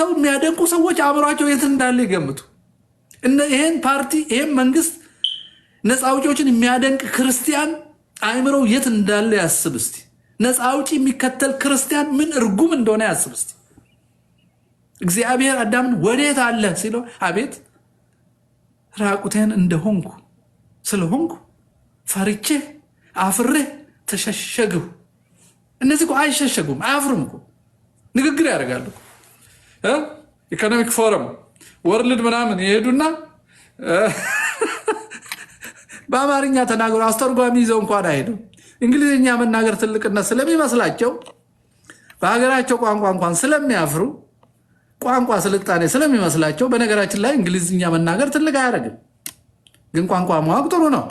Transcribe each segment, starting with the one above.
ሰው የሚያደንቁ ሰዎች አእምሯቸው የት እንዳለ ይገምቱ። ይሄን ፓርቲ ይሄን መንግስት ነፃ አውጪዎችን የሚያደንቅ ክርስቲያን አእምሮው የት እንዳለ ያስብ እስቲ። ነፃ አውጪ የሚከተል ክርስቲያን ምን እርጉም እንደሆነ ያስብ እስቲ። እግዚአብሔር አዳምን ወዴት አለ ሲለው አቤት ራቁቴን እንደሆንኩ ስለሆንኩ ፈርቼ አፍሬ ተሸሸግሁ። እነዚህ እኮ አይሸሸጉም፣ አያፍሩም እኮ ንግግር ያደርጋሉ። ኢኮኖሚክ ፎረም ወርልድ ምናምን ይሄዱና በአማርኛ ተናገሩ አስተርጓሚ ይዘው እንኳን አይሄዱም። እንግሊዝኛ መናገር ትልቅነት ስለሚመስላቸው በሀገራቸው ቋንቋ እንኳን ስለሚያፍሩ ቋንቋ ስልጣኔ ስለሚመስላቸው በነገራችን ላይ እንግሊዝኛ መናገር ትልቅ አያደርግም። ግን ቋንቋ ማወቅ ጥሩ ነው።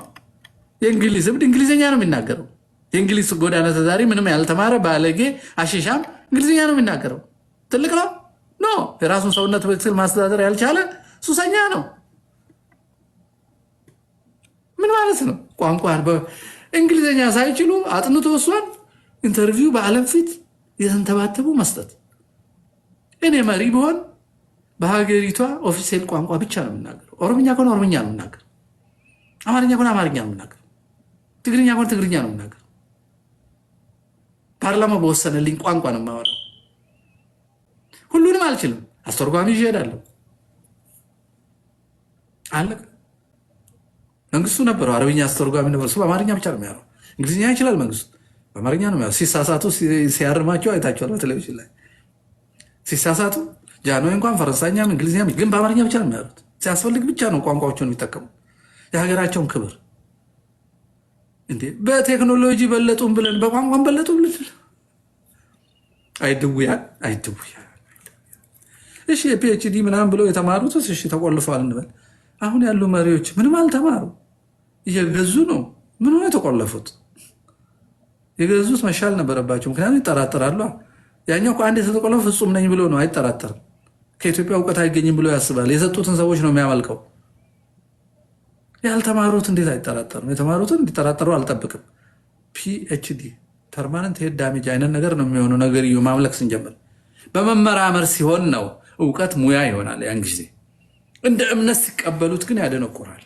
የእንግሊዝ እብድ እንግሊዝኛ ነው የሚናገረው። የእንግሊዝ ጎዳና ተዳዳሪ ምንም ያልተማረ ባለጌ አሽሻም እንግሊዝኛ ነው የሚናገረው። ትልቅ ነው ኖ የራሱን ሰውነት በትክክል ማስተዳደር ያልቻለ ሱሰኛ ነው። ምን ማለት ነው? ቋንቋ እንግሊዝኛ ሳይችሉ አጥንቶ እሷን ኢንተርቪው በዓለም ፊት የተንተባተቡ መስጠት። እኔ መሪ ብሆን በሀገሪቷ ኦፊሴል ቋንቋ ብቻ ነው የምናገረው። ኦሮምኛ ከሆነ ኦሮምኛ ነው የምናገረው። አማርኛ ከሆነ አማርኛ ነው የምናገረው። ትግርኛ ከሆነ ትግርኛ ነው የምናገረው። ፓርላማ በወሰነልኝ ቋንቋ ነው የማወራው። ሁሉንም አልችልም። አስተርጓሚ ይዤ እሄዳለሁ። አለቀ። መንግስቱ ነበረው አረብኛ አስተርጓሚ ነበር። እሱ በአማርኛ ብቻ ነው የሚያወራው። እንግሊዝኛ ይችላል መንግስቱ፣ በአማርኛ ነው የሚያወራው። ሲሳሳቱ ሲያርማቸው አይታችኋል በቴሌቪዥን ላይ ሲሳሳቱ። ጃንሆይ እንኳን ፈረንሳይኛም እንግሊዝኛም ግን በአማርኛ ብቻ ነው የሚያወሩት። ሲያስፈልግ ብቻ ነው ቋንቋዎችን የሚጠቀሙ። የሀገራቸውን ክብር እንዴ በቴክኖሎጂ በለጡን ብለን በቋንቋን በለጡን ብለን አይድውያን። እሺ የፒኤችዲ ምናምን ብለው የተማሩት እሺ ተቆልፈዋል እንበል። አሁን ያሉ መሪዎች ምንም አልተማሩ እየገዙ ነው። ምን ሆነ የተቆለፉት? የገዙት መሻል ነበረባቸው። ምክንያቱም ይጠራጠራሉ። ያኛው እኮ አንድ የተቆለፈ ፍጹም ነኝ ብሎ ነው፣ አይጠራጠርም። ከኢትዮጵያ እውቀት አይገኝም ብሎ ያስባል። የሰጡትን ሰዎች ነው የሚያመልከው። ያልተማሩት እንዴት አይጠራጠሩም? የተማሩትን እንዲጠራጠሩ አልጠብቅም። ፒኤችዲ ፐርማነንት ሄድ ዳሜጅ አይነት ነገር ነው የሚሆነው። ነገር ማምለክ ስንጀምር በመመራመር ሲሆን ነው እውቀት ሙያ ይሆናል። ያን ጊዜ እንደ እምነት ሲቀበሉት ግን ያደነቁራል።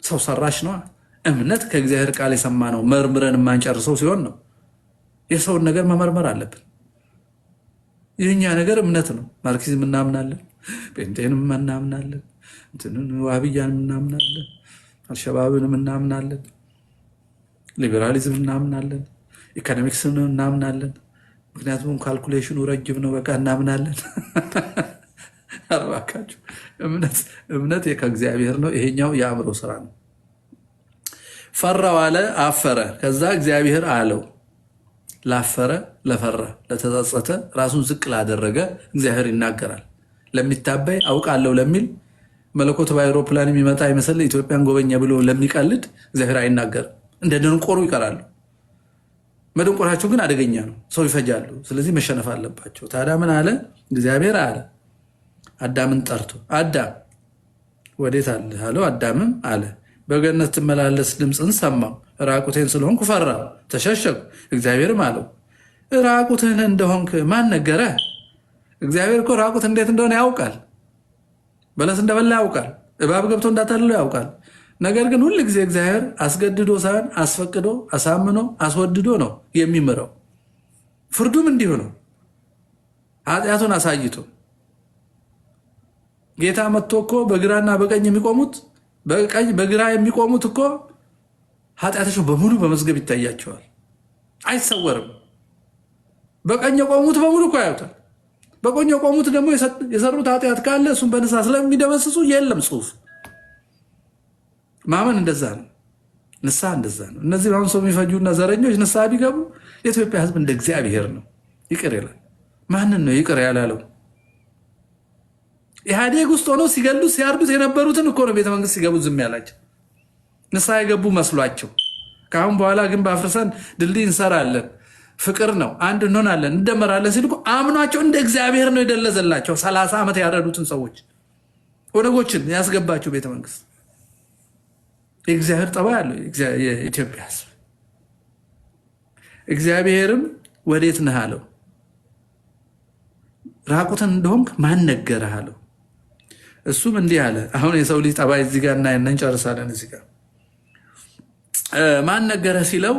ሰው ሰራሽ ነው እምነት። ከእግዚአብሔር ቃል የሰማ ነው መርምረን የማንጨርሰው ሲሆን ነው። የሰውን ነገር መመርመር አለብን። ይህኛ ነገር እምነት ነው። ማርክሲዝም እናምናለን፣ ጴንጤንም እናምናለን፣ ዋህብያን እናምናለን፣ አልሸባብንም እናምናለን፣ ሊበራሊዝም እናምናለን፣ ኢኮኖሚክስን እናምናለን። ምክንያቱም ካልኩሌሽኑ ረጅም ነው። በቃ እናምናለን። አርባካችሁ እምነት ከእግዚአብሔር ነው። ይሄኛው የአእምሮ ስራ ነው። ፈራው አለ አፈረ። ከዛ እግዚአብሔር አለው ላፈረ ለፈራ ለተጸጸተ ራሱን ዝቅ ላደረገ እግዚአብሔር ይናገራል። ለሚታበይ አውቃለሁ ለሚል መለኮት በአይሮፕላን የሚመጣ ይመስል ኢትዮጵያን ጎበኛ ብሎ ለሚቀልድ እግዚአብሔር አይናገርም። እንደ ደንቆሩ ይቀራሉ። መደንቆራቸው ግን አደገኛ ነው። ሰው ይፈጃሉ። ስለዚህ መሸነፍ አለባቸው። ታዲያ ምን አለ እግዚአብሔር አለ አዳምን ጠርቶ አዳም ወዴት አለ አለው። አዳምም አለ በገነት ትመላለስ ድምፅን ሰማው፣ ራቁቴን ስለሆንኩ ፈራሁ ተሸሸኩ። እግዚአብሔርም አለው ራቁትህን እንደሆንክ ማን ነገረ? እግዚአብሔር እኮ ራቁት እንዴት እንደሆነ ያውቃል። በለስ እንደበላ ያውቃል። እባብ ገብቶ እንዳታልለው ያውቃል። ነገር ግን ሁል ጊዜ እግዚአብሔር አስገድዶ ሳይሆን አስፈቅዶ አሳምኖ አስወድዶ ነው የሚምረው። ፍርዱም እንዲሁ ነው። ኃጢአቱን አሳይቶ ጌታ መጥቶ እኮ በግራና በቀኝ የሚቆሙት በግራ የሚቆሙት እኮ ኃጢአታቸው በሙሉ በመዝገብ ይታያቸዋል፣ አይሰወርም። በቀኝ የቆሙት በሙሉ እኮ ያዩታል። በቀኝ የቆሙት ደግሞ የሰሩት ኃጢአት ካለ እሱም በንስሐ ስለሚደመስሱ የለም ጽሑፍ። ማመን እንደዛ ነው። ንስሐ እንደዛ ነው። እነዚህ አሁን ሰው የሚፈጁና ዘረኞች ንስሐ ቢገቡ የኢትዮጵያ ሕዝብ እንደ እግዚአብሔር ነው፣ ይቅር ይላል። ማንን ነው ይቅር ያላለው? ኢህአዴግ ውስጥ ሆነው ሲገሉት ሲያርዱት የነበሩትን እኮ ነው ቤተመንግስት ሲገቡት ዝም ያላቸው። ንስሐ የገቡ መስሏቸው። ከአሁን በኋላ ግን በአፍርሰን ድልድይ እንሰራለን፣ ፍቅር ነው፣ አንድ እንሆናለን፣ እንደመራለን ሲል አምኗቸው እንደ እግዚአብሔር ነው የደለዘላቸው። 30 ዓመት ያረዱትን ሰዎች ኦነጎችን ያስገባቸው ቤተመንግስት። የእግዚአብሔር ጠባይ ያለው የኢትዮጵያ ሕዝብ። እግዚአብሔርም ወዴት ነህ አለው። ራቁትን እንደሆንክ ማን ነገረህ አለው። እሱም እንዲህ አለ። አሁን የሰው ልጅ ጠባይ እዚህ ጋር እናያለን፣ እንጨርሳለን። እዚህ ጋር ማን ነገረህ ሲለው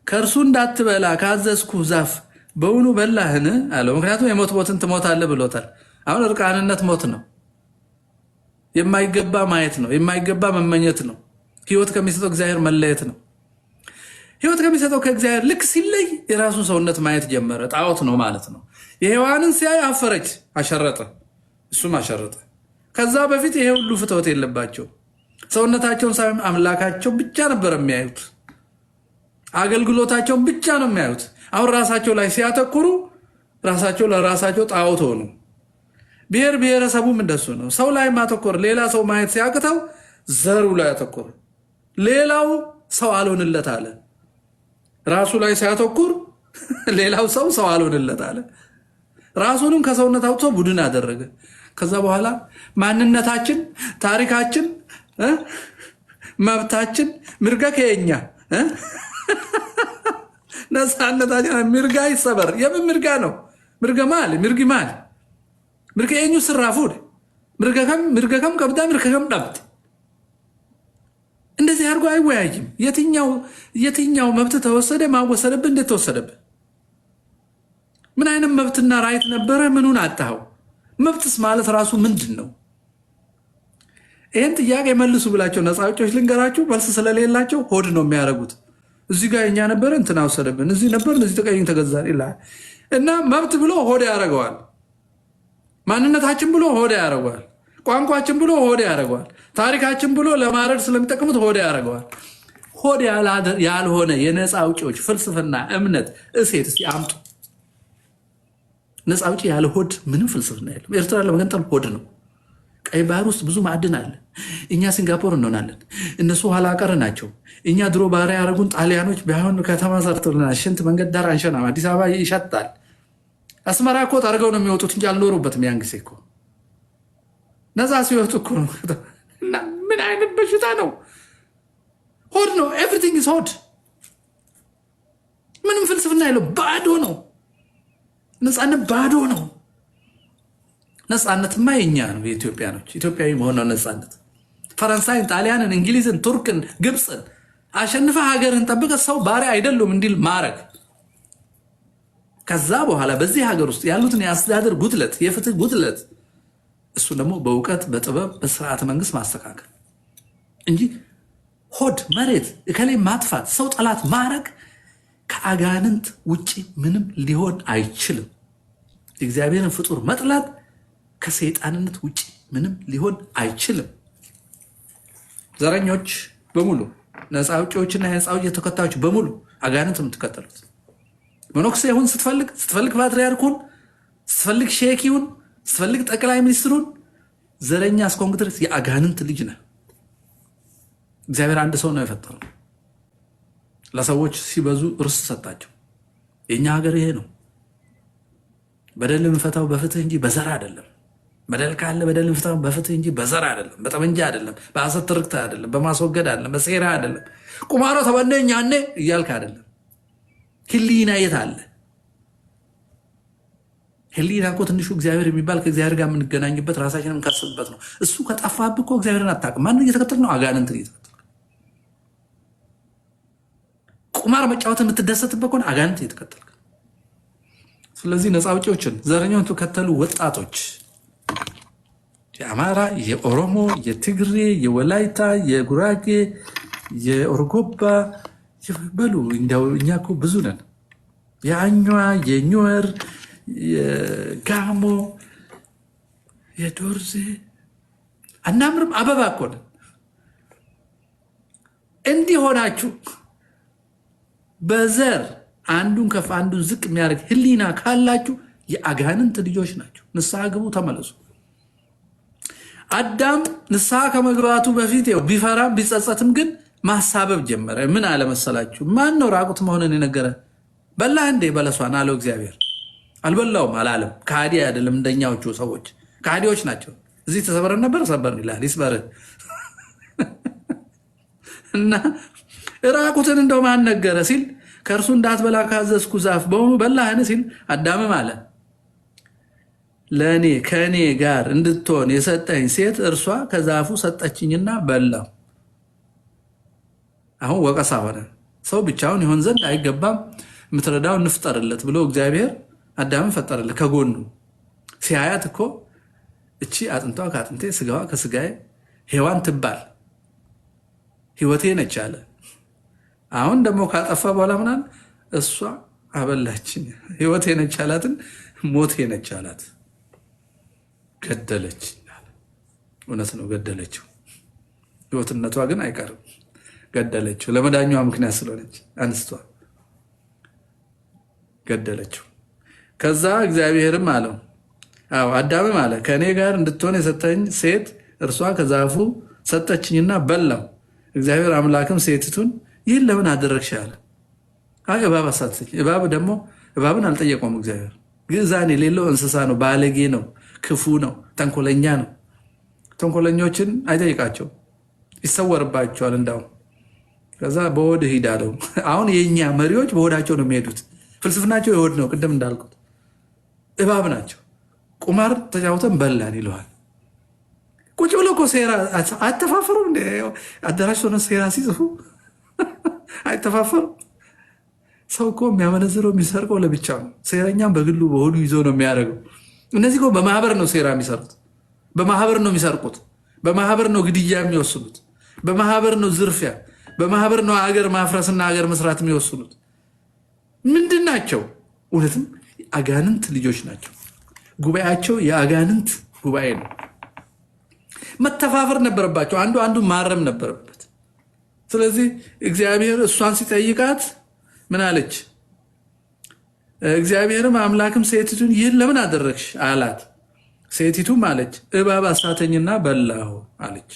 ከእርሱ እንዳትበላ ካዘዝኩ ዛፍ በውኑ በላህን አለው። ምክንያቱም የሞት ሞትን ትሞታለህ ብሎታል። አሁን እርቃንነት ሞት ነው። የማይገባ ማየት ነው። የማይገባ መመኘት ነው። ህይወት ከሚሰጠው እግዚአብሔር መለየት ነው። ህይወት ከሚሰጠው ከእግዚአብሔር ልክ ሲለይ የራሱ ሰውነት ማየት ጀመረ። ጣዖት ነው ማለት ነው። የሔዋንን ሲያይ አፈረች፣ አሸረጠ፣ እሱም አሸረጠ። ከዛ በፊት ይሄ ሁሉ ፍትወት የለባቸው። ሰውነታቸውን ሳይሆን አምላካቸው ብቻ ነበር የሚያዩት። አገልግሎታቸውን ብቻ ነው የሚያዩት። አሁን ራሳቸው ላይ ሲያተኩሩ ራሳቸው ለራሳቸው ጣዖት ሆኑ። ብሔር ብሔረሰቡም እንደሱ ነው። ሰው ላይ ማተኮር፣ ሌላ ሰው ማየት ሲያቅተው ዘሩ ላይ ያተኮር። ሌላው ሰው አልሆንለት አለ። ራሱ ላይ ሲያተኩር ሌላው ሰው አልሆንለት አለ። ራሱንም ከሰውነት አውጥቶ ቡድን አደረገ። ከዛ በኋላ ማንነታችን፣ ታሪካችን፣ መብታችን ምርጋ ከኛ ነፃነታችን ምርጋ ይሰበር። የምን ምርጋ ነው? ምርጋ ማል ምርጊ ማል ምርጋ የኙ ስራፉድ ምርገከም ከብዳ ምርገከም ዳብት እንደዚህ አድርጎ አይወያይም። የትኛው መብት ተወሰደ? ማወሰደብህ? እንዴት ተወሰደብህ? ምን አይነት መብትና ራይት ነበረ? ምኑን አጣኸው? መብትስ ማለት ራሱ ምንድን ነው? ይህን ጥያቄ መልሱ ብላቸው ነፃ አውጪዎች ልንገራችሁ፣ መልስ ስለሌላቸው ሆድ ነው የሚያደርጉት። እዚህ ጋር እኛ ነበረ እንትና ወሰደብን፣ እዚህ ነበር እዚህ ተቀይኝ ተገዛል ይላል እና መብት ብሎ ሆድ ያደርገዋል። ማንነታችን ብሎ ሆድ ያደርገዋል። ቋንቋችን ብሎ ሆድ ያደርገዋል። ታሪካችን ብሎ ለማረድ ስለሚጠቅሙት ሆድ ያደርገዋል። ሆድ ያልሆነ የነፃ አውጪዎች ፍልስፍና፣ እምነት፣ እሴት እስቲ አምጡ። ነፃ አውጪ ያለ ሆድ ምንም ፍልስፍና የለም። ኤርትራ ለመገንጠል ሆድ ነው። ቀይ ባህር ውስጥ ብዙ ማዕድን አለ። እኛ ሲንጋፖር እንሆናለን፣ እነሱ ኋላ ቀር ናቸው። እኛ ድሮ ባሪያ ያደረጉን ጣሊያኖች ቢሆን ከተማ ሰርተውልናል። ሽንት መንገድ ዳር አንሸናም። አዲስ አበባ ይሸጣል። አስመራ እኮ ጠርገው ነው የሚወጡት እንጂ አልኖሩበትም። ያን ጊዜ እኮ ነፃ ሲወጡ እኮ ነው። እና ምን አይነት በሽታ ነው? ሆድ ነው። ኤቭሪቲንግ ኢዝ ሆድ። ምንም ፍልስፍና የለው። ባዶ ነው። ነፃነት ባዶ ነው። ነፃነትማ የኛ ነው፣ የኢትዮጵያኖች። ኢትዮጵያዊ መሆነው ነፃነት ፈረንሳይን፣ ጣሊያንን፣ እንግሊዝን፣ ቱርክን፣ ግብፅን አሸንፈ ሀገርን ጠብቀ ሰው ባሪያ አይደሉም እንዲል ማረግ። ከዛ በኋላ በዚህ ሀገር ውስጥ ያሉትን የአስተዳደር ጉድለት፣ የፍትህ ጉድለት እሱ ደግሞ በእውቀት በጥበብ በስርዓተ መንግስት ማስተካከል እንጂ ሆድ መሬት እከሌ ማጥፋት ሰው ጠላት ማረግ ከአጋንንት ውጪ ምንም ሊሆን አይችልም። የእግዚአብሔርን ፍጡር መጥላት ከሰይጣንነት ውጪ ምንም ሊሆን አይችልም። ዘረኞች በሙሉ ነፃ አውጪዎችና የነፃ አውጪ ተከታዮች በሙሉ አጋንንት የምትከተሉት መነኩሴ ይሁን ስትፈልግ ፓትርያርኩን ስትፈልግ ሼኪውን ስትፈልግ ጠቅላይ ሚኒስትሩን ዘረኛ እስከሆንክ ድረስ የአጋንንት ልጅ ነህ። እግዚአብሔር አንድ ሰው ነው የፈጠረው። ለሰዎች ሲበዙ ርስት ሰጣቸው። የኛ ሀገር ይሄ ነው። በደል የምፈታው በፍትህ እንጂ በዘር አይደለም። በደል ካለ በደል የምፈታው በፍትህ እንጂ በዘር አይደለም። በጠመንጃ አይደለም። በሐሰት ትርክት አይደለም። በማስወገድ አይደለም። በሴራ አይደለም። ቁማሮ ተበነኝ ያኔ እያልክ አይደለም። ህሊና የት አለ? ህሊና እኮ ትንሹ እግዚአብሔር የሚባል ከእግዚአብሔር ጋር የምንገናኝበት ራሳችንን የምንከስብበት ነው። እሱ ከጠፋብህ እኮ እግዚአብሔርን አታውቅም። ማንን እየተከተልክ ነው? አጋንንትን እየተከተልክ። ቁማር መጫወት የምትደሰትበት ከሆነ አጋንንት እየተከተልክ። ስለዚህ ነፃ አውጪዎችን ዘረኛውን ተከተሉ ወጣቶች፣ የአማራ፣ የኦሮሞ፣ የትግሬ፣ የወላይታ፣ የጉራጌ፣ የኦርጎባ በሉ እንዲያው እኛ እኮ ብዙ ነን። የአኟ፣ የኞር፣ የጋሞ፣ የዶርዜ አናምርም። አበባ እኮ ነን። እንዲህ ሆናችሁ በዘር አንዱን ከፍ አንዱን ዝቅ የሚያደርግ ህሊና ካላችሁ የአጋንንት ልጆች ናቸው። ንስሐ ግቡ፣ ተመለሱ። አዳም ንስሐ ከመግባቱ በፊት ቢፈራም ቢጸጸትም ግን ማሳበብ ጀመረ። ምን አለመሰላችሁ? ማን ነው ራቁት መሆንን የነገረ? በላህ እንዴ በለሷን አለው እግዚአብሔር። አልበላውም አላለም። ከሃዲ አይደለም። እንደኛዎቹ ሰዎች ከሃዲዎች ናቸው። እዚህ ተሰበረን ነበር፣ ሰበርን ይላል። ይስበርህ እና ራቁትን እንደው ማን ነገረ ሲል ከእርሱ እንዳትበላ ካዘዝኩ ዛፍ በሆኑ በላህን ሲል አዳምም አለ ለእኔ ከእኔ ጋር እንድትሆን የሰጠኝ ሴት እርሷ ከዛፉ ሰጠችኝና በላው። አሁን ወቀሳ ሆነ። ሰው ብቻውን ይሆን ዘንድ አይገባም፣ የምትረዳው እንፍጠርለት ብሎ እግዚአብሔር አዳምን ፈጠረለት ከጎኑ። ሲያያት እኮ እቺ አጥንቷ ከአጥንቴ ስጋዋ ከስጋዬ ሔዋን ትባል ህይወቴ ነች አለ። አሁን ደግሞ ካጠፋ በኋላ ምናል እሷ አበላችኝ፣ ህይወቴ ነች አላትን ሞቴ ነች አላት። ገደለች። እውነት ነው ገደለችው። ህይወትነቷ ግን አይቀርም። ገደለችው። ለመዳኛዋ ምክንያት ስለሆነች አንስቷ ገደለችው። ከዛ እግዚአብሔርም አለው አዳምም አለ ከእኔ ጋር እንድትሆን የሰጠኝ ሴት እርሷ ከዛፉ ሰጠችኝና በላው። እግዚአብሔር አምላክም ሴቲቱን ይህን ለምን አደረግሽ አለ። እባብ አሳተች። እባብን አልጠየቀውም እግዚአብሔር። ግዛን የሌለው እንስሳ ነው፣ ባለጌ ነው፣ ክፉ ነው፣ ተንኮለኛ ነው። ተንኮለኞችን አይጠይቃቸው፣ ይሰወርባቸዋል እንዳውም። ከዛ በሆድ ሂድ አለው። አሁን የእኛ መሪዎች በሆዳቸው ነው የሚሄዱት። ፍልስፍናቸው የሆድ ነው። ቅድም እንዳልኩት እባብ ናቸው። ቁማር ተጫውተን በላን ይለዋል። ቁጭ ብሎ እኮ ሴራ አይተፋፈሩም። አዳራሽ ሆነ ሴራ ሲጽፉ አይተፋፈሩም። ሰው እኮ የሚያመነዝረው የሚሰርቀው ለብቻ ነው። ሴረኛም በግሉ በሆዱ ይዞ ነው የሚያደርገው። እነዚህ እኮ በማህበር ነው ሴራ የሚሰሩት፣ በማህበር ነው የሚሰርቁት፣ በማህበር ነው ግድያ የሚወስኑት፣ በማህበር ነው ዝርፊያ፣ በማህበር ነው አገር ማፍረስና አገር መስራት የሚወስኑት። ምንድን ናቸው? እውነትም አጋንንት ልጆች ናቸው። ጉባኤያቸው የአጋንንት ጉባኤ ነው። መተፋፈር ነበረባቸው። አንዱ አንዱ ማረም ነበረበት። ስለዚህ እግዚአብሔር እሷን ሲጠይቃት ምን አለች? እግዚአብሔርም አምላክም ሴቲቱን ይህን ለምን አደረግሽ አላት። ሴቲቱም አለች እባብ አሳተኝና በላሁ አለች።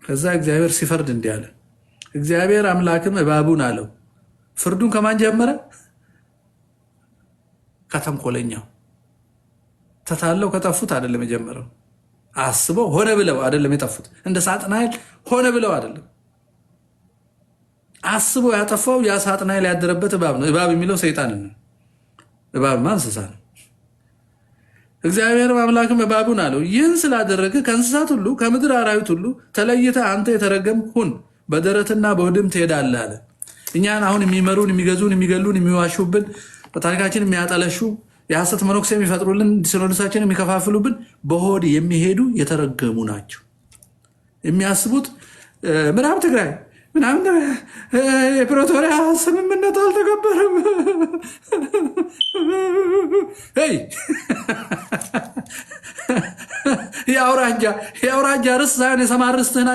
ከዛ እግዚአብሔር ሲፈርድ እንዲህ አለ። እግዚአብሔር አምላክም እባቡን አለው። ፍርዱን ከማን ጀመረ? ከተንኮለኛው። ተታለው ከጠፉት አይደለም የጀመረው። አስበው ሆነ ብለው አይደለም የጠፉት። እንደ ሳጥናኤል ሆነ ብለው አይደለም። አስበው ያጠፋው ያ ሳጥናኤል ያደረበት እባብ ነው። እባብ የሚለው ሰይጣን ነው። እባብማ እንስሳ ነው። እግዚአብሔር አምላክም እባቡን አለው ይህን ስላደረገ ከእንስሳት ሁሉ ከምድር አራዊት ሁሉ ተለይተህ አንተ የተረገምክ ሁን፣ በደረትና በሆድም ትሄዳለህ አለ። እኛን አሁን የሚመሩን፣ የሚገዙን፣ የሚገሉን፣ የሚዋሹብን፣ በታሪካችን የሚያጠለሹ፣ የሐሰት መነኩሴ የሚፈጥሩልን፣ ሲኖዶሳችን የሚከፋፍሉብን በሆድ የሚሄዱ የተረገሙ ናቸው። የሚያስቡት ምዕራብ ትግራይ ምናምን የፕሪቶሪያ ስምምነት አልተከበረም። የአውራጃ ርስት ሳይሆን የሰማይ ርስትህን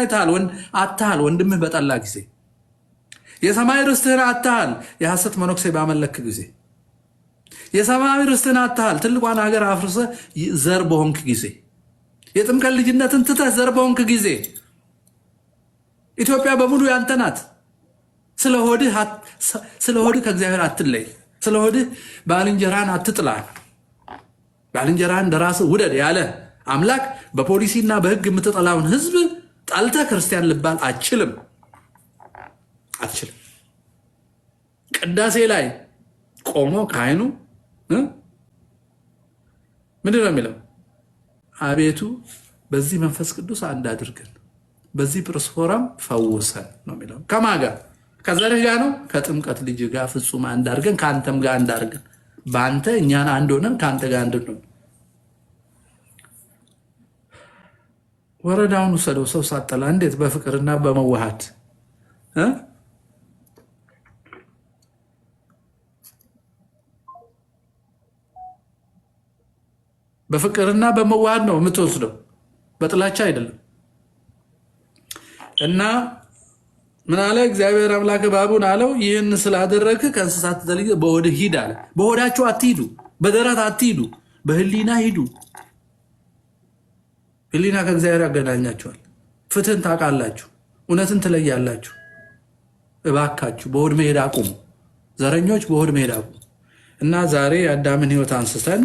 አትሃል ወንድምህ በጠላ ጊዜ። የሰማይ ርስትህን አትሃል የሐሰት መነኩሴ ባመለክ ጊዜ። የሰማይ ርስትህን አትሃል ትልቋን ሀገር አፍርሰህ ዘር በሆንክ ጊዜ። የጥምቀት ልጅነትን ትተህ ዘር በሆንክ ጊዜ። ኢትዮጵያ በሙሉ ያንተ ናት። ስለ ሆድህ ከእግዚአብሔር አትለይ። ስለ ሆድህ ባልንጀራን አትጥላ። ባልንጀራን እንደራስህ ውደድ ያለ አምላክ በፖሊሲና በሕግ የምትጠላውን ሕዝብ ጠልተህ ክርስቲያን ልባል አችልም። ቅዳሴ ላይ ቆሞ ካህኑ ምንድን ነው የሚለው? አቤቱ በዚህ መንፈስ ቅዱስ አንድ አድርገን በዚህ ጵርስፎራም ፈውሰን ነው የሚለው። ከማን ጋር? ከዘርህ ጋር ነው። ከጥምቀት ልጅ ጋር ፍጹም አንድ አድርገን ከአንተም ጋር አንድ አድርገን በአንተ እኛን አንድ ሆነን ከአንተ ጋር አንድ ነው። ወረዳውን ውሰደው ሰው ሳጠላ እንዴት በፍቅርና በመዋሃድ በፍቅርና በመዋሃድ ነው የምትወስደው፣ በጥላቻ አይደለም። እና ምን አለ እግዚአብሔር አምላክ እባቡን አለው ይህን ስላደረግህ ከእንስሳት ተለይተህ በሆድህ ሂድ አለ። በሆዳችሁ አትሂዱ፣ በደረት አትሂዱ፣ በህሊና ሂዱ። ህሊና ከእግዚአብሔር ያገናኛችኋል። ፍትህን ታውቃላችሁ፣ እውነትን ትለያላችሁ። እባካችሁ በሆድ መሄድ አቁሙ። ዘረኞች በሆድ መሄድ አቁሙ። እና ዛሬ የአዳምን ህይወት አንስተን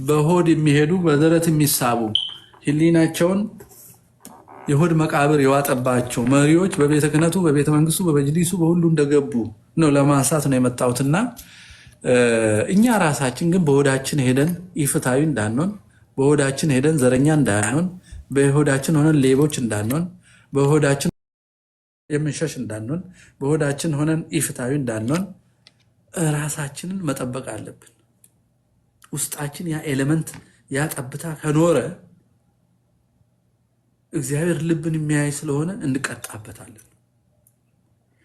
በሆድ የሚሄዱ በደረት የሚሳቡ ህሊናቸውን የሆድ መቃብር የዋጠባቸው መሪዎች በቤተ ክህነቱ፣ በቤተ መንግስቱ፣ በመጅሊሱ በሁሉ እንደገቡ ነው ለማንሳት ነው የመጣሁትና እኛ ራሳችን ግን በሆዳችን ሄደን ኢፍትሐዊ እንዳንሆን፣ በሆዳችን ሄደን ዘረኛ እንዳንሆን፣ በሆዳችን ሆነን ሌቦች እንዳንሆን፣ በሆዳችን የምንሸሽ እንዳንሆን፣ በሆዳችን ሆነን ኢፍትሐዊ እንዳንሆን ራሳችንን መጠበቅ አለብን። ውስጣችን ያ ኤሌመንት ያ ጠብታ ከኖረ እግዚአብሔር ልብን የሚያይ ስለሆነ እንቀጣበታለን።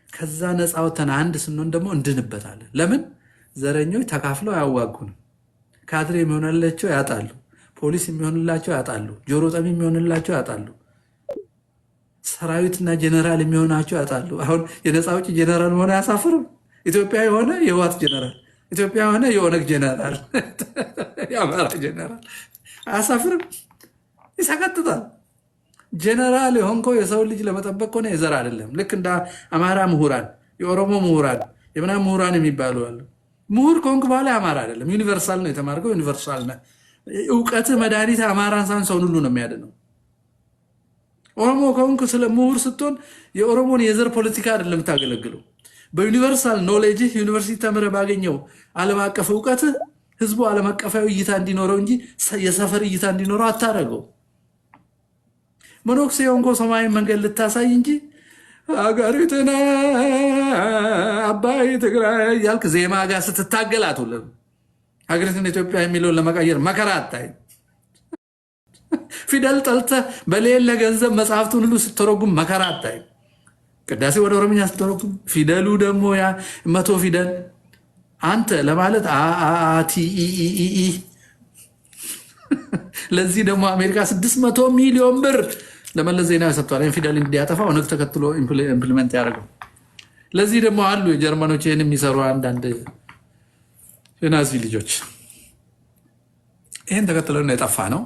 ከዛ ነፃ ወተን አንድ ስንሆን ደግሞ እንድንበታለን። ለምን? ዘረኞች ተካፍለው አያዋጉንም። ካድሬ የሚሆንላቸው ያጣሉ፣ ፖሊስ የሚሆንላቸው ያጣሉ፣ ጆሮ ጠቢ የሚሆንላቸው ያጣሉ፣ ሰራዊትና ጀነራል የሚሆናቸው ያጣሉ። አሁን የነፃ አውጪ ጀነራል ሆነ አያሳፍርም? ኢትዮጵያ የሆነ የህወሓት ጀነራል፣ ኢትዮጵያ የሆነ የኦነግ ጀነራል፣ የአማራ ጀነራል አያሳፍርም? ይሰቀጥጣል። ጀነራል የሆንከው የሰው ልጅ ለመጠበቅ ከሆነ የዘር አይደለም። ልክ እንደ አማራ ምሁራን፣ የኦሮሞ ምሁራን፣ የምናምን ምሁራን የሚባሉ አሉ። ምሁር ከሆንክ በኋላ አማራ አይደለም። ዩኒቨርሳል ነው የተማርከው፣ ዩኒቨርሳል ነው እውቀትህ። መድኃኒት አማራን ሳን ሰውን ሁሉ ነው የሚያድነው። ኦሮሞ ከሆንክ ስለ ምሁር ስትሆን የኦሮሞን የዘር ፖለቲካ አይደለም የምታገለግለው። በዩኒቨርሳል ኖሌጅህ ዩኒቨርሲቲ ተምረህ ባገኘው ዓለም አቀፍ እውቀትህ ህዝቡ ዓለም አቀፋዊ እይታ እንዲኖረው እንጂ የሰፈር እይታ እንዲኖረው አታረገው። መኖክሴ የሆንኮ ሰማያዊ መንገድ ልታሳይ እንጂ አገሪቱን አባይ ትግራይ እያልክ ዜማ ጋር ስትታገል አትውልም። ሀገሪቱን ኢትዮጵያ የሚለውን ለመቀየር መከራ አታይ። ፊደል ጠልተህ በሌለ ገንዘብ መጽሐፍቱን ሁሉ ስትተረጉም መከራ አታይ። ቅዳሴ ወደ ኦሮምኛ ስትተረጉም ፊደሉ ደግሞ ያ 100 ፊደል አንተ ለማለት አቲኢኢኢ ለዚህ ደግሞ አሜሪካ 600 ሚሊዮን ብር ለመለስ ዜናዊ ሰጥቷል። ይህን ፊደል እንዲያጠፋ ኦነግ ተከትሎ ኢምፕሊመንት ያደርገው። ለዚህ ደግሞ አሉ የጀርመኖች ይህን የሚሰሩ አንዳንድ የናዚ ልጆች ይህን ተከትሎ ነው የጠፋ ነው።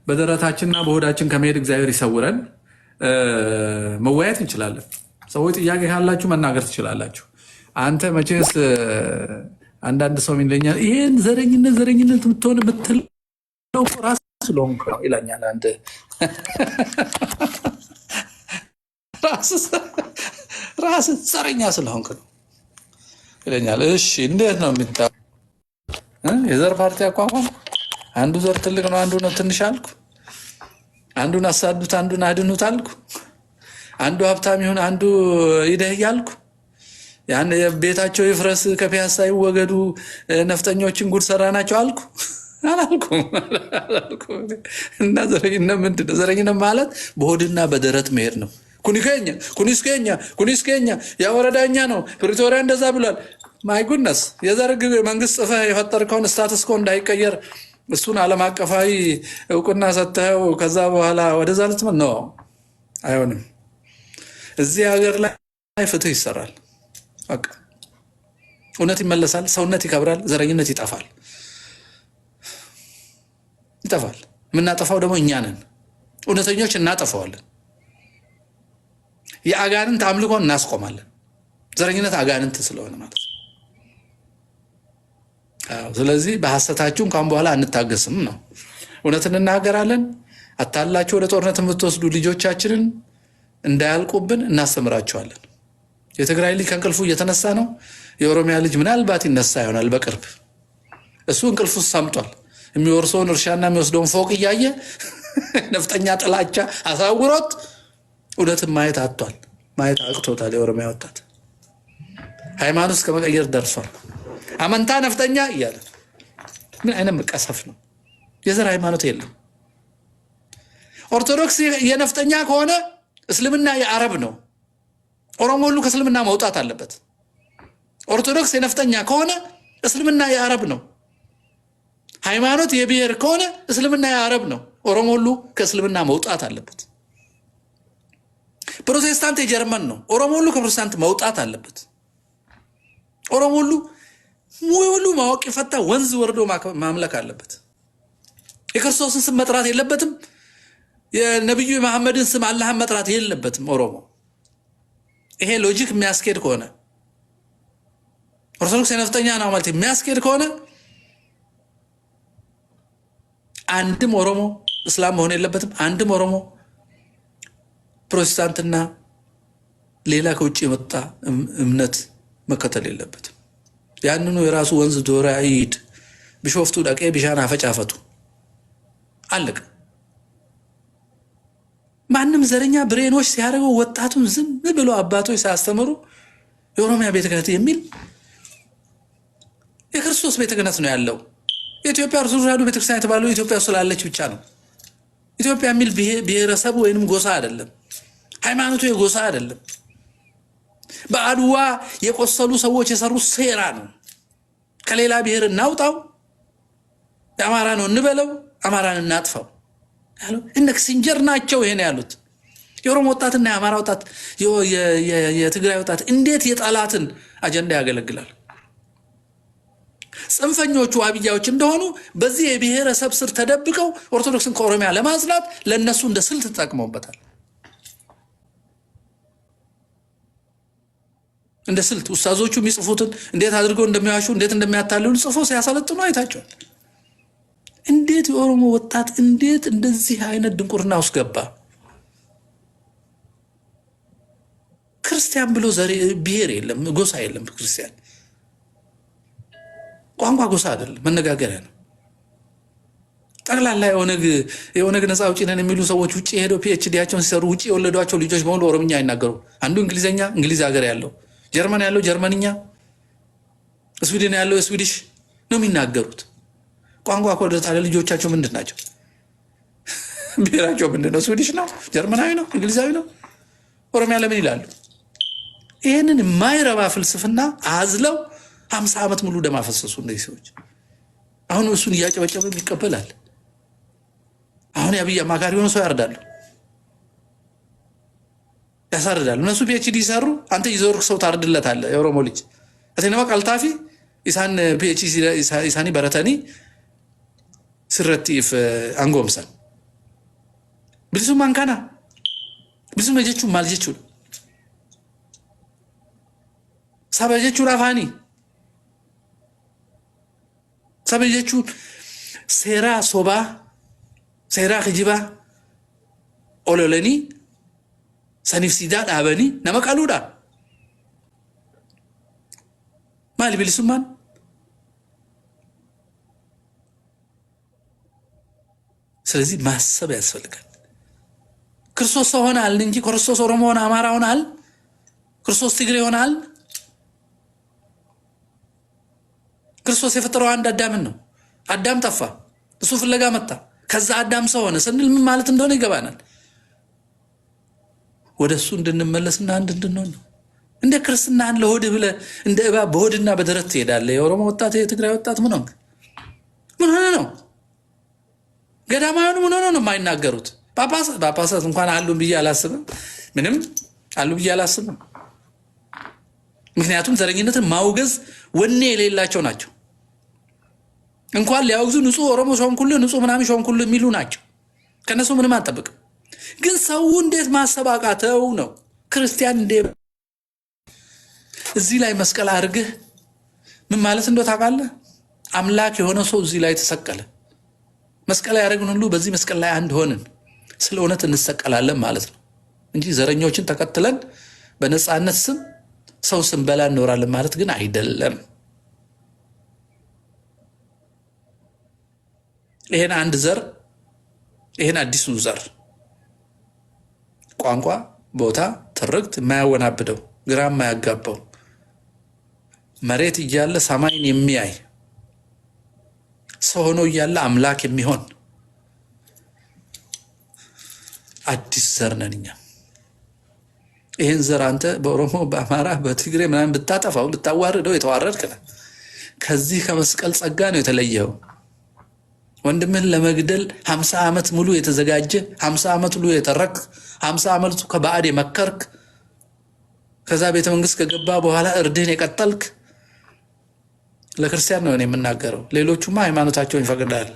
በደረታችንና በሆዳችን ከመሄድ እግዚአብሔር ይሰውረን። መወያየት እንችላለን። ሰዎች ጥያቄ ካላችሁ መናገር ትችላላችሁ። አንተ መቼስ አንዳንድ ሰው ይለኛል ይህን ዘረኝነት የምትሆን የምትለው ራስ ስለሆንክ ነው ይለኛል። አንድ ራስ ዘረኛ ስለሆንክ ነው ይለኛል። እሺ እንዴት ነው የሚታ የዘር ፓርቲ አቋቋም? አንዱ ዘር ትልቅ ነው፣ አንዱ ነው ትንሽ አልኩ። አንዱን አሳዱት፣ አንዱን አድኑት አልኩ። አንዱ ሀብታም ይሁን፣ አንዱ ይደህ አልኩ። ያን ቤታቸው ይፍረስ፣ ከፒያሳ ይወገዱ፣ ነፍጠኞችን ጉድ ሰራናቸው አልኩ አላልኩም። እና ዘረኝነት ምንድን ነው? ዘረኝነት ማለት በሆድና በደረት መሄድ ነው። ኩኒኬኛ ኩኒስኬኛ ያ ወረዳኛ ነው፣ ፕሪቶሪያ እንደዛ ብሏል። ማይጉነስ የዘር መንግስት ጽፈህ የፈጠርከውን ስታትስ ኮ እንዳይቀየር እሱን ዓለም አቀፋዊ እውቅና ሰጥተው ከዛ በኋላ ወደዛ ልትመን ነው። አይሆንም። እዚህ ሀገር ላይ ፍትህ ይሰራል። በቃ እውነት ይመለሳል፣ ሰውነት ይከብራል፣ ዘረኝነት ይጠፋል። የምናጠፋው ደግሞ እኛ ነን። እውነተኞች እናጠፋዋለን። የአጋንንት አምልኮን እናስቆማለን። ዘረኝነት አጋንንት ስለሆነ ማለት ነው። ስለዚህ በሐሰታችሁን ካሁን በኋላ አንታገስም ነው። እውነት እንናገራለን። አታላችሁ ወደ ጦርነት የምትወስዱ ልጆቻችንን እንዳያልቁብን እናስተምራቸዋለን። የትግራይ ልጅ ከእንቅልፉ እየተነሳ ነው። የኦሮሚያ ልጅ ምናልባት ይነሳ ይሆናል በቅርብ። እሱ እንቅልፉ ሰምጧል። የሚወርሰውን እርሻና የሚወስደውን ፎቅ እያየ ነፍጠኛ ጥላቻ አሳውሮት እውነትን ማየት አጥቷል። ማየት አቅቶታል። የኦሮሚያ ወጣት ሃይማኖት እስከ መቀየር ደርሷል። አመንታ ነፍጠኛ እያለ ምን አይነት መቀሰፍ ነው? የዘር ሃይማኖት የለም። ኦርቶዶክስ የነፍጠኛ ከሆነ እስልምና የአረብ ነው። ኦሮሞ ሁሉ ከእስልምና መውጣት አለበት። ኦርቶዶክስ የነፍጠኛ ከሆነ እስልምና የአረብ ነው። ሃይማኖት የብሔር ከሆነ እስልምና የአረብ ነው። ኦሮሞ ሁሉ ከእስልምና መውጣት አለበት። ፕሮቴስታንት የጀርመን ነው። ኦሮሞ ሁሉ ከፕሮቴስታንት መውጣት አለበት። ኦሮሞ ሁሉ ሙሉ ማወቅ የፈታ ወንዝ ወርዶ ማምለክ አለበት። የክርስቶስን ስም መጥራት የለበትም። የነብዩ መሐመድን ስም አላህን መጥራት የለበትም ኦሮሞ። ይሄ ሎጂክ የሚያስኬድ ከሆነ ኦርቶዶክስ የነፍጠኛ ነው ማለት የሚያስኬድ ከሆነ አንድም ኦሮሞ እስላም መሆን የለበትም። አንድም ኦሮሞ ፕሮቴስታንትና ሌላ ከውጭ የመጣ እምነት መከተል የለበትም። ያንኑ የራሱ ወንዝ ዶራ ይሂድ፣ ቢሾፍቱ ደቄ ቢሻን አፈጫፈቱ አለቀ። ማንም ዘረኛ ብሬኖች ሲያደርገው ወጣቱን ዝም ብሎ አባቶች ሲያስተምሩ የኦሮሚያ ቤተ ክህነት የሚል የክርስቶስ ቤተ ክህነት ነው ያለው። የኢትዮጵያ ኦርቶዶክስ ተዋሕዶ ቤተክርስቲያን የተባለው ኢትዮጵያ ስላለች ብቻ ነው። ኢትዮጵያ የሚል ብሔረሰብ ወይንም ጎሳ አይደለም። ሃይማኖቱ የጎሳ አይደለም። በአድዋ የቆሰሉ ሰዎች የሰሩት ሴራ ነው። ከሌላ ብሔር እናውጣው፣ የአማራ ነው እንበለው፣ አማራን እናጥፋው ያለው እነ ክሲንጀር ናቸው። ይሄን ያሉት የኦሮሞ ወጣትና የአማራ ወጣት የትግራይ ወጣት እንዴት የጠላትን አጀንዳ ያገለግላል? ጽንፈኞቹ አብያዎች እንደሆኑ በዚህ የብሔረሰብ ስር ተደብቀው ኦርቶዶክስን ከኦሮሚያ ለማጽዳት ለነሱ እንደ ስልት ተጠቅመውበታል። እንደ ስልት ኡስታዞቹ የሚጽፉትን እንዴት አድርገው እንደሚያሹ እንዴት እንደሚያታልሉ ጽፎ ሲያሰለጥኑ አይታቸዋል። እንዴት የኦሮሞ ወጣት እንዴት እንደዚህ አይነት ድንቁርና ውስጥ ገባ? ክርስቲያን ብሎ ብሔር የለም፣ ጎሳ የለም። ክርስቲያን ቋንቋ ጎሳ አይደለም፣ መነጋገሪያ ነው። ጠቅላላ የኦነግ ነፃ አውጪ ነን የሚሉ ሰዎች ውጭ ሄደው ፒኤችዲያቸውን ሲሰሩ ውጭ የወለዷቸው ልጆች በሙሉ ኦሮምኛ አይናገሩ። አንዱ እንግሊዝኛ እንግሊዝ ሀገር ያለው፣ ጀርመን ያለው ጀርመንኛ፣ ስዊድን ያለው ስዊዲሽ ነው የሚናገሩት። ቋንቋ ኮደታ ልጆቻቸው ምንድን ናቸው? ብሔራቸው ምንድን ነው? ስዊዲሽ ነው? ጀርመናዊ ነው? እንግሊዛዊ ነው? ኦሮሚያ ለምን ይላሉ? ይህንን የማይረባ ፍልስፍና አዝለው 50 ዓመት ሙሉ ደም አፈሰሱ እነዚህ ሰዎች። አሁን እሱን እያጨበጨበ ይቀበላል። አሁን የአብይ አማካሪ ሆነ ሰው ያርዳሉ፣ ያሳርዳሉ። እነሱ ፒኤችዲ ይሰሩ፣ አንተ ይዞርክ ሰው ታርድለታለህ። የኦሮሞ ልጅ አተነማ ቃልታፊ ኢሳን ፒኤችዲ ኢሳኒ በረተኒ ስረቲፍ አንጎምሰን ብልሱ ማንካና ብልሱ መጀቹ ማልጀቹ ሰበጀቹ ራፋኒ ሰበጀቹ ሴራ ሶባ ሴራ ኺጂባ ኦሎለኒ ሰኒፍ ሲዳ ዳበኒ ነመቀሉዳ ማል ብልሱማን ስለዚህ ማሰብ ያስፈልጋል። ክርስቶስ ሰው ሆናል እንጂ ክርስቶስ ኦሮሞ ሆነ አማራ ሆናል፣ ክርስቶስ ትግሬ ሆናል። ክርስቶስ የፈጠረው አንድ አዳምን ነው። አዳም ጠፋ፣ እሱ ፍለጋ መጣ። ከዛ አዳም ሰው ሆነ ስንል ምን ማለት እንደሆነ ይገባናል። ወደ እሱ እንድንመለስና አንድ እንድንሆን ነው። እንደ ክርስትናን ለሆድ ብለ እንደ እባብ በሆድና በደረት ትሄዳለህ። የኦሮሞ ወጣት የትግራይ ወጣት ምን ሆነ ነው? ገዳማውያን ምን ሆነ ነው የማይናገሩት? ጳጳሳት እንኳን አሉ ብዬ አላስብም። ምንም አሉ ብዬ አላስብም። ምክንያቱም ዘረኝነትን ማውገዝ ወኔ የሌላቸው ናቸው። እንኳን ሊያወግዙ ንጹህ ኦሮሞ ሾምኩልህ ንጹህ ምናምን ሾምኩልህ የሚሉ ናቸው። ከነሱ ምንም አጠብቅም። ግን ሰው እንዴት ማሰብ አቃተው ነው? ክርስቲያን እንደ እዚህ ላይ መስቀል አድርገህ ምን ማለት እንደው ታውቃለህ? አምላክ የሆነ ሰው እዚህ ላይ ተሰቀለ። መስቀል ያደረግን ሁሉ በዚህ መስቀል ላይ አንድ ሆንን፣ ስለ እውነት እንሰቀላለን ማለት ነው እንጂ ዘረኞችን ተከትለን በነፃነት ስም ሰው ስንበላ እንኖራለን ማለት ግን አይደለም። ይሄን አንድ ዘር ይሄን አዲሱን ዘር ቋንቋ፣ ቦታ፣ ትርክት የማያወናብደው ግራ የማያጋባው መሬት እያለ ሰማይን የሚያይ ሰው ሆኖ እያለ አምላክ የሚሆን አዲስ ዘር ነን እኛ። ይህን ዘር አንተ በኦሮሞ በአማራ በትግሬ ምናምን ብታጠፋው ልታዋርደው የተዋረድክ ነህ። ከዚህ ከመስቀል ጸጋ ነው የተለየው። ወንድምህን ለመግደል 50 ዓመት ሙሉ የተዘጋጀ 50 ዓመት ሙሉ የተረክ 50 ዓመት ከባዕድ የመከርክ ከዛ ቤተ መንግስት ከገባ በኋላ እርድህን የቀጠልክ ለክርስቲያን ነው የምናገረው። ሌሎቹማ ሃይማኖታቸውን ይፈቅዳል።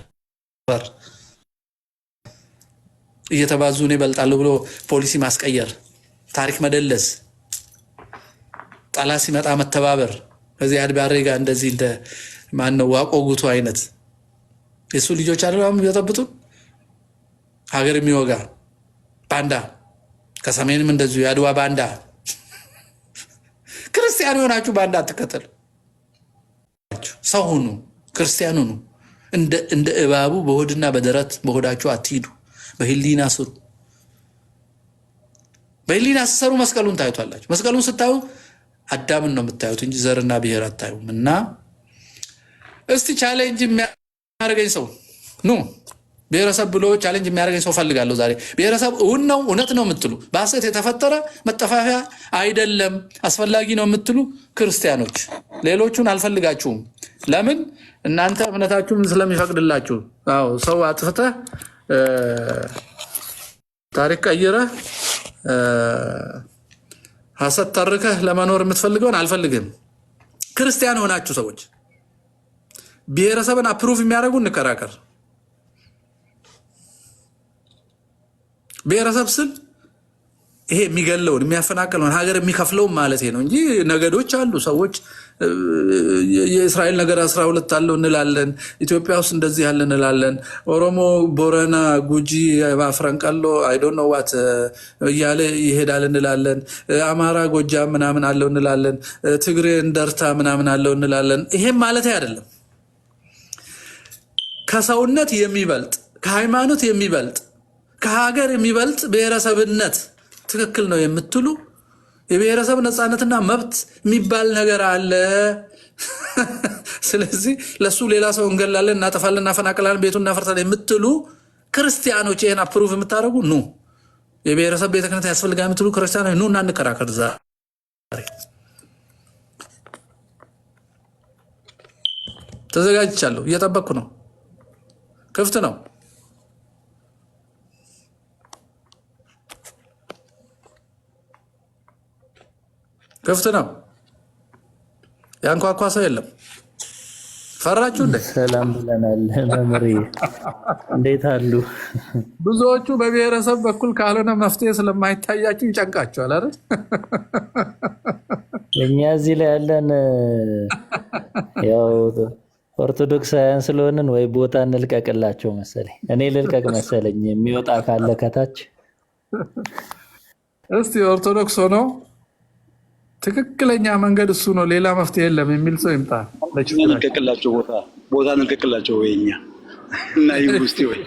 እየተባዙ እኔ እበልጣለሁ ብሎ ፖሊሲ ማስቀየር፣ ታሪክ መደለስ፣ ጠላት ሲመጣ መተባበር፣ ከዚህ አድባሬ ጋር እንደዚህ እንደ ማነው ዋቆ ጉቱ አይነት የሱ ልጆች አይደለም የሚጠብጡ ሀገር የሚወጋ ባንዳ፣ ከሰሜንም እንደዚሁ የአድዋ ባንዳ። ክርስቲያን የሆናችሁ ባንዳ አትከተሉ። ሰው ሁኑ፣ ክርስቲያን ሁኑ። እንደ እባቡ በሆድና በደረት በሆዳችሁ አትሂዱ። በህሊና ስሩ። በህሊና ስትሰሩ መስቀሉን ታዩታላችሁ። መስቀሉን ስታዩ አዳምን ነው የምታዩት እንጂ ዘርና ብሔር አታዩም። እና እስቲ ቻሌንጅ የሚያደርገኝ ሰው ኑ ብሔረሰብ ብሎ ቻሌንጅ የሚያደርገኝ ሰው ፈልጋለሁ ዛሬ። ብሔረሰብ እውን ነው እውነት ነው የምትሉ በሐሰት የተፈጠረ መጠፋፊያ አይደለም አስፈላጊ ነው የምትሉ ክርስቲያኖች፣ ሌሎቹን አልፈልጋችሁም። ለምን? እናንተ እምነታችሁም ስለሚፈቅድላችሁ። አዎ ሰው አጥፍተህ ታሪክ ቀይረህ ሐሰት ተርከህ ለመኖር የምትፈልገውን አልፈልግም። ክርስቲያን ሆናችሁ ሰዎች ብሔረሰብን አፕሩቭ የሚያደርጉ እንከራከር። ብሔረሰብ ስል ይሄ የሚገለውን የሚያፈናቅለውን ሀገር የሚከፍለውን ማለት ነው እንጂ ነገዶች አሉ። ሰዎች የእስራኤል ነገር 12 አለው እንላለን። ኢትዮጵያ ውስጥ እንደዚህ ያለ እንላለን። ኦሮሞ፣ ቦረና፣ ጉጂ፣ አፍረንቀሎ አይ ዶንት ኖ ዋት እያለ ይሄዳል እንላለን። አማራ፣ ጎጃም ምናምን አለው እንላለን። ትግሬ፣ እንደርታ ምናምን አለው እንላለን። ይሄም ማለት አይደለም። ከሰውነት የሚበልጥ ከሃይማኖት የሚበልጥ ከሀገር የሚበልጥ ብሔረሰብነት ትክክል ነው የምትሉ የብሔረሰብ ነፃነትና መብት የሚባል ነገር አለ። ስለዚህ ለሱ ሌላ ሰው እንገላለን፣ እናጠፋለን፣ እናፈናቅላለን፣ ቤቱን እናፈርሳለን የምትሉ ክርስቲያኖች ይሄን አፕሩቭ የምታደርጉ ኑ። የብሔረሰብ ቤተ ክህነት ያስፈልጋል የምትሉ ክርስቲያኖች ኑ እና እንከራከር። ዛሬ ተዘጋጅቻለሁ፣ እየጠበቅኩ ነው። ክፍት ነው። ክፍት ነው። ያንኳኳ ሰው የለም። ፈራችሁ እንዴ? ሰላም ብለናል። መምሪ እንዴት አሉ? ብዙዎቹ በብሔረሰብ በኩል ካልሆነ መፍትሄ ስለማይታያችሁ ይጨንቃቸዋል አይደል? እኛ እዚህ ላይ ያለን ያው ኦርቶዶክሳውያን ስለሆንን ወይ ቦታ እንልቀቅላቸው መሰለኝ። እኔ ልልቀቅ መሰለኝ የሚወጣ ካለ ከታች። እስቲ ኦርቶዶክስ ሆኖ ትክክለኛ መንገድ እሱ ነው ሌላ መፍትሄ የለም የሚል ሰው ይምጣ። እንልቀቅላቸው ቦታ እንልቀቅላቸው ወይ እኛ እና ይውስቲ ወይ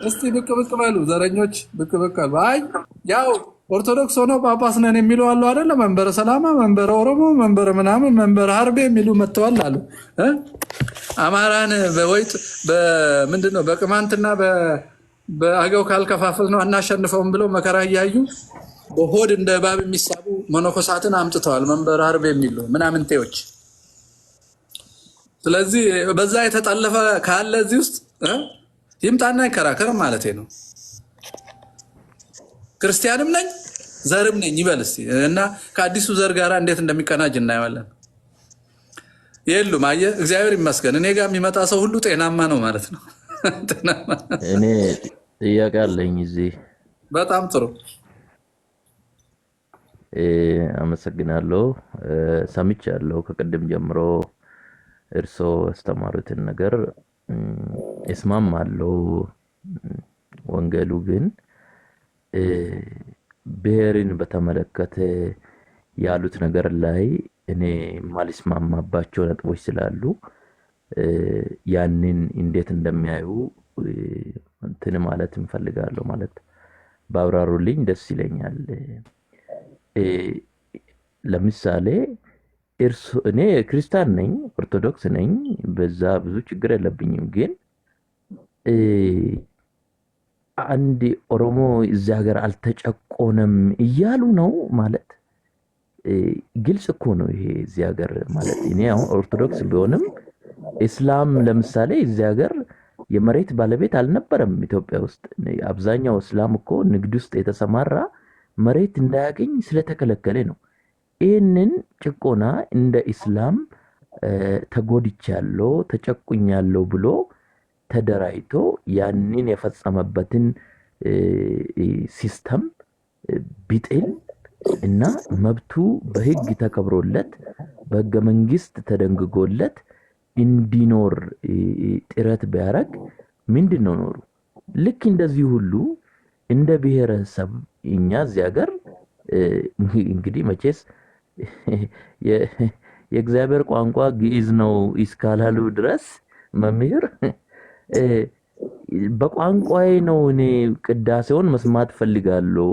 እስቲ ብቅ ብቅ በሉ ዘረኞች፣ ብቅ ብቅ አሉ። አይ ያው ኦርቶዶክስ ሆኖ ጳጳስ ነን የሚሉ አሉ አይደለ? መንበረ ሰላማ፣ መንበረ ኦሮሞ፣ መንበረ ምናምን፣ መንበረ ሀርቤ የሚሉ መጥተዋል አሉ። አማራን በወይጥ በምንድን ነው በቅማንትና በአገው ካልከፋፈል ነው አናሸንፈውም ብለው መከራ እያዩ በሆድ እንደ እባብ የሚሳቡ መነኮሳትን አምጥተዋል። መንበረ ሀርቤ የሚሉ ምናምንቴዎች። ስለዚህ በዛ የተጠለፈ ካለ እዚህ ውስጥ ይምጣና ይከራከር ማለት ነው። ክርስቲያንም ነኝ ዘርም ነኝ ይበል እስቲ እና ከአዲሱ ዘር ጋር እንዴት እንደሚቀናጅ እናየዋለን። የሉም። አየህ፣ እግዚአብሔር ይመስገን እኔ ጋር የሚመጣ ሰው ሁሉ ጤናማ ነው ማለት ነው። እኔ ጥያቄ አለኝ እዚህ። በጣም ጥሩ አመሰግናለሁ። ሰምቻለሁ ከቅድም ጀምሮ እርስዎ ያስተማሩትን ነገር እስማማለሁ። ወንጌሉ ግን ብሔርን በተመለከተ ያሉት ነገር ላይ እኔ ማልስማማባቸው ነጥቦች ስላሉ ያንን እንዴት እንደሚያዩ እንትን ማለት እንፈልጋለሁ። ማለት ባብራሩልኝ ደስ ይለኛል። ለምሳሌ እኔ ክርስቲያን ነኝ፣ ኦርቶዶክስ ነኝ፣ በዛ ብዙ ችግር የለብኝም። ግን አንድ ኦሮሞ እዚህ ሀገር አልተጨቆነም እያሉ ነው ማለት ግልጽ እኮ ነው ይሄ እዚህ ሀገር ማለት። እኔ አሁን ኦርቶዶክስ ቢሆንም እስላም ለምሳሌ እዚህ ሀገር የመሬት ባለቤት አልነበረም። ኢትዮጵያ ውስጥ አብዛኛው እስላም እኮ ንግድ ውስጥ የተሰማራ መሬት እንዳያገኝ ስለተከለከለ ነው። ይህንን ጭቆና እንደ እስላም ተጎድቻለሁ ተጨቁኛለሁ ብሎ ተደራጅቶ ያንን የፈጸመበትን ሲስተም ቢጥል እና መብቱ በህግ ተከብሮለት በህገ መንግስት ተደንግጎለት እንዲኖር ጥረት ቢያደርግ ምንድነው ኖሩ? ልክ እንደዚህ ሁሉ እንደ ብሔረሰብ እኛ እዚህ ሀገር እንግዲህ መቼስ የእግዚአብሔር ቋንቋ ግዕዝ ነው እስካላሉ ድረስ መምህር በቋንቋዬ ነው እኔ ቅዳሴውን መስማት ፈልጋለሁ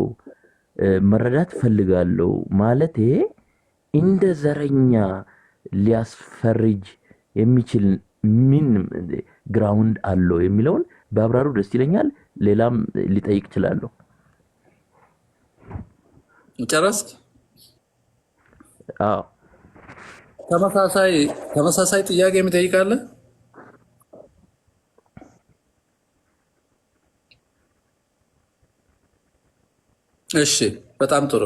መረዳት ፈልጋለሁ ማለት እንደ ዘረኛ ሊያስፈርጅ የሚችል ምን ግራውንድ አለው የሚለውን በአብራሩ ደስ ይለኛል። ሌላም ሊጠይቅ ይችላል። ጨረስክ? አዎ ተመሳሳይ ጥያቄ የምጠይቃለህ? እሺ በጣም ጥሩ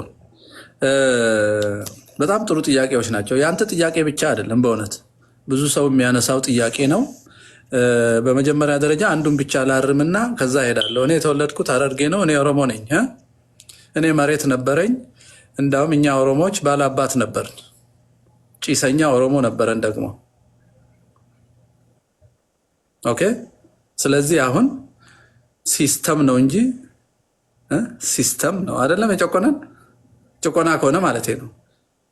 በጣም ጥሩ ጥያቄዎች ናቸው። ያንተ ጥያቄ ብቻ አይደለም፣ በእውነት ብዙ ሰው የሚያነሳው ጥያቄ ነው። በመጀመሪያ ደረጃ አንዱን ብቻ ላርምና ከዛ ሄዳለሁ። እኔ የተወለድኩት ሐረርጌ ነው። እኔ ኦሮሞ ነኝ። እኔ መሬት ነበረኝ። እንዳውም እኛ ኦሮሞዎች ባላባት ነበርን። ጭሰኛ ኦሮሞ ነበረን ደግሞ። ኦኬ። ስለዚህ አሁን ሲስተም ነው እንጂ ሲስተም ነው አይደለም የጨቆነን። ጭቆና ከሆነ ማለት ነው።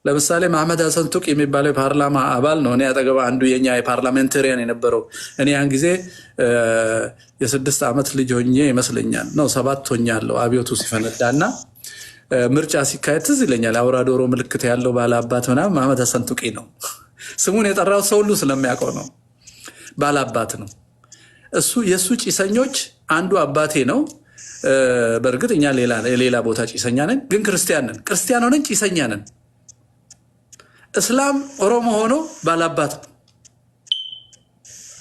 ለምሳሌ መሐመድ ሀሰን ቱቅ የሚባለው የፓርላማ አባል ነው። እኔ አጠገባ አንዱ የኛ የፓርላሜንታሪያን የነበረው እኔ ያን ጊዜ የ6 ዓመት ልጅ ሆኜ ይመስለኛል ነው 7 ሆኛለሁ አብዮቱ ሲፈነዳ እና ምርጫ ሲካሄድ ትዝ ይለኛል። አውራ ዶሮ ምልክት ያለው ባላባት ምናምን መሐመድ ሀሰን ቱቂ ነው። ስሙን የጠራው ሰው ሁሉ ስለሚያውቀው ነው። ባላባት ነው እሱ። የእሱ ጭሰኞች አንዱ አባቴ ነው። በእርግጥ እኛ ሌላ ቦታ ጭሰኛ ነን፣ ግን ክርስቲያን ነን። ክርስቲያን ሆነን ጭሰኛ ነን። እስላም ኦሮሞ ሆኖ ባላባት ነው።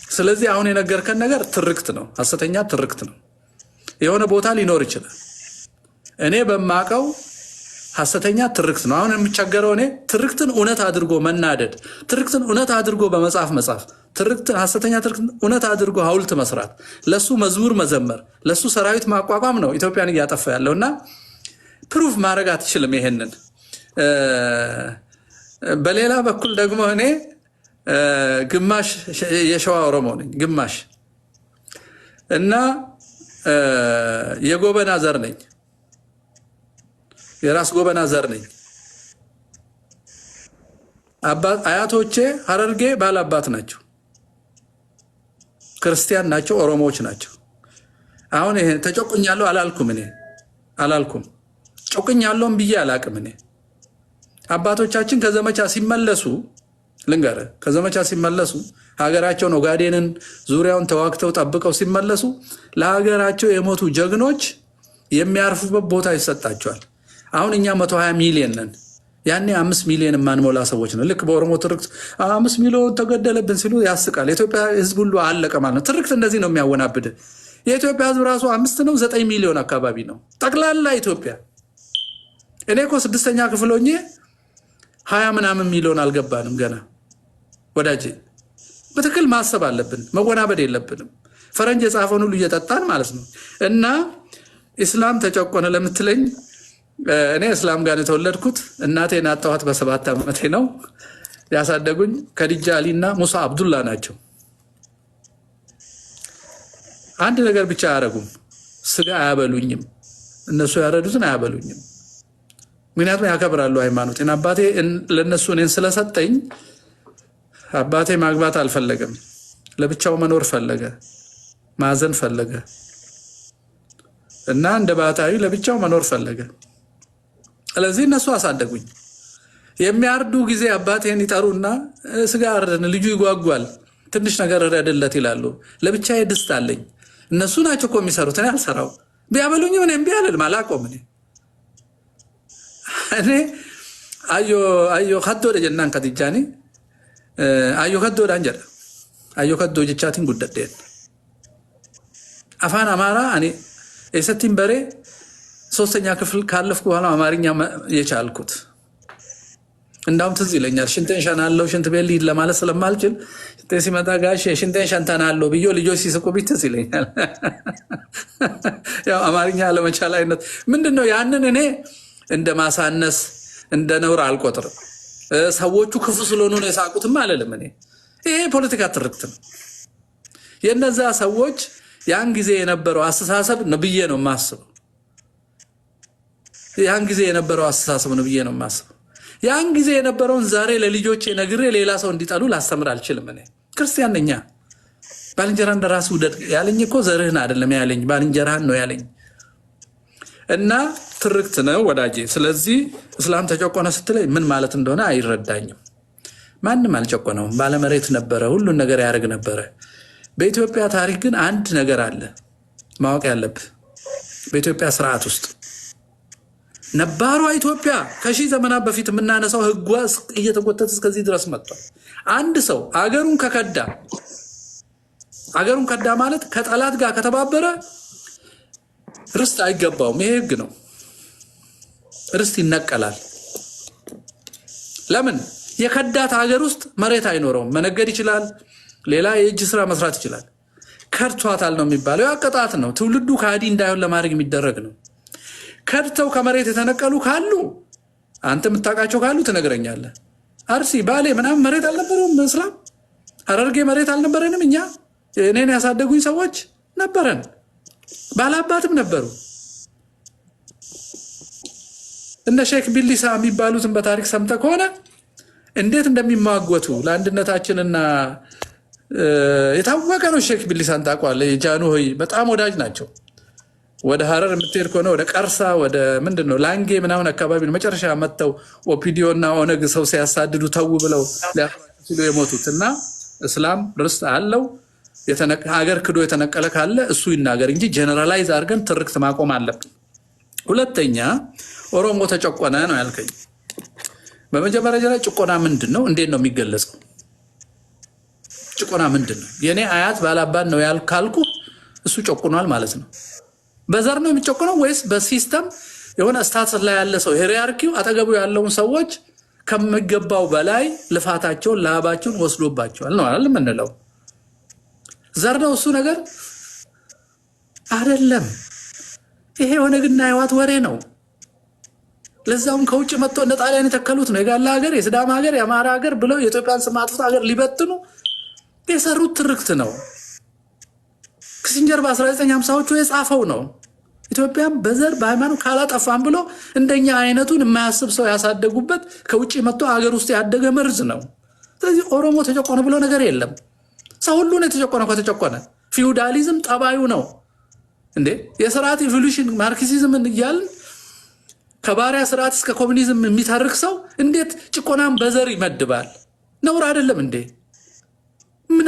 ስለዚህ አሁን የነገርከን ነገር ትርክት ነው፣ ሐሰተኛ ትርክት ነው። የሆነ ቦታ ሊኖር ይችላል። እኔ በማቀው ሐሰተኛ ትርክት ነው። አሁን የሚቸገረው እኔ ትርክትን እውነት አድርጎ መናደድ፣ ትርክትን እውነት አድርጎ በመጽሐፍ መጻፍ፣ ትርክትን ሐሰተኛ ትርክትን እውነት አድርጎ ሐውልት መስራት፣ ለሱ መዝሙር መዘመር፣ ለሱ ሰራዊት ማቋቋም ነው ኢትዮጵያን እያጠፋ ያለው እና ፕሩፍ ማድረግ አትችልም ይሄንን። በሌላ በኩል ደግሞ እኔ ግማሽ የሸዋ ኦሮሞ ነኝ፣ ግማሽ እና የጎበና ዘር ነኝ፣ የራስ ጎበና ዘር ነኝ። አያቶቼ ሐረርጌ ባላባት ናቸው፣ ክርስቲያን ናቸው፣ ኦሮሞዎች ናቸው። አሁን ይሄ ተጨቁኛለሁ አላልኩም፣ እኔ አላልኩም። ጨቁኛለሁም ብዬ አላቅም። እኔ አባቶቻችን ከዘመቻ ሲመለሱ ልንገርህ፣ ከዘመቻ ሲመለሱ ሀገራቸውን ኦጋዴንን ዙሪያውን ተዋግተው ጠብቀው ሲመለሱ ለሀገራቸው የሞቱ ጀግኖች የሚያርፉበት ቦታ ይሰጣቸዋል። አሁን እኛ 120 ሚሊዮን ነን። ያኔ 5 ሚሊዮን የማንሞላ ሰዎች ነው። ልክ በኦሮሞ ትርክት 5 ሚሊዮን ተገደለብን ሲሉ ያስቃል። የኢትዮጵያ ሕዝብ ሁሉ አለቀ ማለት ነው። ትርክት እንደዚህ ነው የሚያወናብድ። የኢትዮጵያ ሕዝብ ራሱ 5 ነው 9 ሚሊዮን አካባቢ ነው ጠቅላላ ኢትዮጵያ። እኔ እኮ 6ኛ ክፍል ሆኜ 20 ምናምን ሚሊዮን አልገባንም ገና። ወዳጄ በትክክል ማሰብ አለብን፣ መወናበድ የለብንም። ፈረንጅ የጻፈውን ሁሉ እየጠጣን ማለት ነው። እና ኢስላም ተጨቆነ ለምትለኝ እኔ እስላም ጋር የተወለድኩት እናቴን አጣኋት በ7 ዓመቴ ነው። ያሳደጉኝ ከዲጃ አሊ እና ሙሳ አብዱላ ናቸው። አንድ ነገር ብቻ አያረጉም፣ ስጋ አያበሉኝም። እነሱ ያረዱትን አያበሉኝም። ምክንያቱም ያከብራሉ ሃይማኖቴን። አባቴ ለነሱ እኔን ስለሰጠኝ አባቴ ማግባት አልፈለገም። ለብቻው መኖር ፈለገ፣ ማዘን ፈለገ እና እንደ ባታዊ ለብቻው መኖር ፈለገ። ስለዚህ እነሱ አሳደጉኝ። የሚያርዱ ጊዜ አባቴን ይጠሩና ስጋ አረድን፣ ልጁ ይጓጓል፣ ትንሽ ነገር ረድለት ይላሉ። ለብቻዬ ድስት አለኝ። እነሱ ናቸው እኮ የሚሰሩት፣ እኔ አልሰራው። ቢያበሉኝ ምን እምቢ አልልም፣ አላቆም። እኔ አዮ ከዶ ጀናን ከትጃኒ አዮ ከዶ ዳንጀር አዮ ከዶ ጀቻቲን ጉደዴን አፋን አማራ እኔ የሰቲን በሬ 3ኛ ክፍል ካለፍኩ በኋላ አማርኛ የቻልኩት። እንዳውም ትዝ ይለኛል ሽንቴን ሸናለሁ ሽንት ቤት ልሂድ ለማለት ስለማልችል ሽንቴ ሲመጣ ጋሼ ሽንቴን ሸንተናለሁ ብዬ ልጆች ሲስቁብኝ ትዝ ይለኛል። ያው አማርኛ ለመቻል አይነት ምንድነው ያንን እኔ እንደ ማሳነስ እንደ ነውር አልቆጥርም። ሰዎቹ ክፉ ስለሆኑ ነው የሳቁትም አልልም። እኔ ይሄ ፖለቲካ ትርክት ነው። የነዛ ሰዎች ያን ጊዜ የነበረው አስተሳሰብ ነው ብዬ ነው የማስበው። ያን ጊዜ የነበረው አስተሳሰብ ነው ብዬ ነው የማስበው። ያን ጊዜ የነበረውን ዛሬ ለልጆቼ ነግሬ ሌላ ሰው እንዲጠሉ ላስተምር አልችልም። እኔ ክርስቲያን ነኝ። ባልንጀራህን እንደራስህ ውደድ ያለኝ እኮ ዘርህን አይደለም ያለኝ፣ ባልንጀራህን ነው ያለኝ። እና ትርክት ነው ወዳጄ። ስለዚህ እስላም ተጨቆነ ስትለኝ ምን ማለት እንደሆነ አይረዳኝም። ማንም አልጨቆነውም። ባለመሬት ነበረ፣ ሁሉን ነገር ያደርግ ነበረ። በኢትዮጵያ ታሪክ ግን አንድ ነገር አለ ማወቅ ያለብህ። በኢትዮጵያ ስርዓት ውስጥ ነባሯ ኢትዮጵያ ከሺህ ዘመናት በፊት የምናነሳው ህጓ እየተጎተተ እስከዚህ ድረስ መጥቷል። አንድ ሰው አገሩን ከከዳ ማለት ከጠላት ጋር ከተባበረ ርስት አይገባውም። ይሄ ህግ ነው። ርስት ይነቀላል። ለምን? የከዳት ሀገር ውስጥ መሬት አይኖረውም። መነገድ ይችላል፣ ሌላ የእጅ ስራ መስራት ይችላል። ከድቷታል ነው የሚባለው። ያቀጣት ነው። ትውልዱ ከሃዲ እንዳይሆን ለማድረግ የሚደረግ ነው። ከድተው ከመሬት የተነቀሉ ካሉ አንተ የምታውቃቸው ካሉ ትነግረኛለህ። አርሲ፣ ባሌ ምናምን መሬት አልነበረውም። እስላም ሐረርጌ መሬት አልነበረንም። እኛ እኔን ያሳደጉኝ ሰዎች ነበረን፣ ባላባትም ነበሩ። እነ ሼክ ቢሊሳ የሚባሉትን በታሪክ ሰምተህ ከሆነ እንዴት እንደሚማጎቱ ለአንድነታችንና የታወቀ ነው። ሼክ ቢሊሳን ታውቀዋለህ? የጃንሆይ በጣም ወዳጅ ናቸው። ወደ ሐረር የምትሄድ ከሆነ ወደ ቀርሳ ወደ ምንድን ነው ላንጌ ምናምን አካባቢ ነው መጨረሻ መጥተው ኦፒዲዮ እና ኦነግ ሰው ሲያሳድዱ ተው ብለው ሲሉ የሞቱት። እና እስላም ርስት አለው። ሀገር ክዶ የተነቀለ ካለ እሱ ይናገር እንጂ ጀነራላይዝ አድርገን ትርክት ማቆም አለብን። ሁለተኛ ኦሮሞ ተጨቆነ ነው ያልከኝ። በመጀመሪያ ላይ ጭቆና ምንድን ነው? እንዴት ነው የሚገለጸው? ጭቆና ምንድን ነው? የኔ አያት ባላባን ነው ካልኩ እሱ ጨቁኗል ማለት ነው። በዘር ነው የሚጨቆነው ወይስ በሲስተም የሆነ ስታተስ ላይ ያለ ሰው ሄሪያርኪው አጠገቡ ያለውን ሰዎች ከሚገባው በላይ ልፋታቸውን ላባቸውን ወስዶባቸዋል ነው አይደል የምንለው? ዘር ነው እሱ ነገር አይደለም። ይሄ የሆነ ግና ህይወት ወሬ ነው። ለዛውም ከውጭ መጥቶ እንደ ጣሊያን የተከሉት ነው። የጋላ ሀገር፣ የስዳማ ሀገር፣ የአማራ ሀገር ብለው የኢትዮጵያን ስም አጥፍተው ሀገር ሊበትኑ የሰሩት ትርክት ነው። ክሲንጀር በ1950ዎቹ የጻፈው ነው። ኢትዮጵያም በዘር በሃይማኖት ካላጠፋም ብሎ እንደኛ አይነቱን የማያስብ ሰው ያሳደጉበት ከውጭ መጥቶ ሀገር ውስጥ ያደገ መርዝ ነው። ስለዚህ ኦሮሞ ተጨቆነ ብሎ ነገር የለም። ሰው ሁሉ ነው የተጨቆነ። ከተጨቆነ ፊውዳሊዝም ጠባዩ ነው እንዴ? የስርዓት ኢቮሉሽን ማርክሲዝምን እያልን ከባሪያ ስርዓት እስከ ኮሚኒዝም የሚተርክ ሰው እንዴት ጭቆናን በዘር ይመድባል? ነውር አይደለም እንዴ? ምን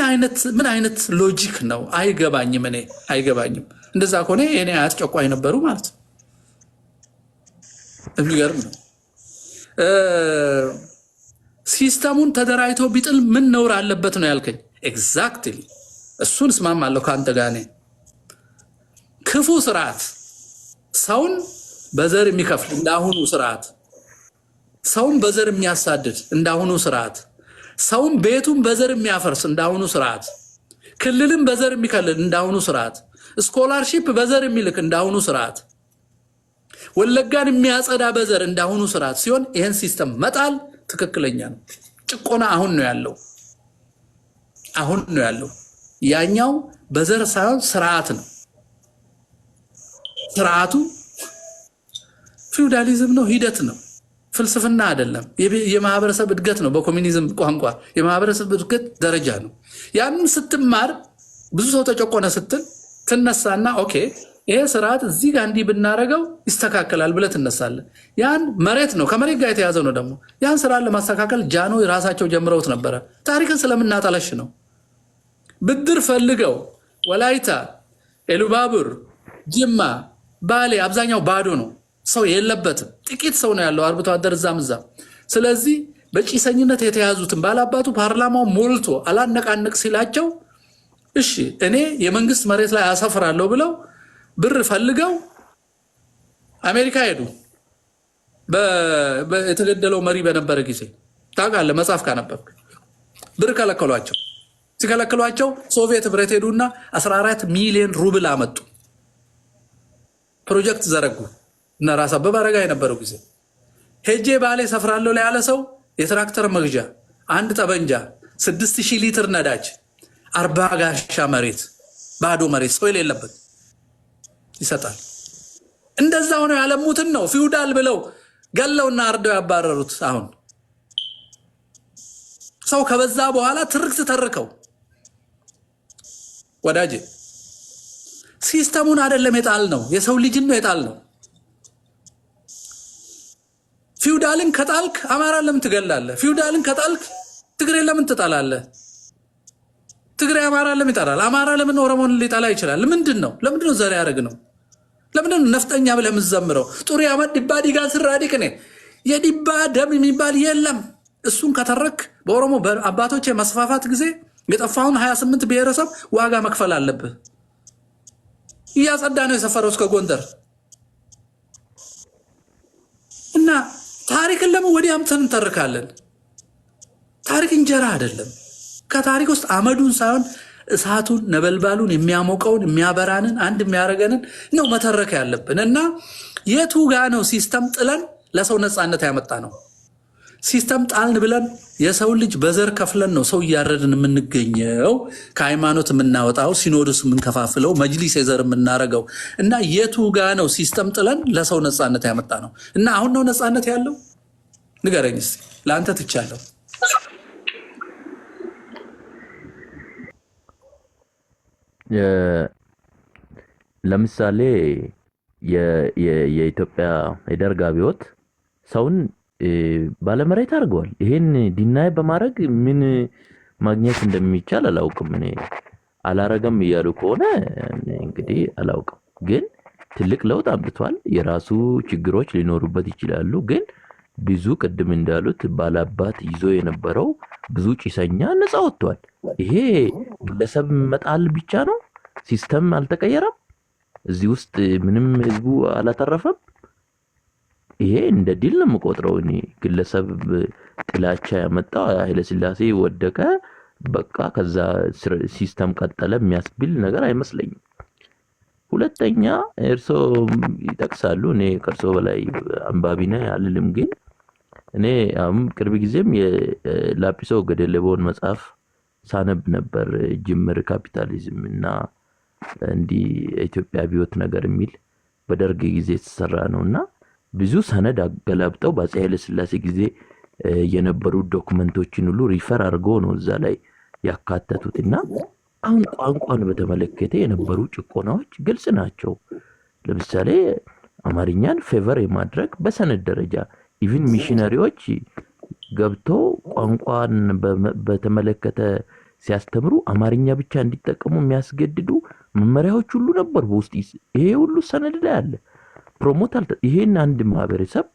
አይነት ሎጂክ ነው? አይገባኝም። እኔ አይገባኝም። እንደዛ ከሆነ የኔ አያት ጨቋኝ ነበሩ ማለት ነው። የሚገርም ነው። ሲስተሙን ተደራጅቶ ቢጥል ምን ነውር አለበት ነው ያልከኝ? ኤግዛክትሊ እሱን እስማማለሁ ከአንተ ጋር። እኔ ክፉ ስርዓት ሰውን በዘር የሚከፍል እንዳሁኑ ስርዓት፣ ሰውን በዘር የሚያሳድድ እንዳሁኑ ስርዓት፣ ሰውን ቤቱን በዘር የሚያፈርስ እንዳሁኑ ስርዓት፣ ክልልን በዘር የሚከልል እንዳሁኑ ስርዓት፣ ስኮላርሺፕ በዘር የሚልክ እንዳሁኑ ስርዓት፣ ወለጋን የሚያጸዳ በዘር እንዳሁኑ ስርዓት ሲሆን ይህን ሲስተም መጣል ትክክለኛ ነው። ጭቆና አሁን ነው ያለው። ያኛው በዘር ሳይሆን ስርዓት ነው። ስርዓቱ ፊውዳሊዝም ነው፣ ሂደት ነው፣ ፍልስፍና አይደለም። የማህበረሰብ እድገት ነው። በኮሚኒዝም ቋንቋ የማህበረሰብ እድገት ደረጃ ነው። ያንን ስትማር ብዙ ሰው ተጨቆነ ስትል ትነሳና ኦኬ ይሄ ስርዓት እዚህ ጋር እንዲህ ብናረገው ይስተካከላል ብለህ ትነሳለህ። ያን መሬት ነው፣ ከመሬት ጋር የተያዘ ነው። ደግሞ ያን ስርዓት ለማስተካከል ጃኖ ራሳቸው ጀምረውት ነበረ። ታሪክን ስለምናጠለሽ ነው። ብድር ፈልገው ወላይታ፣ ኤሉባቡር፣ ጅማ፣ ባሌ አብዛኛው ባዶ ነው። ሰው የለበትም። ጥቂት ሰው ነው ያለው፣ አርብቶ አደር እዛም እዛም። ስለዚህ በጭሰኝነት የተያዙትን ባላባቱ ፓርላማው ሞልቶ አላነቃነቅ ሲላቸው እሺ እኔ የመንግስት መሬት ላይ አሰፍራለሁ ብለው ብር ፈልገው አሜሪካ ሄዱ። የተገደለው መሪ በነበረ ጊዜ ታውቃለህ፣ መጽሐፍ ካነበብክ ብር ከለከሏቸው። ሲከለክሏቸው ሶቪየት ህብረት ሄዱና 14 ሚሊዮን ሩብል አመጡ። ፕሮጀክት ዘረጉ። እና ራስ አበበ አረጋ የነበረው ጊዜ ሄጄ ባሌ ሰፍራለሁ ላይ ያለ ሰው የትራክተር መግዣ፣ አንድ ጠበንጃ፣ 6000 ሊትር ነዳጅ፣ 40 ጋሻ መሬት፣ ባዶ መሬት ሰው የሌለበት ይሰጣል። እንደዛ ሆነው ያለሙትን ነው ፊውዳል ብለው ገለውና አርደው ያባረሩት። አሁን ሰው ከበዛ በኋላ ትርክት ተርከው ወዳጄ ሲስተሙን አይደለም የጣል ነው የሰው ልጅን ነው የጣል ነው። ፊውዳልን ከጣልክ አማራ ለምን ትገላለህ? ፊውዳልን ከጣልክ ትግሬ ለምን ትጣላለህ? ትግሬ አማራ ለምን ይጣላል? አማራ ለምን ኦሮሞን ሊጣላ ይችላል? ምንድነው? ለምንድነው ዘር ያደረግ ነው? ለምንድነው ነፍጠኛ ብለህ የምትዘምረው? ጡሪ አመድ ዲባ ዲጋ ስራዲቅ ነህ። የዲባ ደም የሚባል የለም። እሱን ከተረክ በኦሮሞ አባቶች የመስፋፋት ጊዜ የጠፋውን 28 ብሔረሰብ ዋጋ መክፈል አለብህ። እያጸዳ ነው የሰፈረው እስከ ጎንደር እና ታሪክን ለምን ወዲያም እንተርካለን? ታሪክ እንጀራ አይደለም። ከታሪክ ውስጥ አመዱን ሳይሆን እሳቱን ነበልባሉን የሚያሞቀውን የሚያበራንን አንድ የሚያደርገንን ነው መተረክ ያለብን። እና የቱ ጋ ነው ሲስተም ጥለን ለሰው ነፃነት ያመጣ ነው? ሲስተም ጣልን ብለን የሰው ልጅ በዘር ከፍለን ነው ሰው እያረድን የምንገኘው፣ ከሃይማኖት የምናወጣው፣ ሲኖዶስ የምንከፋፍለው፣ መጅሊስ የዘር የምናረገው። እና የቱ ጋ ነው ሲስተም ጥለን ለሰው ነፃነት ያመጣ ነው? እና አሁን ነው ነፃነት ያለው? ንገረኝ እስኪ። ለአንተ ትቻለሁ። ለምሳሌ የኢትዮጵያ የደርግ አብዮት ሰውን ባለመሬት አድርገዋል። ይሄን ዲናይ በማድረግ ምን ማግኘት እንደሚቻል አላውቅም። እኔ አላረገም እያሉ ከሆነ እንግዲህ አላውቅም፣ ግን ትልቅ ለውጥ አምጥቷል። የራሱ ችግሮች ሊኖሩበት ይችላሉ፣ ግን ብዙ ቅድም እንዳሉት ባላባት ይዞ የነበረው ብዙ ጭሰኛ ነፃ ወጥቷል። ይሄ ግለሰብ መጣል ብቻ ነው፣ ሲስተም አልተቀየረም። እዚህ ውስጥ ምንም ህዝቡ አላተረፈም። ይሄ እንደ ድል ነው የምቆጥረው እኔ። ግለሰብ ጥላቻ ያመጣው ኃይለ ሥላሴ ወደቀ በቃ ከዛ ሲስተም ቀጠለ የሚያስብል ነገር አይመስለኝም። ሁለተኛ እርሶ ይጠቅሳሉ፣ እኔ ከእርሶ በላይ አንባቢ ነኝ አልልም፣ ግን እኔ ቅርብ ጊዜም የላጲሶ ገደለቦን መጽሐፍ ሳነብ ነበር። ጅምር ካፒታሊዝም እና እንዲህ ኢትዮጵያ አብዮት ነገር የሚል በደርግ ጊዜ የተሰራ ነውና ብዙ ሰነድ አገላብጠው በአፄ ኃይለ ሥላሴ ጊዜ የነበሩ ዶክመንቶችን ሁሉ ሪፈር አድርጎ ነው እዛ ላይ ያካተቱትና አሁን ቋንቋን በተመለከተ የነበሩ ጭቆናዎች ግልጽ ናቸው። ለምሳሌ አማርኛን ፌቨር የማድረግ በሰነድ ደረጃ ኢቭን ሚሽነሪዎች ገብቶ ቋንቋን በተመለከተ ሲያስተምሩ አማርኛ ብቻ እንዲጠቀሙ የሚያስገድዱ መመሪያዎች ሁሉ ነበሩ በውስጥ። ይሄ ሁሉ ሰነድ ላይ አለ። ፕሮሞት ይሄን አንድ ማህበረሰብ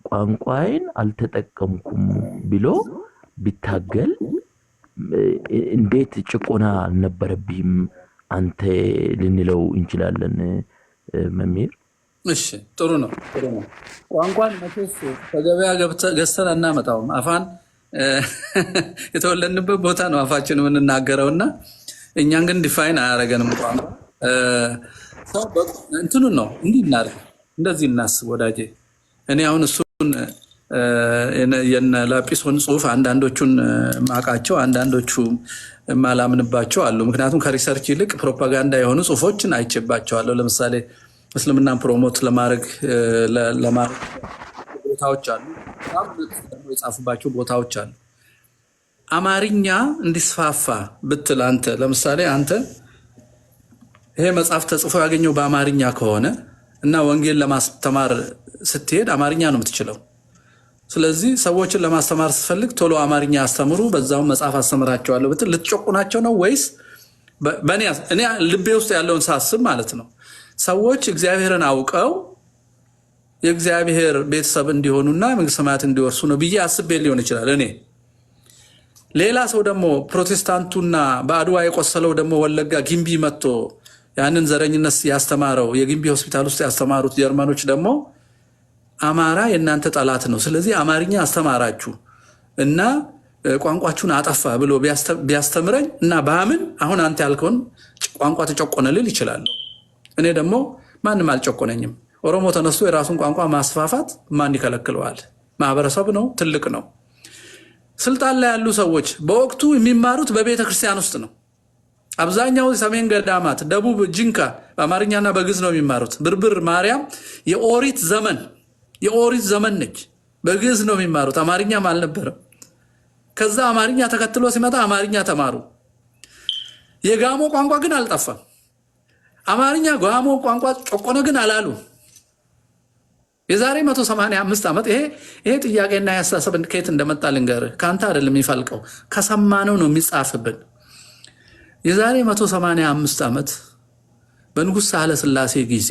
ቋንቋዬን አልተጠቀምኩም ብሎ ቢታገል እንዴት ጭቆና አልነበረብህም አንተ ልንለው እንችላለን? መምህር እሺ፣ ጥሩ ነው። ቋንቋን መቼስ ከገበያ ገዝተን አናመጣውም። አፋን የተወለድንበት ቦታ ነው አፋችን የምንናገረውና እኛን ግን ዲፋይን አያደርገንም ቋንቋ። እንትኑን ነው እንዲህ እናድርግ፣ እንደዚህ እናስብ ወዳጄ። እኔ አሁን እሱን የነ ላጲሶን ጽሁፍ አንዳንዶቹን ማቃቸው አንዳንዶቹ ማላምንባቸው አሉ። ምክንያቱም ከሪሰርች ይልቅ ፕሮፓጋንዳ የሆኑ ጽሁፎችን አይቼባቸዋለሁ። ለምሳሌ እስልምናን ፕሮሞት ለማድረግ ቦታዎች አሉ፣ የጻፉባቸው ቦታዎች አሉ። አማርኛ እንዲስፋፋ ብትል አንተ ለምሳሌ አንተ ይሄ መጽሐፍ ተጽፎ ያገኘው በአማርኛ ከሆነ እና ወንጌል ለማስተማር ስትሄድ አማርኛ ነው የምትችለው። ስለዚህ ሰዎችን ለማስተማር ስትፈልግ ቶሎ አማርኛ አስተምሩ፣ በዛው መጽሐፍ አስተምራቸዋለሁ ብትል ልትጨቁናቸው ነው ወይስ? እኔ ልቤ ውስጥ ያለውን ሳስብ ማለት ነው ሰዎች እግዚአብሔርን አውቀው የእግዚአብሔር ቤተሰብ እንዲሆኑና መንግስተ ሰማያት እንዲወርሱ ነው ብዬ አስቤ ሊሆን ይችላል። እኔ ሌላ ሰው ደግሞ ፕሮቴስታንቱና በአድዋ የቆሰለው ደግሞ ወለጋ ጊምቢ መጥቶ ያንን ዘረኝነት ያስተማረው የጊምቢ ሆስፒታል ውስጥ ያስተማሩት ጀርመኖች ደግሞ አማራ የእናንተ ጠላት ነው፣ ስለዚህ አማርኛ አስተማራችሁ እና ቋንቋችሁን አጠፋ ብሎ ቢያስተምረኝ እና በአምን አሁን አንተ ያልከውን ቋንቋ ተጨቆነ ልል ይችላለሁ። እኔ ደግሞ ማንም አልጨቆነኝም። ኦሮሞ ተነስቶ የራሱን ቋንቋ ማስፋፋት ማን ይከለክለዋል? ማህበረሰብ ነው፣ ትልቅ ነው። ስልጣን ላይ ያሉ ሰዎች በወቅቱ የሚማሩት በቤተ ክርስቲያን ውስጥ ነው። አብዛኛው ሰሜን ገዳማት፣ ደቡብ ጅንካ በአማርኛና በግዕዝ ነው የሚማሩት። ብርብር ማርያም የኦሪት ዘመን ነች፣ በግዕዝ ነው የሚማሩት፣ አማርኛም አልነበረም። ከዛ አማርኛ ተከትሎ ሲመጣ አማርኛ ተማሩ። የጋሞ ቋንቋ ግን አልጠፋም። አማርኛ ጋሞ ቋንቋ ጨቆነ ግን አላሉ። የዛሬ 185 ዓመት ይሄ ጥያቄና ያሳሰብ ከየት እንደመጣ ልንገርህ። ካንተ አይደለም የሚፈልቀው ከሰማነው ነው የሚጻፍብን። የዛሬ 185 ዓመት በንጉሥ ሳህለ ሥላሴ ጊዜ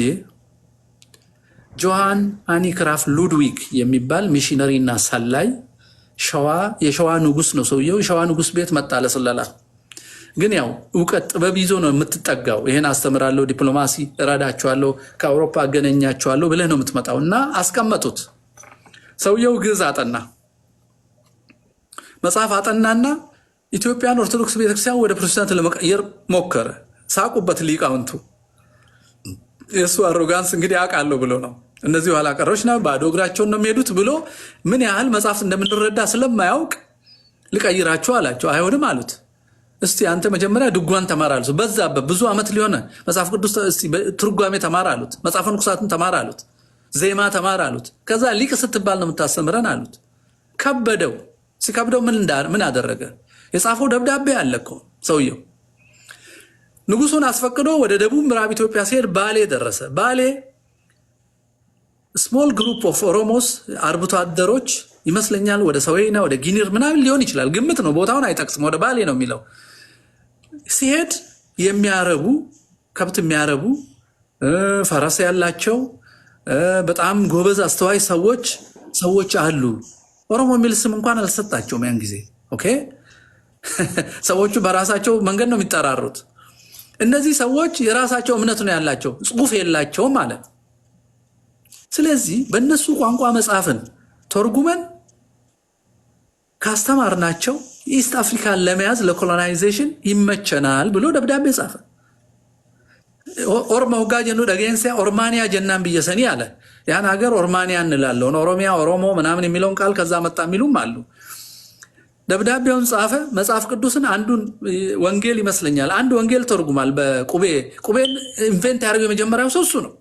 ጆሃን አኒክራፍ ሉድዊግ የሚባል ሚሽነሪ እና ሰላይ የሸዋ ንጉሥ ነው ሰውየው። የሸዋ ንጉሥ ቤት መጣ ለስለላ። ግን ያው እውቀት ጥበብ ይዞ ነው የምትጠጋው። ይሄን አስተምራለሁ፣ ዲፕሎማሲ እረዳቸዋለሁ፣ ከአውሮፓ አገናኛቸዋለሁ ብለህ ነው የምትመጣው። እና አስቀመጡት። ሰውየው ግዕዝ አጠና፣ መጽሐፍ አጠናና ኢትዮጵያን ኦርቶዶክስ ቤተክርስቲያን ወደ ፕሮቴስታንት ለመቀየር ሞከረ። ሳቁበት ሊቃውንቱ። የእሱ አሮጋንስ እንግዲህ አውቃለሁ ብሎ ነው። እነዚህ ኋላ ቀሮች ነው ባዶ እግራቸውን ነው የሚሄዱት ብሎ ምን ያህል መጽሐፍ እንደምንረዳ ስለማያውቅ ልቀይራቸው አላቸው። አይሆንም አሉት። እስቲ አንተ መጀመሪያ ድጓን ተማር አሉት። በዛበት ብዙ ዓመት ሊሆነ መጽሐፍ ቅዱስ ትርጓሜ ተማር አሉት። መጽሐፈ ንጉሳትን ተማር አሉት። ዜማ ተማር አሉት። ከዛ ሊቅ ስትባል ነው የምታስተምረን አሉት። ከበደው። ሲከብደው ምን አደረገ? የጻፈው ደብዳቤ አለ እኮ ሰውየው። ንጉሱን አስፈቅዶ ወደ ደቡብ ምዕራብ ኢትዮጵያ ሲሄድ ባሌ ደረሰ። ባሌ ስሞል ግሩፕ ኦፍ ኦሮሞስ አርብቶ አደሮች ይመስለኛል፣ ወደ ሰዌና ወደ ጊኒር ምናምን ሊሆን ይችላል፣ ግምት ነው፣ ቦታውን አይጠቅስም። ወደ ባሌ ነው የሚለው። ሲሄድ የሚያረቡ ከብት የሚያረቡ ፈረስ ያላቸው በጣም ጎበዝ አስተዋይ ሰዎች አሉ። ኦሮሞ የሚል ስም እንኳን አልሰጣቸውም ያን ጊዜ። ኦኬ ሰዎቹ በራሳቸው መንገድ ነው የሚጠራሩት። እነዚህ ሰዎች የራሳቸው እምነት ነው ያላቸው፣ ጽሑፍ የላቸውም ማለት። ስለዚህ በእነሱ ቋንቋ መጽሐፍን ተርጉመን ካስተማርናቸው ኢስት አፍሪካን ለመያዝ ለኮሎናይዜሽን ይመቸናል ብሎ ደብዳቤ ጻፈ። ኦሮሞ ወጋ ጀኑ ደገንሰ ኦርማንያ ጀናን ብየሰኒ አለ። ያን ሀገር ኦርማንያ እንላለን፣ ኦሮሚያ ኦሮሞ ምናምን የሚለውን ቃል ከዛ መጣ የሚሉም አሉ። ደብዳቤውን ጻፈ። መጽሐፍ ቅዱስን አንዱን ወንጌል ይመስለኛል አንድ ወንጌል ተርጉማል በቁቤን ኢንቨንት ያደረገው የመጀመሪያው ሰው እሱ ነው።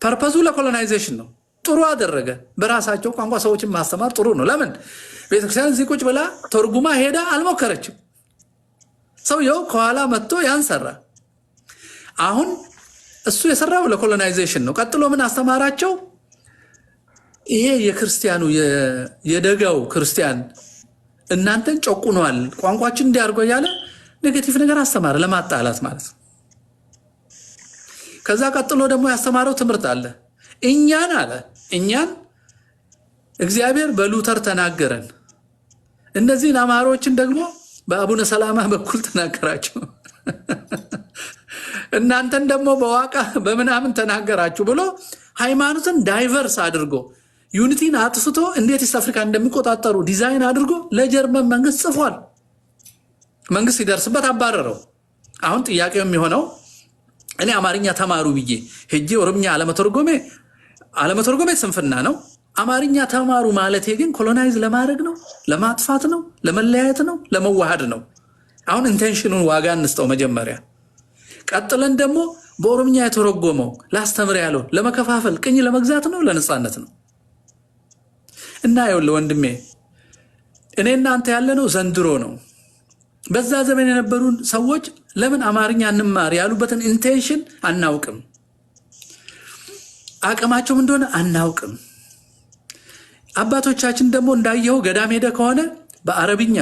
ፐርፐዙ ለኮሎናይዜሽን ነው። ጥሩ አደረገ። በራሳቸው ቋንቋ ሰዎችን ማስተማር ጥሩ ነው። ለምን ቤተክርስቲያን እዚህ ቁጭ ብላ ተርጉማ ሄዳ አልሞከረችም። ሰውየው ከኋላ መጥቶ ያን ሰራ። አሁን እሱ የሰራው ለኮሎናይዜሽን ነው። ቀጥሎ ምን አስተማራቸው? ይሄ የክርስቲያኑ የደጋው ክርስቲያን እናንተን ጨቁኗል፣ ቋንቋችን እንዲያርጎ ያለ ኔጌቲቭ ነገር አስተማረ፣ ለማጣላት ማለት ነው። ከዛ ቀጥሎ ደግሞ ያስተማረው ትምህርት አለ። እኛን እግዚአብሔር በሉተር ተናገረን፣ እነዚህን አማሮችን ደግሞ በአቡነ ሰላማ በኩል ተናገራቸው፣ እናንተን ደግሞ በዋቃ በምናምን ተናገራችሁ ብሎ ሃይማኖትን ዳይቨርስ አድርጎ ዩኒቲን አጥፍቶ እንዴት ኢስት አፍሪካ እንደሚቆጣጠሩ ዲዛይን አድርጎ ለጀርመን መንግስት ጽፏል። መንግስት ሲደርስበት አባረረው። አሁን ጥያቄው የሚሆነው እኔ አማርኛ ተማሩ ብዬ ሄጄ ኦሮምኛ አለመተርጎሜ ስንፍና ነው። አማርኛ ተማሩ ማለቴ ግን ኮሎናይዝ ለማድረግ ነው፣ ለማጥፋት ነው፣ ለመለያየት ነው፣ ለመዋሃድ ነው። አሁን ኢንቴንሽኑን ዋጋ እንስጠው መጀመሪያ። ቀጥለን ደግሞ በኦሮምኛ የተረጎመው ላስተምር ያለው ለመከፋፈል፣ ቅኝ ለመግዛት ነው፣ ለነጻነት ነው። እና ይኸውልህ ወንድሜ እኔ እናንተ ያለነው ዘንድሮ ነው። በዛ ዘመን የነበሩን ሰዎች ለምን አማርኛ እንማር ያሉበትን ኢንቴንሽን አናውቅም። አቅማቸውም እንደሆነ አናውቅም። አባቶቻችን ደግሞ እንዳየው ገዳም ሄደ ከሆነ በአረብኛ፣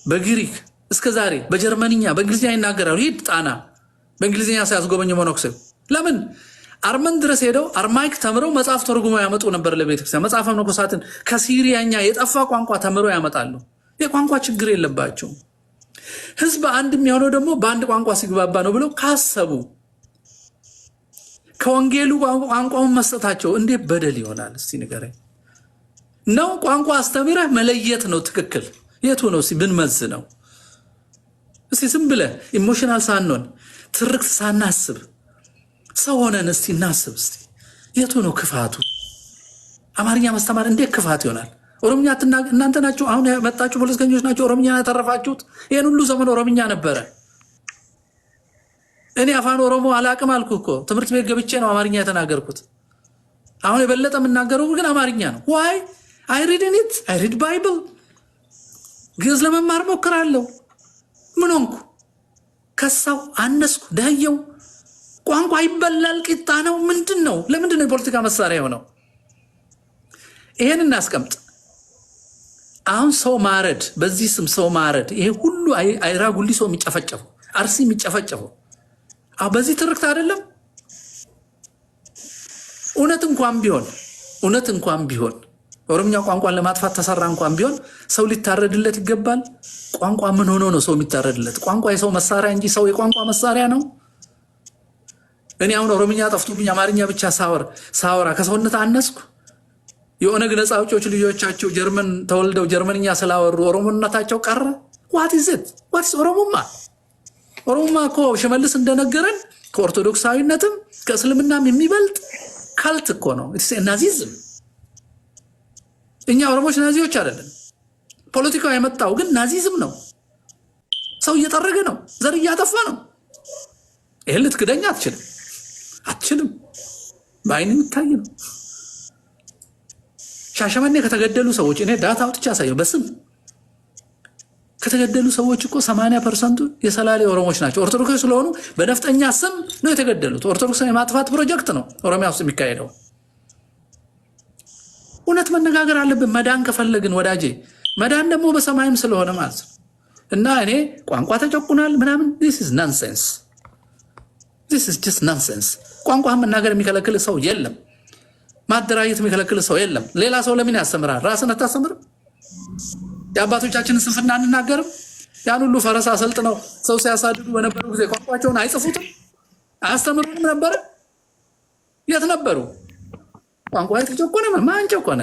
በግሪክ እስከዛሬ በጀርመንኛ፣ በእንግሊዝኛ ይናገራሉ። ሂድ ጣና በእንግሊዝኛ ሳያስጎበኝ መነኩሴው ለምን አርመን ድረስ ሄደው አርማይክ ተምረው መጽሐፍ ተርጉመው ያመጡ ነበር ለቤተክርስቲያን። መጽሐፈ መነኮሳትን ከሲሪያኛ የጠፋ ቋንቋ ተምረው ያመጣሉ። የቋንቋ ችግር የለባቸው። ህዝብ አንድ የሚሆነው ደግሞ በአንድ ቋንቋ ሲግባባ ነው ብለው ካሰቡ ከወንጌሉ ቋንቋውን መስጠታቸው እንዴት በደል ይሆናል? እስቲ ንገረኝ። ነው ቋንቋ አስተምረህ መለየት ነው ትክክል። የቱ ነው ብንመዝ ነው? እስቲ ዝም ብለህ ኢሞሽናል ሳንሆን ትርክት ሳናስብ ሰው ሆነን እስቲ እናስብ። እስቲ የቱ ነው ክፋቱ? አማርኛ ማስተማር እንዴት ክፋት ይሆናል? ኦሮምኛ እናንተ ናችሁ አሁን ያመጣችሁ ፖለቲከኞች ናችሁ ኦሮምኛ ያተረፋችሁት። ይሄን ሁሉ ዘመን ኦሮምኛ ነበረ። እኔ አፋን ኦሮሞ አላቅም አልኩ እኮ። ትምህርት ቤት ገብቼ ነው አማርኛ የተናገርኩት። አሁን የበለጠ የምናገረው ግን አማርኛ ነው። ዋይ አይ ሪድ ኢት አይ ሪድ ባይብል ግዕዝ ለመማር ሞክራለሁ። ምን ሆንኩ? ከሳው፣ አነስኩ፣ ደህየው። ቋንቋ ይበላል፣ ቂጣ ነው። ምንድን ነው? ለምንድን ነው የፖለቲካ መሳሪያ የሆነው? ይሄን እናስቀምጥ። አሁን ሰው ማረድ፣ በዚህ ስም ሰው ማረድ፣ ይሄ ሁሉ አይራ ጉሊሶ የሚጨፈጨፈው፣ አርሲ የሚጨፈጨፈው በዚህ ትርክት አይደለም? እውነት እንኳን ቢሆን ኦሮምኛ ቋንቋን ለማጥፋት ተሰራ እንኳን ቢሆን ሰው ሊታረድለት ይገባል። ቋንቋ ምን ሆኖ ነው ሰው የሚታረድለት? ቋንቋ የሰው መሳሪያ እንጂ ሰው የቋንቋ መሳሪያ ነው? እኔ አሁን ኦሮምኛ ጠፍቶብኝ አማርኛ ብቻ ሳወራ ከሰውነት አነስኩ? የኦነግ ነፃ አውጪዎች ልጆቻቸው ጀርመን ተወልደው ጀርመንኛ ስላወሩ ኦሮሞነታቸው ቀረ? ዋትስ ኦሮሞማ እኮ ሽመልስ እንደነገረን ከኦርቶዶክሳዊነትም ከእስልምናም የሚበልጥ ካልት እኮ ነው። ናዚዝም። እኛ ኦሮሞች ናዚዎች አይደለም። ፖለቲካው የመጣው ግን ናዚዝም ነው። ሰው እየጠረገ ነው፣ ዘር እያጠፋ ነው። ይህን ልትክደኛ አትችልም። በአይን የሚታይ ነው። ሻሸመኔ ከተገደሉ ሰዎች እኔ ዳታ አውጥቼ አሳየው። በስም ከተገደሉ ሰዎች እኮ 80% የሰላሌ ኦሮሞች ናቸው። ኦርቶዶክስ ስለሆኑ በነፍጠኛ ስም ነው የተገደሉት። ኦርቶዶክስን የማጥፋት ፕሮጀክት ነው ኦሮሚያ ውስጥ የሚካሄደው። እውነት መነጋገር አለብን። መዳን ከፈለግን ወዳጄ፣ መዳን ደግሞ በሰማይም ስለሆነ ማለት ነው። እና እኔ ቋንቋ ተጨቁናል ምናምን this is just nonsense። ቋንቋ መናገር የሚከለክል ሰው የለም። ማደራጀት የሚከለክል ሰው የለም። ሌላ ሰው ለምን ያስተምራል? ራስን አታስተምርም? የአባቶቻችንን ስንፍና አንናገርም? ያን ሁሉ ፈረስ አሰልጥነው ሰው ሲያሳድዱ በነበሩ ጊዜ ቋንቋቸውን አይጽፉትም? አያስተምሩንም ነበረ? የት ነበሩ? ቋንቋ የተጨቆነ ማን ጨቆነ?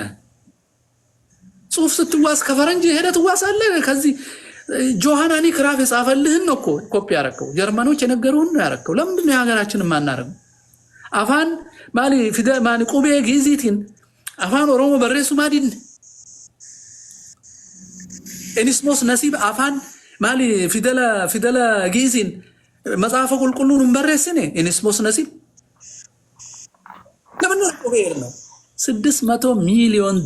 ጽሁፍ ስትዋስ ከፈረንጅ ሄደ ትዋሳለ። ከዚህ ጆሃናኒ ክራፍ የጻፈልህን ነው እኮ ኮፒ ያረከው። ጀርመኖች የነገሩህን ነው ያረከው። ለምንድን ነው የሀገራችንን ማናረገው? አፋን ማሊ ፊደ ማኒ ቁቤ ጊዚቲን አፋን ኦሮሞ በሬሱ ማዲን ኤኒስሞስ ነሲብ አፋን ማሊ ፊደለ ጊዚን መጽሐፈ ቁልቁሉን በሬስኔ ኤኒስሞስ ነሲብ ለምን ነው ቁቤ ነው? $600 ሚሊዮን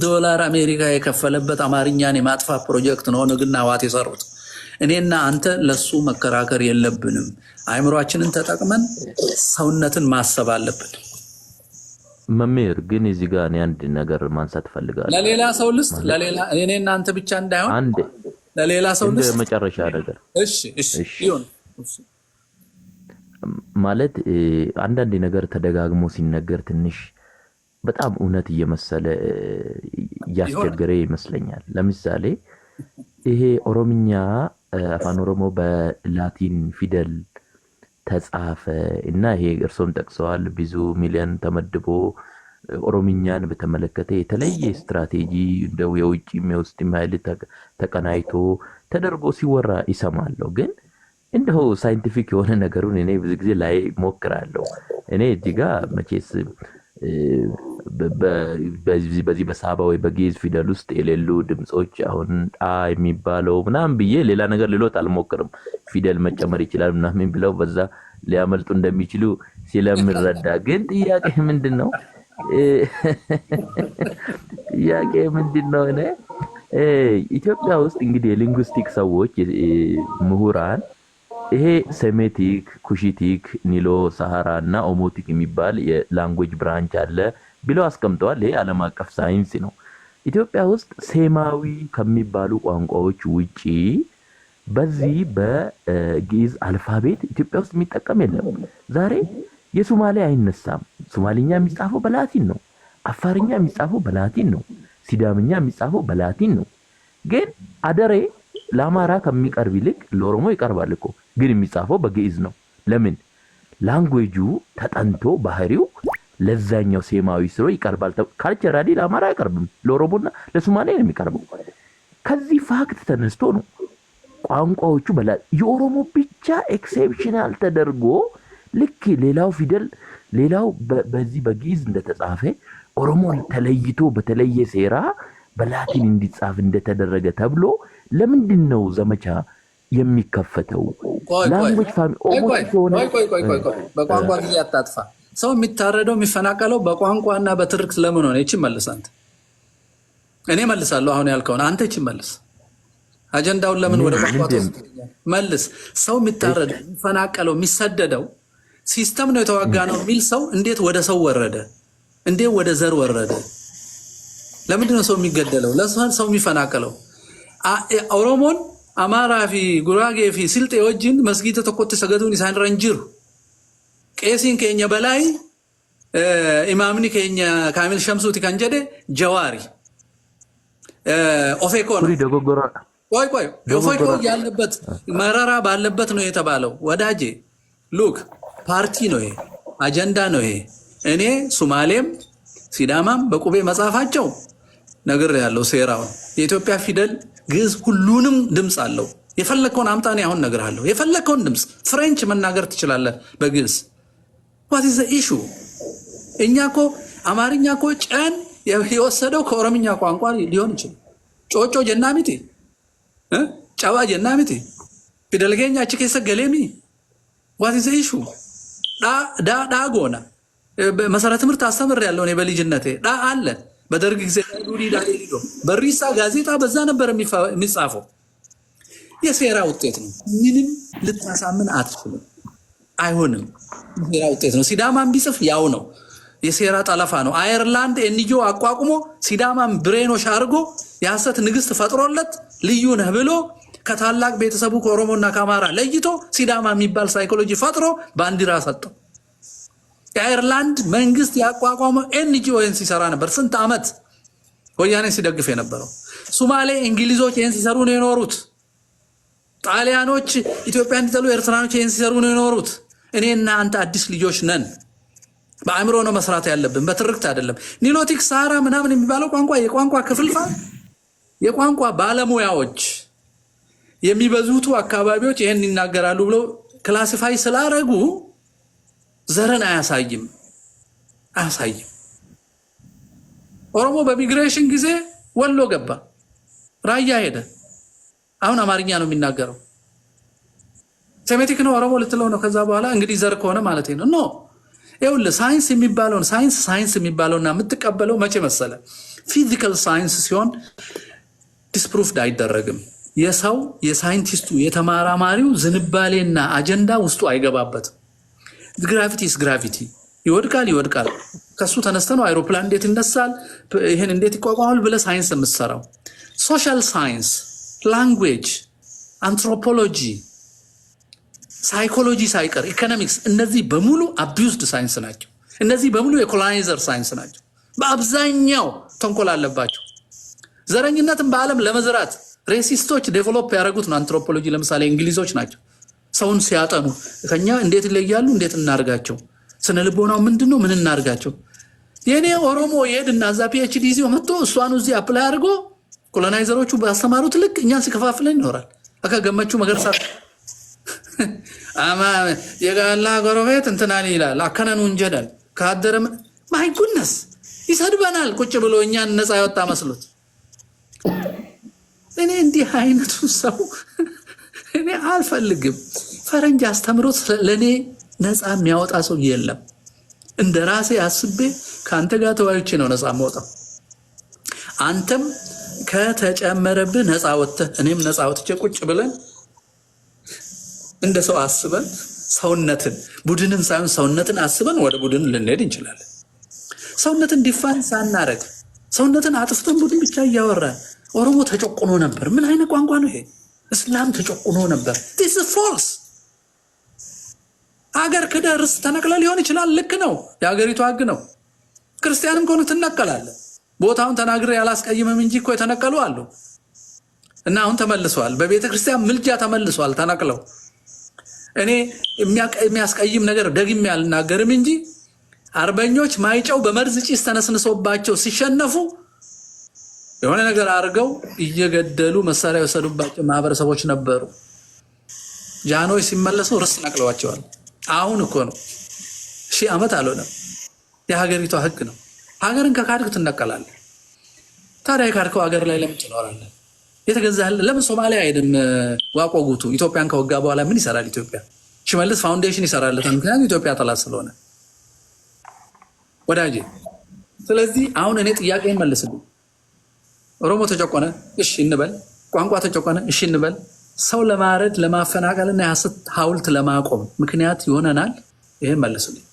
አሜሪካ የከፈለበት አማርኛን የማጥፋት ፕሮጀክት ነው ንግና ዋት የሰሩት። እኔና አንተ ለሱ መከራከር የለብንም። አይምሯችንን ተጠቅመን ሰውነትን ማሰብ አለብን። መምህር ግን እዚህ ጋር እኔ አንድ ነገር ማንሳት ፈልጋለሁ። ለሌላ ሰው ልስጥ፣ ለሌላ እኔና አንተ ብቻ እንዳይሆን አንድ ለሌላ ሰው ልስጥ። መጨረሻ ነገር እሺ ይሁን ማለት አንዳንድ ነገር ተደጋግሞ ሲነገር ትንሽ በጣም እውነት እየመሰለ ያስቸገረ ይመስለኛል። ለምሳሌ ይሄ ኦሮምኛ አፋን ኦሮሞ በላቲን ፊደል ተጻፈ እና ይሄ እርሶም ጠቅሰዋል ብዙ ሚሊዮን ተመድቦ ኦሮምኛን በተመለከተ የተለየ ስትራቴጂ እንደው የውጭ የሚወስድ ማይል ተቀናይቶ ተደርጎ ሲወራ ይሰማለሁ። ግን እንደው ሳይንቲፊክ የሆነ ነገሩን እኔ ብዙ ጊዜ ላይ ሞክራለሁ። እኔ እዚህ ጋር መቼስ በዚህ በሳባ ወይ በጊዝ ፊደል ውስጥ የሌሉ ድምጾች አሁን አ የሚባለው ምናምን ብዬ ሌላ ነገር ልሎት አልሞክርም። ፊደል መጨመር ይችላል ምናምን ብለው በዛ ሊያመልጡ እንደሚችሉ ስለምረዳ፣ ግን ጥያቄ ምንድነው? እኔ ኢትዮጵያ ውስጥ እንግዲህ የሊንጉስቲክ ሰዎች ምሁራን ይሄ ሴሜቲክ፣ ኩሺቲክ፣ ኒሎ ሳሃራ እና ኦሞቲክ የሚባል የላንጉዌጅ ብራንች አለ ብለው አስቀምጠዋል። ይሄ ዓለም አቀፍ ሳይንስ ነው። ኢትዮጵያ ውስጥ ሴማዊ ከሚባሉ ቋንቋዎች ውጪ በዚህ በግዕዝ አልፋቤት ኢትዮጵያ ውስጥ የሚጠቀም የለም። ዛሬ የሶማሌ አይነሳም። ሶማሊኛ የሚጻፈው በላቲን ነው። አፋርኛ የሚጻፈው በላቲን ነው። ሲዳምኛ የሚጻፈው በላቲን ነው። ግን አደሬ ለአማራ ከሚቀርብ ይልቅ ለኦሮሞ ይቀርባል እኮ፣ ግን የሚጻፈው በግዕዝ ነው። ለምን? ላንጉዌጁ ተጠንቶ ባህሪው ለዛኛው ሴማዊ ስሮ ይቀርባል። ካልቸራሊ ለአማራ አይቀርብም፣ ለኦሮሞና ለሶማሌ ነው የሚቀርበው። ከዚህ ፋክት ተነስቶ ነው ቋንቋዎቹ የኦሮሞ ብቻ ኤክሴፕሽናል ተደርጎ ልክ ሌላው ፊደል ሌላው በዚህ በግዕዝ እንደተጻፈ ኦሮሞ ተለይቶ በተለየ ሴራ በላቲን እንዲጻፍ እንደተደረገ ተብሎ ለምንድን ነው ዘመቻ የሚከፈተው? ላንጉዌጅ በቋንቋ ጊዜ አታጥፋ። ሰው የሚታረደው የሚፈናቀለው በቋንቋና በትርክት ለምን ሆነ? ይቺ መልስ አንተ። እኔ መልሳለሁ አሁን ያልከውን አንተ ይቺ መልስ። አጀንዳውን ለምን ወደ ቋንቋ መልስ? ሰው የሚታረድ የሚፈናቀለው የሚሰደደው ሲስተም ነው የተዋጋ ነው የሚል ሰው እንዴት ወደ ሰው ወረደ? እንዴት ወደ ዘር ወረደ? ለምንድን ነው ሰው የሚገደለው? ለሰው ሰው የሚፈናቀለው? ኦሮሞን አማራ ፊ ጉራጌ ፊ ስልጤ ወጅን መስጊድ ተቆጥ ሰገዱን ኢሳን ረንጅር ቄሲን ከኛ በላይ ኢማምኒ ከኛ ካሚል ሸምሱቲ ካንጀደ ጀዋሪ ኦፌኮ ነው። ቆይ ኦፌኮ ያለበት መራራ ባለበት ነው የተባለው። ወዳጄ ሉክ ፓርቲ ነው ይሄ፣ አጀንዳ ነው ይሄ። እኔ ሱማሌም ሲዳማም በቁቤ መጻፋቸው ነገር ያለው ሴራው የኢትዮጵያ ፊደል ግዕዝ ሁሉንም ድምጽ አለው። የፈለከውን አምጣኔ አሁን እነግርሃለሁ። የፈለከውን ድምጽ ፍሬንች መናገር ትችላለህ በግዕዝ። what is the issue? እኛ እኮ አማርኛ እኮ ጨን የወሰደው ከኦሮምኛ ቋንቋ ሊሆን ይችላል። ጮጮ ጀናሚቲ ጨዋ ጀናሚቲ ፊደልገኛ ችከሰ ገሌሚ what is the issue? ዳ ጎና መሰረተ ትምህርት አስተምር ያለው እኔ በልጅነቴ ዳ አለ። በደርግ ጊዜ ዱዲ ዳ ሄዶ በሪሳ ጋዜጣ በዛ ነበር የሚጻፈው። የሴራ ውጤት ነው። ምንም ልታሳምን አትችልም። አይሆንም። የሴራ ውጤት ነው። ሲዳማን ቢጽፍ ያው ነው። የሴራ ጠለፋ ነው። አየርላንድ ኤንጂኦ አቋቁሞ ሲዳማን ብሬኖሽ አድርጎ የሐሰት ንግስት ፈጥሮለት ልዩ ነህ ብሎ ከታላቅ ቤተሰቡ ከኦሮሞና ከአማራ ለይቶ ሲዳማ የሚባል ሳይኮሎጂ ፈጥሮ ባንዲራ ሰጠው። የአየርላንድ መንግስት ያቋቋመው ኤንጂኦ ሲሰራ ነበር። ስንት ዓመት ወያኔ ሲደግፍ የነበረው። ሶማሌ እንግሊዞች ይህን ሲሰሩ ነው የኖሩት። ጣሊያኖች ኢትዮጵያ እንዲጠሉ ኤርትራኖች ይህን ሲሰሩ ነው የኖሩት። እኔና አንተ አዲስ ልጆች ነን። በአእምሮ ነው መስራት ያለብን፣ በትርክት አይደለም። ኒሎቲክ ሳራ ምናምን የሚባለው ቋንቋ የቋንቋ ክፍልፋይ የቋንቋ ባለሙያዎች የሚበዙቱ አካባቢዎች ይህን ይናገራሉ ብሎ ክላሲፋይ ስላረጉ ዘረን አያሳይም። ኦሮሞ በሚግሬሽን ጊዜ ወሎ ገባ፣ ራያ ሄደ። አሁን አማርኛ ነው የሚናገረው። ሴሜቲክ ነው ኦሮሞ ልትለው ነው። ከዛ በኋላ እንግዲህ ዘር ከሆነ ማለት ነው። ኖ ይኸውልህ ሳይንስ የሚባለውን ሳይንስ የሚባለውና የምትቀበለው መቼ መሰለ? ፊዚካል ሳይንስ ሲሆን ዲስፕሩፍድ አይደረግም። የሰው የሳይንቲስቱ የተማራማሪው ዝንባሌና አጀንዳ ውስጡ አይገባበትም። ግራቪቲ ኢስ ግራቪቲ፣ ይወድቃል። ከሱ ተነስተ ነው አይሮፕላን እንዴት ይነሳል፣ ይሄን እንዴት ይቋቋማል ብለህ ሳይንስ የምትሰራው። ሶሻል ሳይንስ፣ ላንጉዌጅ፣ አንትሮፖሎጂ፣ ሳይኮሎጂ ሳይቀር ኢኮኖሚክስ፣ እነዚህ በሙሉ አቢዩዝድ ሳይንስ ናቸው። እነዚህ በሙሉ የኮሎናይዘር ሳይንስ ናቸው። በአብዛኛው ተንኮል አለባቸው። ዘረኝነትን በዓለም ለመዝራት ሬሲስቶች ዴቨሎፕ ያደረጉት ነው። አንትሮፖሎጂ ለምሳሌ እንግሊዞች ናቸው። ሰውን ሲያጠኑ ከኛ እንዴት ይለያሉ፣ እንዴት እናርጋቸው፣ ስነ ልቦናው ምንድነው፣ ምን እናርጋቸው። የኔ ኦሮሞ ይሄድና እዛ ፒኤችዲ ይዞ መጥቶ እሷኑ እዚህ አፕላይ አድርጎ ኮሎናይዘሮቹ ባስተማሩት ልክ እኛን ሲከፋፍለን ይኖራል። አካ ገመቹ መገርሳ አማ የጋላ ጎረቤት እንትናን ይላል አከነኑ እንጀዳል ካደረም ማይ ጉድነስ ይሰድበናል። ቁጭ ብሎ እኛን ነፃ ያወጣ መስሎት። እኔ እንዲህ አይነቱ ሰው እኔ አልፈልግም። ፈረንጅ አስተምሮት ለኔ ነፃ የሚያወጣ ሰው የለም። እንደ ራሴ አስቤ ካንተ ጋር ተዋይቼ ነው ነፃ የምወጣው። አንተም ከተጨመረብህ ነፃ ወጥተህ እኔም ነፃ ወጥቼ ቁጭ ብለን እንደ ሰው አስበን ሰውነትን ቡድንን ሳይሆን ሰውነትን አስበን ወደ ቡድን ልንሄድ እንችላለን። ሰውነትን ዲፋይን ሳናረግ ሰውነትን አጥፍተን ቡድን ብቻ እያወራን ኦሮሞ ተጨቁኖ ነበር። ምን አይነት ቋንቋ ነው ይሄ? እስላም ተጨቁኖ ነበር። this is false። አገር ከደርስ ተነቅለ ሊሆን ይችላል። ልክ ነው፣ የሀገሪቱ ህግ ነው። ክርስቲያንም ከሆነ ትነቀላለህ። ቦታውን ተናግሬ ያላስቀይምም እንጂ እኮ የተነቀሉ አሉ እና አሁን ተመልሰዋል። በቤተ ክርስቲያን ምልጃ ተመልሰዋል ተነቅለው። እኔ የሚያስቀይም ነገር ደግሜ አልናገርም እንጂ አርበኞች ማይጨው በመርዝ ጭስ ተነስንሶባቸው ሲሸነፉ የሆነ ነገር አድርገው እየገደሉ መሳሪያ የወሰዱባቸው ማህበረሰቦች ነበሩ። ጃኖች ሲመለሱ ርስት ነቅለዋቸዋል። አሁን እኮ ነው 1000 ዓመት አልሆነም። የሀገሪቷ ህግ ነው። ሀገርን ከካድክ ትነቀላለህ። ታዲያ የካድከው ሀገር ላይ ለምን ትኖራለህ? የተገዛህልህ ለምን ሶማሊያ አይደለም? ዋቆጉቱ ኢትዮጵያን ከወጋ በኋላ ምን ይሰራል? ኢትዮጵያ ሽመልስ ፋውንዴሽን ይሰራለታል። ምክንያቱም ኢትዮጵያ ጠላት ስለሆነ ወዳጄ። ስለዚህ አሁን እኔ ጥያቄ መልስልኝ። ኦሮሞ ተጨቆነ፣ እሺ እንበል። ቋንቋ ተጨቆነ፣ እሺ እንበል። ሰው ለማረድ ለማፈናቀልና የሐሰት ሐውልት ለማቆም ምክንያት ይሆነናል? ይሄን መልሱልኝ።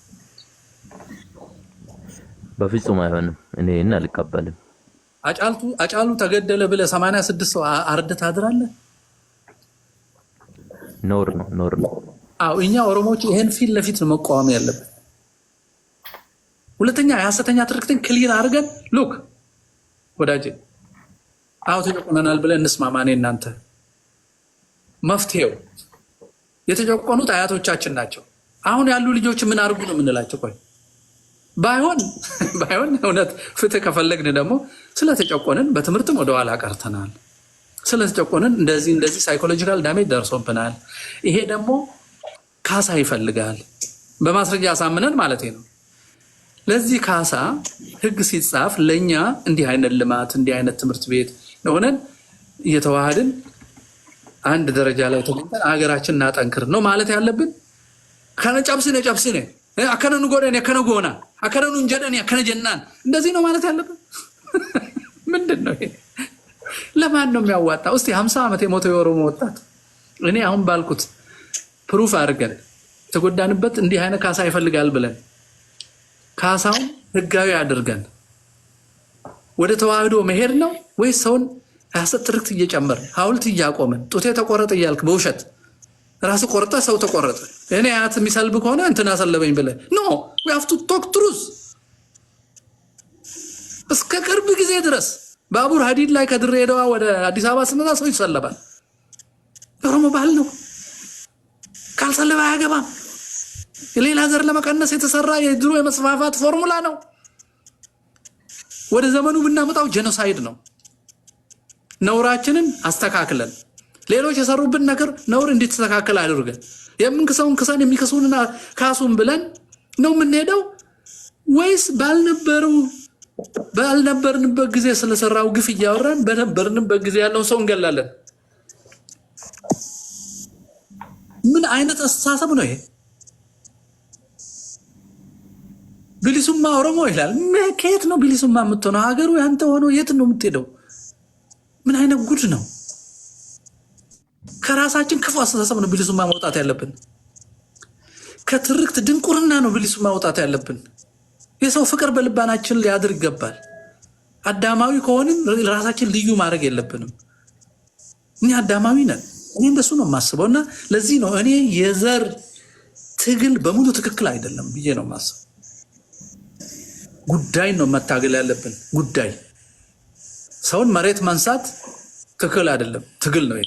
በፍጹም አይሆንም። እኔ አልቀበልም። አጫሉ ተገደለ ብለህ 86 ሰው አርደህ ታድራለህ? ኖር ነው። አዎ እኛ ኦሮሞዎች ይሄን ፊት ለፊት ነው መቃወም ያለብን። ሁለተኛ የሐሰተኛ ትርክትን ክሊር አድርገን ሉክ ወዳጄ፣ አዎ ተጨቆነናል ብለን እንስማማ። እኔ እናንተ መፍትሄው የተጨቆኑት አያቶቻችን ናቸው። አሁን ያሉ ልጆች ምን አድርጉ ነው የምንላቸው? ቆይ ባይሆን እውነት ፍትህ ከፈለግን ደግሞ ስለተጨቆንን በትምህርትም ወደኋላ ቀርተናል። ስለተጨቆንን እንደዚህ ሳይኮሎጂካል ዳሜጅ ደርሶብናል። ይሄ ደግሞ ካሳ ይፈልጋል። በማስረጃ አሳምነን ማለት ነው። ለዚህ ካሳ ህግ ሲጻፍ ለእኛ እንዲህ አይነት ልማት እንዲህ አይነት ትምህርት ቤት ሆነን እየተዋሃድን አንድ ደረጃ ላይ ተገኝተን ሀገራችን እናጠንክር ነው ማለት ያለብን። ከነጨብስነ አከነኑ ጎደን ከነጎና አከነኑ እንጀደን ከነጀናን እንደዚህ ነው ማለት ያለብን። ምንድን ነው ይሄ? ለማን ነው የሚያዋጣው? እስቲ 50 ዓመት የሞተው የኦሮሞ ወጣት እኔ አሁን ባልኩት ፕሩፍ አድርገን የተጎዳንበት እንዲህ አይነት ካሳ ይፈልጋል ብለን ካሳውን ህጋዊ አድርገን ወደ ተዋህዶ መሄድ ነው ወይስ ሰውን ሐሰት ትርክት እየጨመር ሐውልት እያቆመን ጡቴ ተቆረጠ እያልክ በውሸት ራስ ቆርጠ ሰው ተቆረጠ እኔ አያት የሚሰልብ ከሆነ እንትና ሰለበኝ ብለህ ኖ we have to talk truth። እስከ ቅርብ ጊዜ ድረስ ባቡር ሀዲድ ላይ ከድሬዳዋ ወደ አዲስ አበባ ስመጣ ሰው ይሰለባል። ኦሮሞ ባህል ነው። ካልሰለበ አያገባም። የሌላ ዘር ለመቀነስ የተሰራ የድሮ የመስፋፋት ፎርሙላ ነው። ወደ ዘመኑ ብናመጣው ጄኖሳይድ ነው። ነውራችንን አስተካክለን ሌሎች የሰሩብን ነገር ነውር እንዲተስተካከል አድርገን የምንክሰውን ክሰን የሚክሱንና ካሱን ብለን ነው የምንሄደው ወይስ ባልነበርንበት ጊዜ ስለሰራው ግፍ እያወራን በነበርንበት ጊዜ ያለውን ሰው እንገላለን? ምን አይነት አስተሳሰብ ነው ይሄ? ቢሊሱማ ኦሮሞ ይላል። ከየት ነው ቢሊሱማ የምትሆነው? ሀገሩ ያንተ ሆኖ የት ነው የምትሄደው? ምን አይነት ጉድ ነው? ከራሳችን ክፉ አስተሳሰብ ነው ቢሊሱማ መውጣት ያለብን። ከትርክት ድንቁርና ነው ቢሊሱማ መውጣት ያለብን። የሰው ፍቅር በልባናችን ሊያድር ይገባል። አዳማዊ ከሆንን ራሳችን ልዩ ማድረግ የለብንም። እኛ አዳማዊ ነን። እኔ እንደሱ ነው የማስበው እና ለዚህ ነው እኔ የዘር ትግል በሙሉ ትክክል አይደለም ብዬ ነው የማስበው። ጉዳይ ነው መታገል ያለብን ጉዳይ። ሰውን መሬት ማንሳት ትክክል አይደለም፣ ትግል ነው።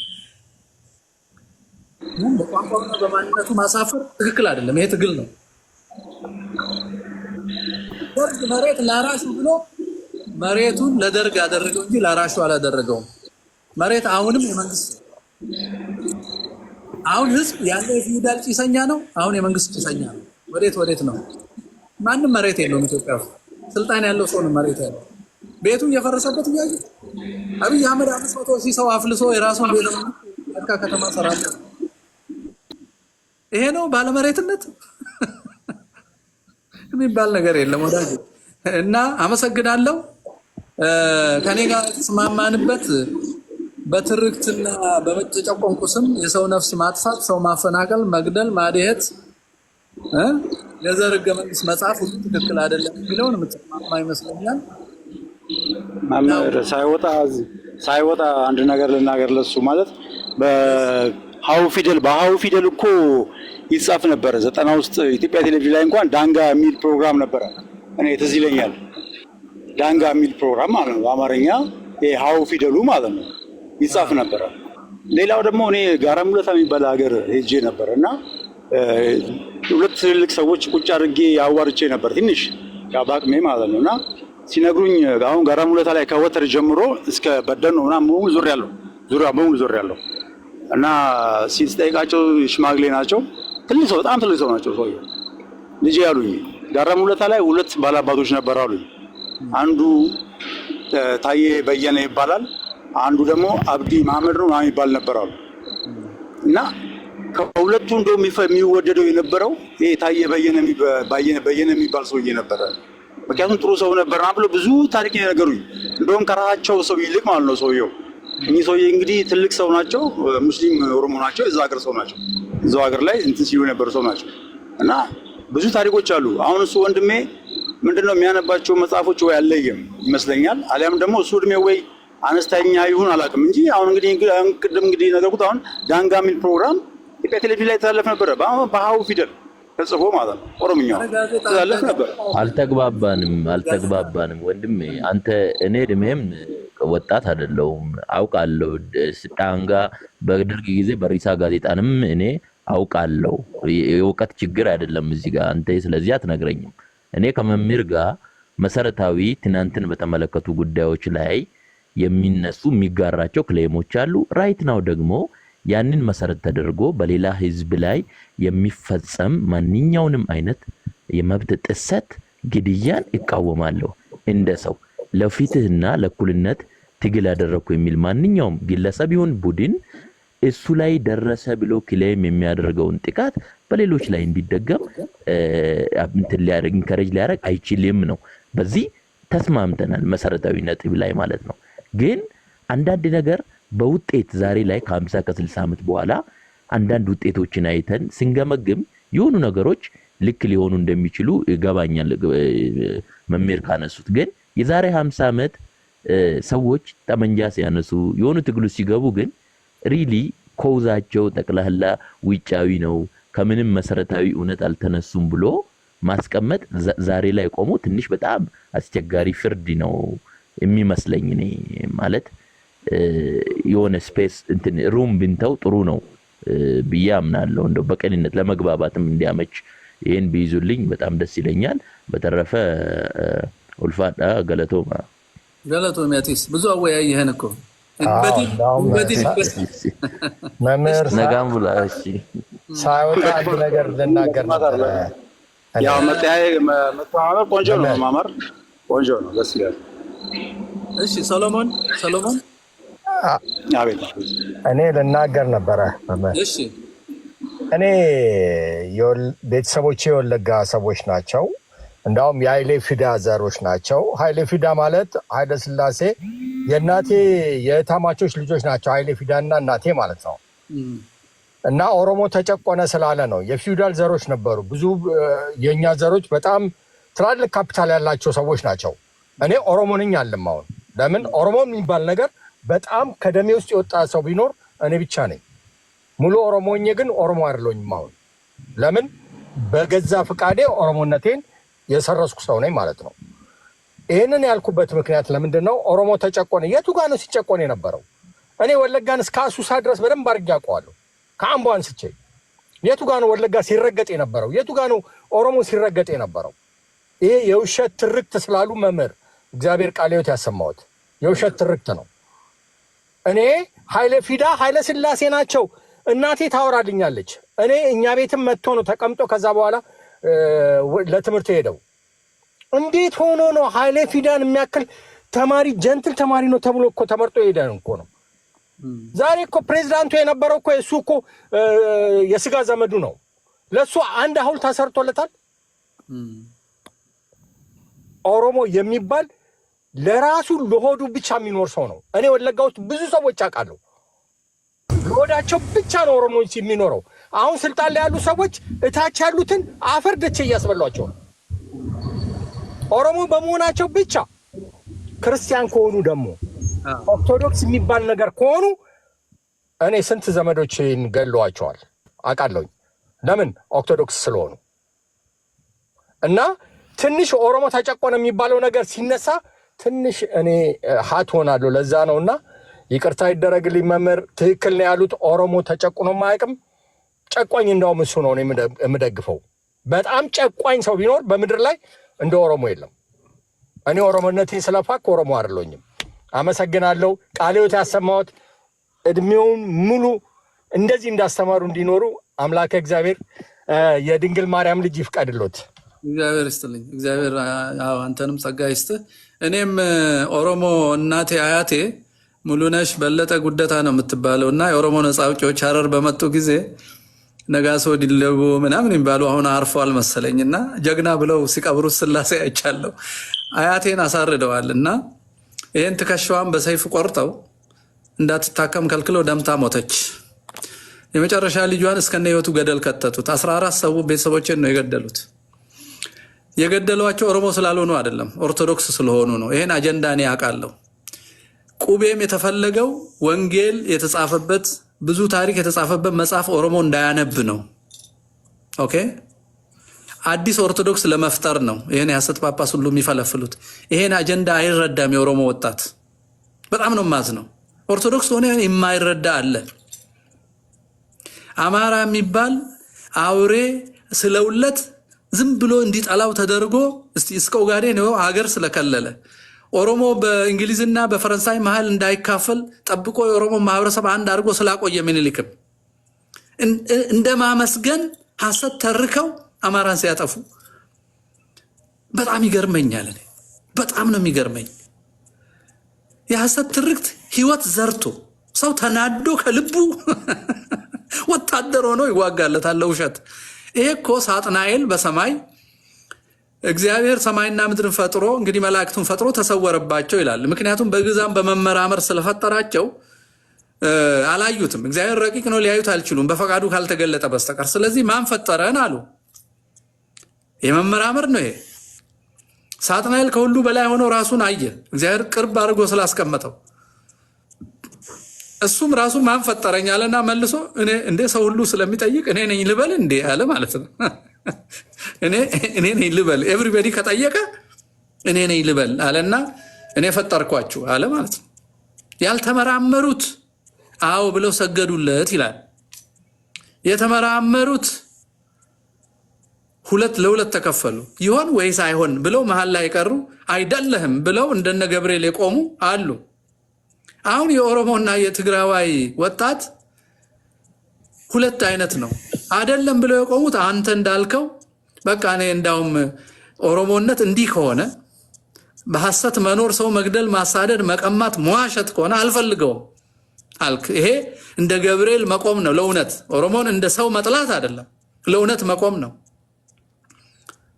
በቋንቋና በማንነቱ ማሳፈር ትክክል አይደለም፣ ይሄ ትግል ነው። ደርግ መሬት ላራሹ ብሎ መሬቱን ለደርግ ያደረገው እንጂ ላራሹ አላደረገውም። መሬት አሁንም የመንግስት አሁን ህዝብ ያለው የፊውዳል ጭሰኛ ነው፣ አሁን የመንግስት ጭሰኛ ነው። ወዴት ነው? ማንም መሬት የለውም ኢትዮጵያ ውስጥ። ስልጣን ያለው ሰው ነው መሬት ያለው። ቤቱ እየፈረሰበት እያየ አብይ አህመድ 500,000 ሰው አፍልሶ የራሱን ቤት ከተማ ሰራለ። ይሄ ነው ባለመሬትነት የሚባል ነገር የለም ወዳጅ። እና አመሰግናለሁ። ከኔ ጋር ተስማማንበት በትርክትና በመጨቆንኩ ስም የሰው ነፍስ ማጥፋት፣ ሰው ማፈናቀል፣ መግደል፣ ማድሄት የዘር ህገ መንግስት መጽሐፍ ሁሉ ትክክል አይደለም የሚለውን የምትስማማ ይመስለኛል። ሳይወጣ አንድ ነገር ልናገር ለሱ ማለት በሀው ፊደል እኮ ይጻፍ ነበረ 90 ውስጥ ኢትዮጵያ ቴሌቪዥን ላይ እንኳን ዳንጋ የሚል ፕሮግራም ነበረ። እኔ ትዝ ይለኛል። ዳንጋ የሚል ፕሮግራም ማለት ነው በአማርኛ ሀው ፊደሉ ማለት ነው ይጻፍ ነበረ። ሌላው ደግሞ እኔ ጋራ ሙለታ የሚባል ሀገር ሄጄ ነበር እና ሁለት ትልልቅ ሰዎች ቁጭ አድርጌ አዋርቼ ነበር ትንሽ በአቅሜ ማለት ነው እና ሲነግሩኝ አሁን ጋራ ሙለታ ላይ ከወተር ጀምሮ እስከ በደኖ ምናምን በሙሉ ዙሪያ ያለው እና ሲጠይቃቸው ሽማግሌ ናቸው፣ በጣም ትልቅ ሰው ናቸው። ሰውዬው ልጄ ያሉኝ ጋራ ሙለታ ላይ ሁለት ባላባቶች ነበር አሉኝ። አንዱ ታዬ በየነ ይባላል፣ አንዱ ደግሞ አብዲ መሐመድ ነው ይባል ነበር አሉ። እና ከሁለቱ እንደውም የሚወደደው የነበረው ይሄ ታዬ በየነ የሚባል ሰውዬ ነበረ። ምክንያቱም ጥሩ ሰው ነበር ብለው ብዙ ታሪክ ነገሩኝ። እንደውም ከራሳቸው ሰው ይልቅ ማለት ነው ሰውየው እኚህ ሰውዬ እንግዲህ ትልቅ ሰው ናቸው፣ ሙስሊም ኦሮሞ ናቸው፣ የዛ ሀገር ሰው ናቸው። እዛው ሀገር ላይ እንትን ሲሉ የነበሩ ሰው ናቸው እና ብዙ ታሪኮች አሉ። አሁን እሱ ወንድሜ ምንድነው የሚያነባቸው መጽሐፎች ወይ አለየም ይመስለኛል፣ አሊያም ደግሞ እሱ እድሜ ወይ አነስተኛ ይሁን አላውቅም እንጂ አሁን እንግዲህ ቅድም እንግዲህ ነገርኩት። አሁን ዳንጋ የሚል ፕሮግራም ኢትዮጵያ ቴሌቪዥን ላይ ተላለፍ ነበረ፣ በሀው ፊደል ተጽፎ ማለት ነው። ኦሮምኛ ተላለፍ ነበረ። አልተግባባንም ወንድሜ አንተ። እኔ እድሜም ወጣት አይደለሁም አውቃለሁ። ዳንጋ በድርግ ጊዜ በሪሳ ጋዜጣንም እኔ አውቃለሁ። የእውቀት ችግር አይደለም እዚህ ጋር አንተ ስለዚህ አትነግረኝም። እኔ ከመምህር ጋር መሰረታዊ ትናንትን በተመለከቱ ጉዳዮች ላይ የሚነሱ የሚጋራቸው ክሌሞች አሉ። ራይት ናው ደግሞ ያንን መሰረት ተደርጎ በሌላ ህዝብ ላይ የሚፈጸም ማንኛውንም አይነት የመብት ጥሰት፣ ግድያን እቃወማለሁ። እንደ ሰው ለፍትህና ለእኩልነት ትግል ያደረኩ የሚል ማንኛውም ግለሰብ ይሁን ቡድን እሱ ላይ ደረሰ ብሎ ክሌም የሚያደርገውን ጥቃት በሌሎች ላይ እንዲደገም እንትን ሊያደርግ ኢንከሬጅ ሊያደርግ አይችልም ነው። በዚህ ተስማምተናል መሰረታዊ ነጥብ ላይ ማለት ነው። ግን አንዳንድ ነገር በውጤት ዛሬ ላይ ከ50 ከ60 ዓመት በኋላ አንዳንድ ውጤቶችን አይተን ስንገመግም የሆኑ ነገሮች ልክ ሊሆኑ እንደሚችሉ ይገባኛል መምህር ካነሱት። ግን የዛሬ 50 ዓመት ሰዎች ጠመንጃ ሲያነሱ የሆኑ ትግሉ ሲገቡ ግን ሪሊ ኮዛቸው ጠቅላላ ውጫዊ ነው፣ ከምንም መሰረታዊ እውነት አልተነሱም ብሎ ማስቀመጥ ዛሬ ላይ ቆሞ ትንሽ በጣም አስቸጋሪ ፍርድ ነው የሚመስለኝ። እኔ ማለት የሆነ ስፔስ እንትን ሩም ብንተው ጥሩ ነው ብዬ አምናለሁ። እንደው በቀንነት ለመግባባትም እንዲያመች ይሄን ቢይዙልኝ በጣም ደስ ይለኛል። በተረፈ ኡልፋዳ ገለቶማ ያቲስ ብዙ አወያየህን እኮ መምህር ነጋም ብላ እሺ ሳይወጣ አንድ ነገር ልናገር ነበር። ያው መተማመር ቆንጆ ነው፣ ማማር ቆንጆ ነው፣ ደስ ይላል። እሺ ሰሎሞን አቤት። እኔ ልናገር ነበረ መምህር። እሺ እኔ ቤተሰቦቼ የወለጋ ሰዎች ናቸው። እንዳውም የኃይሌ ፊዳ ዘሮች ናቸው። ኃይሌ ፊዳ ማለት ኃይለ ሥላሴ የእናቴ የታማቾች ልጆች ናቸው። ኃይሌ ፊዳ እና እናቴ ማለት ነው። እና ኦሮሞ ተጨቆነ ስላለ ነው። የፊውዳል ዘሮች ነበሩ ብዙ። የእኛ ዘሮች በጣም ትላልቅ ካፒታል ያላቸው ሰዎች ናቸው። እኔ ኦሮሞ ነኝ አለም። አሁን ለምን ኦሮሞ የሚባል ነገር በጣም ከደሜ ውስጥ የወጣ ሰው ቢኖር እኔ ብቻ ነኝ። ሙሉ ኦሮሞ ሆኜ ግን ኦሮሞ አይደለሁም። አሁን ለምን በገዛ ፍቃዴ ኦሮሞነቴን የሰረስኩ ሰው ነኝ ማለት ነው። ይህንን ያልኩበት ምክንያት ለምንድን ነው? ኦሮሞ ተጨቆነ። የቱ ጋ ነው ሲጨቆን የነበረው? እኔ ወለጋን እስከ አሱሳ ድረስ በደንብ አድርጌ አውቀዋለሁ። ከአምቦ አንስቼ የቱ ጋ ነው ወለጋ ሲረገጥ የነበረው? የቱ ጋ ነው ኦሮሞ ሲረገጥ የነበረው? ይሄ የውሸት ትርክት ስላሉ መምህር እግዚአብሔር ቃለ ሕይወት ያሰማሁት የውሸት ትርክት ነው። እኔ ኃይለ ፊዳ ኃይለ ሥላሴ ናቸው እናቴ ታወራልኛለች። እኔ እኛ ቤትም መጥቶ ነው ተቀምጦ ከዛ በኋላ ለትምህርት ሄደው። እንዴት ሆኖ ነው ኃይሌ ፊዳን የሚያክል ተማሪ ጀንትል ተማሪ ነው ተብሎ እኮ ተመርጦ ሄደን እኮ ነው። ዛሬ እኮ ፕሬዚዳንቱ የነበረው እኮ እሱ እኮ የስጋ ዘመዱ ነው። ለሱ አንድ ሐውልት ተሰርቶለታል። ኦሮሞ የሚባል ለራሱ ለሆዱ ብቻ የሚኖር ሰው ነው። እኔ ወለጋ ውስጥ ብዙ ሰዎች አውቃለሁ። ለሆዳቸው ብቻ ነው ኦሮሞ የሚኖረው። አሁን ስልጣን ላይ ያሉ ሰዎች እታች ያሉትን አፈር ደቼ እያስበሏቸው ነው ኦሮሞ በመሆናቸው ብቻ። ክርስቲያን ከሆኑ ደግሞ ኦርቶዶክስ የሚባል ነገር ከሆኑ እኔ ስንት ዘመዶችን ገለዋቸዋል አውቃለሁኝ። ለምን? ኦርቶዶክስ ስለሆኑ። እና ትንሽ ኦሮሞ ተጨቆነ የሚባለው ነገር ሲነሳ ትንሽ እኔ ሀት ሆናለሁ። ለዛ ነውና ይቅርታ ይደረግልኝ መምህር። ትክክል ነው ያሉት። ኦሮሞ ተጨቁኖ ማያውቅም። ጨቋኝ እንዳውም እሱ ነው የምደግፈው። በጣም ጨቋኝ ሰው ቢኖር በምድር ላይ እንደ ኦሮሞ የለም። እኔ ኦሮሞነቴን ስለፋክ ኦሮሞ አይደለሁም። አመሰግናለሁ። ቃለ ሕይወት ያሰማሁት እድሜውን ሙሉ እንደዚህ እንዳስተማሩ እንዲኖሩ አምላከ እግዚአብሔር የድንግል ማርያም ልጅ ይፍቀድሎት። እግዚአብሔር ይስጥልኝ። እግዚአብሔር አንተንም ጸጋ ይስጥህ። እኔም ኦሮሞ እናቴ አያቴ ሙሉነሽ በለጠ ጉደታ ነው የምትባለው እና የኦሮሞ ነፃ አውጪዎች ሀረር በመጡ ጊዜ ነጋሶ ዲለቦ ምናምን የሚባሉ አሁን አርፈዋል መሰለኝ እና ጀግና ብለው ሲቀብሩት ስላሴ አይቻለሁ። አያቴን አሳርደዋል እና ይህን ትከሻዋን በሰይፍ ቆርጠው እንዳትታከም ከልክለው ደምታ ሞተች። የመጨረሻ ልጇን እስከነ ህይወቱ ገደል ከተቱት። 14 ሰው ቤተሰቦችን ነው የገደሉት። የገደሏቸው ኦሮሞ ስላልሆኑ አይደለም፣ ኦርቶዶክስ ስለሆኑ ነው። ይሄን አጀንዳ እኔ አውቃለሁ። ቁቤም የተፈለገው ወንጌል የተጻፈበት ብዙ ታሪክ የተጻፈበት መጽሐፍ ኦሮሞ እንዳያነብ ነው። ኦኬ፣ አዲስ ኦርቶዶክስ ለመፍጠር ነው። ይሄን የሐሰት ጳጳስ ሁሉ የሚፈለፍሉት ይሄን አጀንዳ አይረዳም የኦሮሞ ወጣት። በጣም ነው ማዝነው። ኦርቶዶክስ ሆነ የማይረዳ አለ። አማራ የሚባል አውሬ ስለውለት ዝም ብሎ እንዲጠላው ተደርጎ እስከ ኡጋዴን ነው ሀገር ስለከለለ ኦሮሞ በእንግሊዝና በፈረንሳይ መሃል እንዳይካፈል ጠብቆ የኦሮሞ ማህበረሰብ አንድ አድርጎ ስላቆየ ምኒልክም እንደ ማመስገን ሐሰት ተርከው አማራን ሲያጠፉ በጣም ይገርመኛል። በጣም ነው የሚገርመኝ። የሐሰት ትርክት ህይወት ዘርቶ ሰው ተናዶ ከልቡ ወታደር ሆኖ ይዋጋለታል ውሸት። ይሄ እኮ ሳጥናኤል በሰማይ እግዚአብሔር ሰማይና ምድርን ፈጥሮ እንግዲህ መላእክቱን ፈጥሮ ተሰወረባቸው ይላል። ምክንያቱም በግዛም በመመራመር ስለፈጠራቸው አላዩትም። እግዚአብሔር ረቂቅ ነው፣ ሊያዩት አልችሉም በፈቃዱ ካልተገለጠ በስተቀር። ስለዚህ ማን ፈጠረን አሉ። የመመራመር ነው ይሄ። ሳጥናኤል ከሁሉ በላይ ሆኖ ራሱን አየ፣ እግዚአብሔር ቅርብ አድርጎ ስላስቀመጠው። እሱም ራሱ ማን ፈጠረኝ አለና መልሶ እኔ እንደ ሰው ሁሉ ስለሚጠይቅ እኔ ነኝ ልበል እንዴ አለ ማለት ነው። እኔ ነኝ ልበል፣ ኤቭሪባዲ ከጠየቀ እኔ ነኝ ልበል አለና እኔ ፈጠርኳችሁ አለ ማለት ነው። ያልተመራመሩት አዎ ብለው ሰገዱለት ይላል። የተመራመሩት ለሁለት ተከፈሉ። ይሆን ወይስ አይሆን ብለው መሃል ላይ ቀሩ። አይደለህም ብለው እንደነ ገብርኤል የቆሙ አሉ። አሁን የኦሮሞና የትግራዋይ ወጣት ሁለት አይነት ነው። አይደለም ብለው የቆሙት አንተ እንዳልከው በቃ እኔ እንዳውም ኦሮሞነት እንዲህ ከሆነ በሐሰት መኖር፣ ሰው መግደል፣ ማሳደድ፣ መቀማት፣ መዋሸት ከሆነ አልፈልገውም አልክ። ይሄ እንደ ገብርኤል መቆም ነው ለእውነት። ኦሮሞን እንደ ሰው መጥላት አይደለም፣ ለእውነት መቆም ነው።